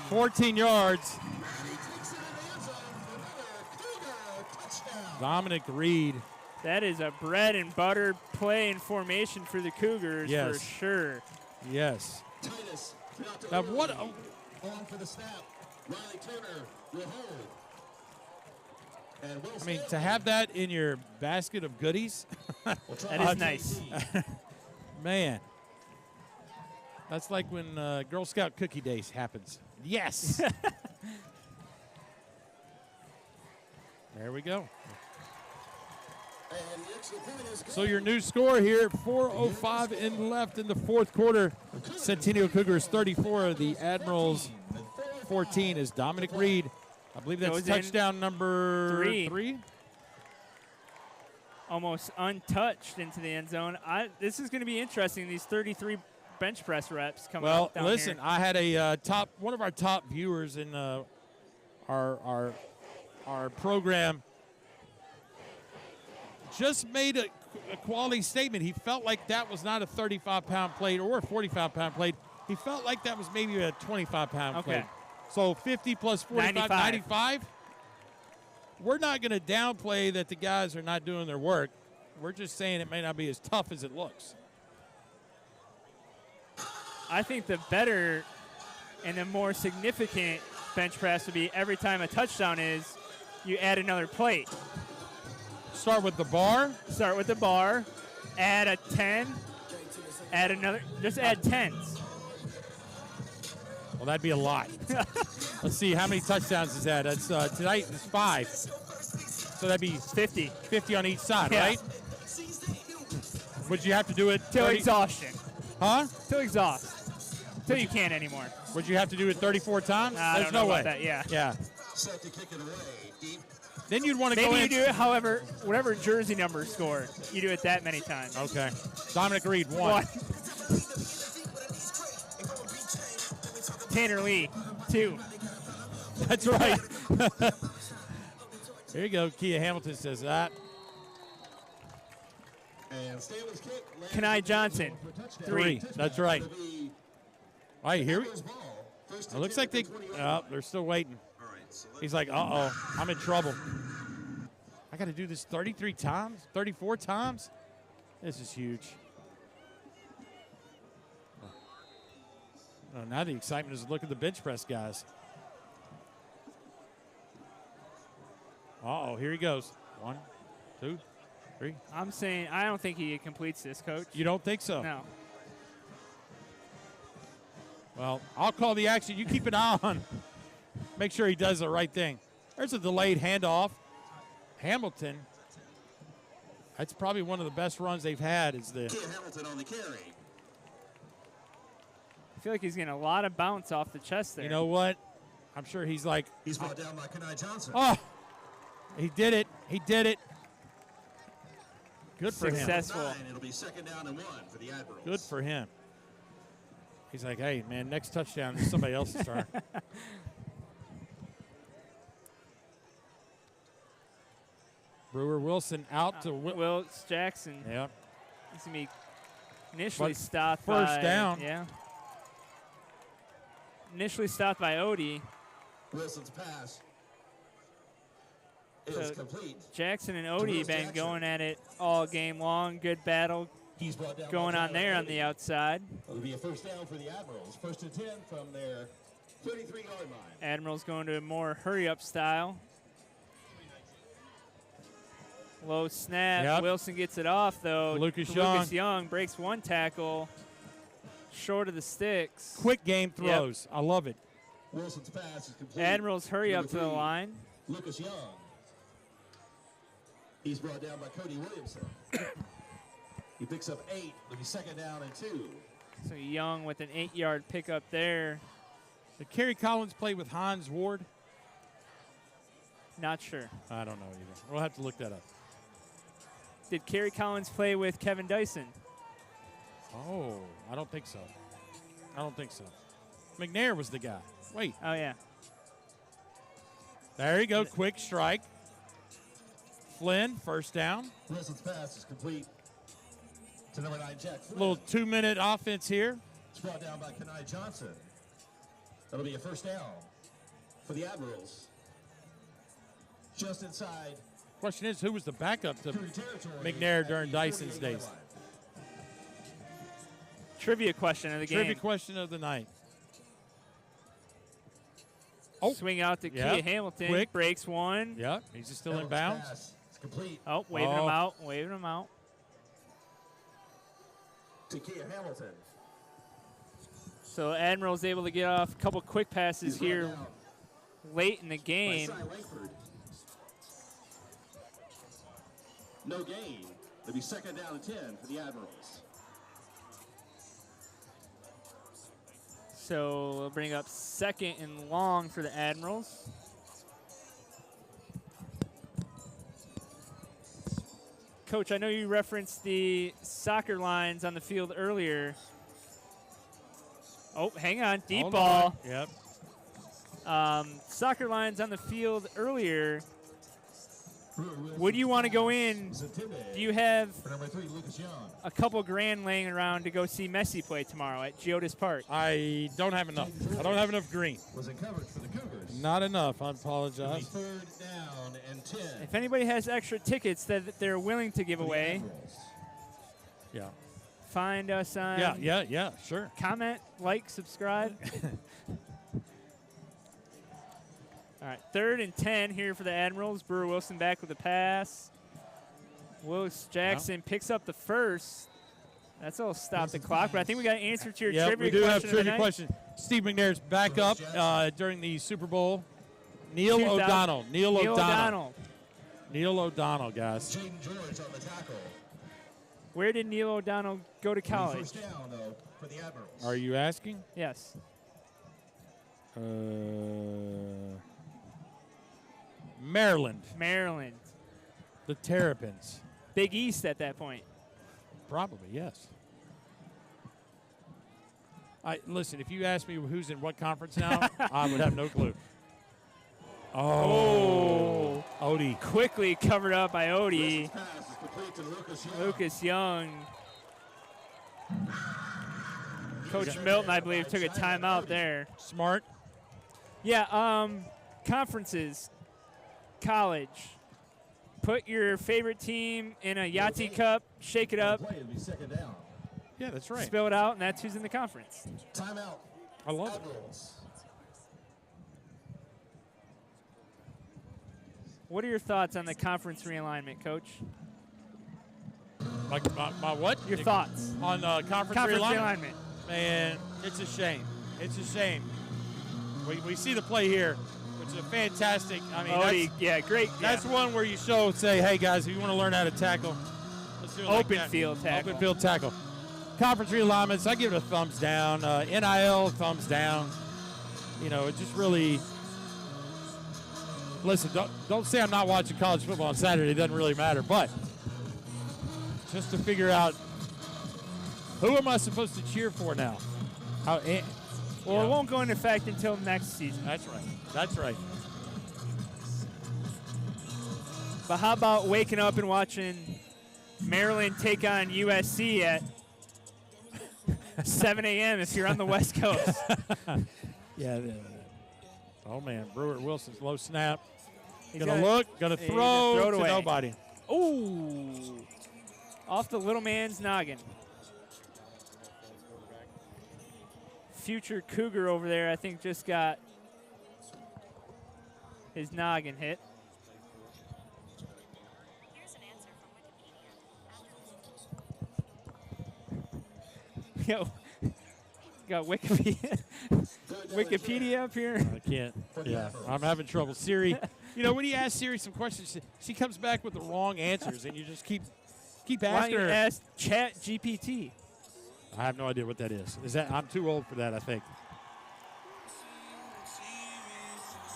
14 yards. Dominic Reed. That is a bread and butter play and formation for the Cougars for sure. Yes. Titus, Now what? on for the snap. Riley Turner will hold. And Will I mean, to have that in your basket of goodies, That is nice. man. That's like when Girl Scout Cookie Days happens. Yes. There we go. And the extra point is So your new score here, 4:05 in left in the fourth quarter. Centennial Cougars 34, the Admirals 14 is Dominic Reed. I believe that's Goes in touchdown number three. Almost untouched into the end zone. This is going to be interesting, these 33 bench press reps coming Well, up down listen, here. I had a one of our top viewers in our program just made a quality statement. He felt like that was not a 35-pound plate or a 45-pound plate. He felt like that was maybe a 25-pound Okay. plate. So 50 plus 45, 95. We're not going to downplay that the guys are not doing their work. We're just saying it may not be as tough as it looks. I think the better and the more significant bench press would be every time a touchdown is, you add another plate. Start with the bar. Start with the bar, add a 10, add another, just add 10s. Well, that'd be a lot. Let's see, how many touchdowns is that? That's tonight is 5. So that'd be 50. 50 on each side, Yeah. right? Would you have to do it Till 30 exhaustion. Huh? Till exhaust. Till you can't anymore. Would you have to do it 34 times? I There's don't know no way. about that, yeah. Yeah. set to kick it away. Deep. Then you'd want to go Maybe in. you do it, however, whatever jersey number scored, you do it that many times. Okay. Dominic Reed, 1. One. Tanner Lee, 2. That's right. There you go. Kia Hamilton says that. And Stanley's kick. Kenai Johnson, 3. That's right. It'll be All right, here we Admirals ball. First It and looks 10 like they. at the 20-yard line. They're still waiting. All right, so He's like, uh-oh, I'm in trouble. I got to do this 33 times, 34 times? This is huge. Oh, now the excitement is look at the bench press guys. Uh-oh, here he goes. 1, 2, 3. I'm saying I don't think he completes this, Coach. You don't think so? No. Well, I'll call the action. You keep an eye on. Make sure he does the right thing. There's a delayed handoff. Hamilton. That's probably one of the best runs they've had. Is the Kia Hamilton on the carry. I feel like he's getting a lot of bounce off the chest there. You know what? I'm sure he's like, He's brought down by Kenai Johnson. oh, he did it. He did it. Good for him. Successful. 9, it'll be second down and 1 for the Admirals. Good for him. He's like, hey, man, next touchdown is somebody else's turn. Brewer Wilson out to Wilkes Jackson. Yeah. He's going to be initially But stopped first by. down. Yeah. Initially stopped by Odie. Wilson's pass is So complete. Jackson and Wills Odie been Jackson. going at it all game long. Good battle He's brought down going by on there on Tyler the Odie. outside. It'll be a first down for the Admirals. First and 10 from their 33-yard line. Admirals going to a more hurry-up style. Low snap. Yep. Wilson gets it off, though. Lucas Lucas Young breaks one tackle short of the sticks. Quick game throws. I love it. Wilson's pass is complete. Admirals hurry up to the Number 3, line. Lucas Young. He's brought down by Cody Williamson. He picks up 8. It'll be second down and 2. So Young with an 8-yard pickup there. Did Kerry Collins play with Hans Ward? Not sure. I don't know either. We'll have to look that up. Did Kerry Collins play with Kevin Dyson? Oh, I don't think so. I don't think so. McNair was the guy. Wait. Oh, yeah. There you go. Quick strike. Flynn, first down. Wilson's pass is complete to number 9, Jack Flynn. Little 2-minute offense here. It's brought down by Kenai Johnson. That'll be a first down for the Admirals. Just inside Question is, who was the backup to Cougar territory McNair at during the Dyson's 48 days? line. Trivia question of the game. Trivia question of the night. Oh. Swing out to Yep. Kia Hamilton. Quick. Breaks one. Yep. He's just still in Hamilton's bounds. pass is complete Oh, waving Oh. him out. Waving him out. to Kia Hamilton. So Admiral's able to get off a couple quick passes He's brought here down late in the by game. Cy Langford. No gain. It'll be second down and 10 for the Admirals. So we'll bring up second and long for the Admirals. Coach, I know you referenced the soccer lines on the field earlier. Oh, hang on. Deep Hold ball. on. Yep. Soccer lines on the field earlier. Would you want to go in? Do you have For number 3, Lucas Young. a couple grand laying around to go see Messi play tomorrow at Geodis Park? I don't have enough. I don't have enough green. Was in coverage for the Cougars. Not enough. I It'll be apologize. third down and 10. If anybody has extra tickets that they're willing to give for the away, Admirals. Yeah. find us on Yeah. Sure. comment, like, subscribe. All right, third and 10 here for the Admirals. Brewer Wilson back with the pass. Willis Jackson picks up the first. That's all stop the clock, but I think we got an answer to your Yeah, trivia we do have question. trivia tonight. question. Steve McNair's back up during the Super Bowl. Neil 2000 O'Donnell. Neil O'Donnell. Neil O'Donnell, guys. Jaden George on the tackle. Where did Neil O'Donnell go to It'll be college? First down, though, for the Admirals. Are you asking? Yes. Maryland. Maryland. The Terrapins. Big East at that point. Probably, yes. Listen, if you ask me who's in what conference now, I would have no clue. Oh. Odie. Quickly covered up by Odie. Wilson's pass is complete to Lucas Young. Lucas Young. Coach Milton, I believe, took a timeout there. Smart. Yeah, conferences, college. Put your favorite team in a Yahtzee cup, shake it up, Play, it'll be second down. Yeah, that's right. spill it out, and that's who's in the conference. Timeout. I love it. Admirals. What are your thoughts on the conference realignment, Coach? My what? Your thoughts? On conference Conference realignment? realignment. Man, it's a shame. It's a shame. We see the play here, which is a fantastic. I mean, Odie, yeah, great. that's one where you say, hey, guys, if you want to learn how to tackle, let's do it like Open that. field tackle. Open field tackle. Conference realignments, I give it a thumbs down. NIL, thumbs down. You know, it just really. Listen, don't say I'm not watching college football on Saturday. It doesn't really matter. But just to figure out who am I supposed to cheer for now? Well, Yeah. it won't go into effect until next season. That's right. That's right. But how about waking up and watching Maryland take on USC at 7 a.m. if you're on the West Coast? Yeah. Oh, man. Brewer Wilson's low snap. He's Gonna gonna- look, gonna he's gonna throw throw it to away. nobody. Ooh. Off the little man's noggin. Future Cougar over there, I think, just got his noggin hit. Yo, got Wikipedia, Wikipedia up here. I can't. Yeah, I'm having trouble. Siri, you know, when you ask Siri some questions, she comes back with the wrong answers, and you just keep Why don't asking you her. ask Chat GPT? I have no idea what that is. Is that I'm too old for that? I think.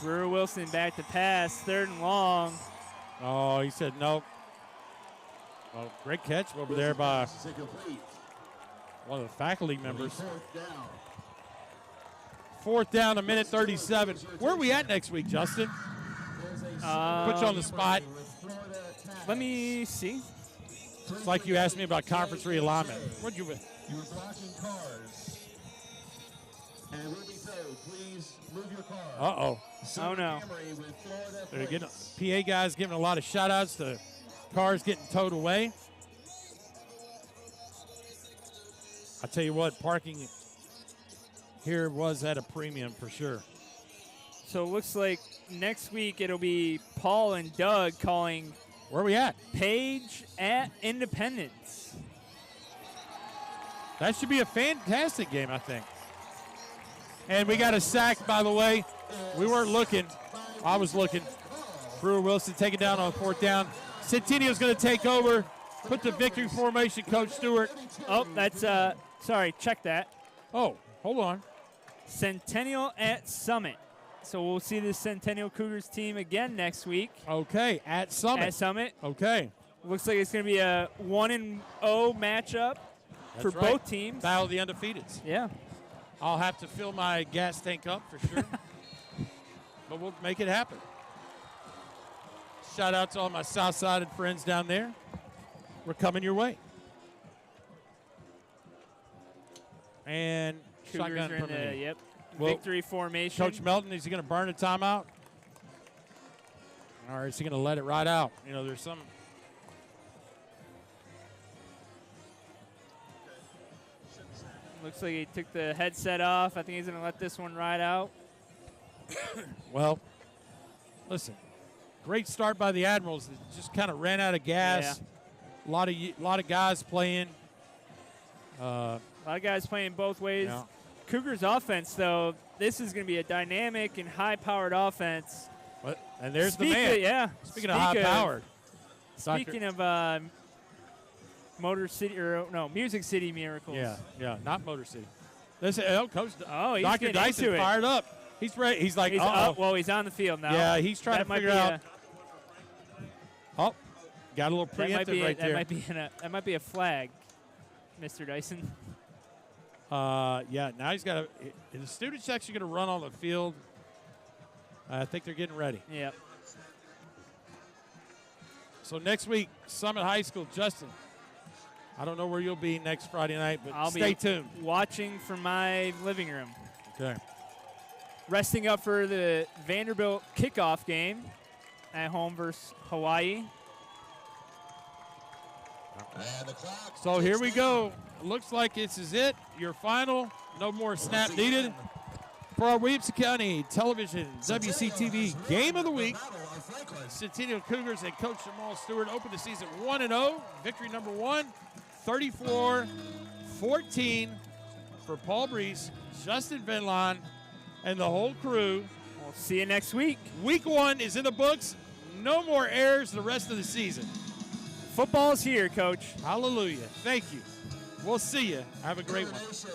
Brewer Wilson back to pass, third and long. Oh, he said nope. Oh, great catch over there by Pass is incomplete. one of the faculty It'll be members. fourth down. 4th down, a minute 37. Where are we at next week, Justin? Put you on the spot. Let me see. It's like you asked me about conference realignment. What'd you? You were blocking cars. And Ruby Toad, please move your car. Uh-oh. Oh, no. Camry with Florida They're getting plates. PA guys giving a lot of shout-outs to cars getting towed away. I tell you what, parking here was at a premium for sure. So it looks like next week it'll be Paul and Doug calling Where are we at? Page at Independence. That should be a fantastic game, I think. And we got a sack, by the way. We weren't looking. I was looking. Brewer Wilson taking down on 4th down. Centennial's going to take over. Put the victory formation, Coach Stewart. Oh, that's, sorry, check that. Oh, hold on. Centennial at Summit. So we'll see the Centennial Cougars team again next week Okay, at Summit. at Summit. Okay. Looks like it's going to be a 1-0 matchup for That's right. both teams. Battle of the undefeateds. Yeah. I'll have to fill my gas tank up for sure. But we'll make it happen. Shout out to all my South-sided friends down there. We're coming your way. And Cougars shotgun are in from the me. Well, victory formation. Coach Melton, is he going to burn a timeout? Or is he going to let it ride out? You know, there's some. Looks like he took the headset off. I think he's going to let this one ride out. Well, listen, great start by the Admirals. They just kind of ran out of gas. A lot of guys playing. A lot of guys playing both ways. Yeah. Cougars offense, though, this is going to be a dynamic and high-powered offense. And there's the man. Speaking of high-powered. Speaking of Music City Miracles. Yeah, not Motor City. Coach. Oh, he's Dr. getting Dyson into it. fired up. He's ready. He's like, He's uh-oh. up. Well, he's on the field now. Yeah, he's trying That to might figure be out. Oh, got a little That might preemptive be right there. that might be a flag, Mr. Dyson. Yeah, now he's got the students actually going to run on the field. I think they're getting ready. Yep. So next week, Summit High School. Justin, I don't know where you'll be next Friday night, but I'll stay be tuned. watching from my living room. Okay. Resting up for the Vanderbilt kickoff game at home versus Hawaii. And the clock. So here we go. Looks like this is it. Your final. No more snap needed. For our Williamson County Television WCTV Game of the Week, Centennial Cougars and Coach Jamal Stewart open the season 1-0. Victory number 1, 34-14 for Paul Brees, Justin Vinlon, and the whole crew. We'll see you next week. Week 1 is in the books. No more errors the rest of the season. Football's here, Coach. Hallelujah. Thank you. We'll see you. Have a great one. Nation.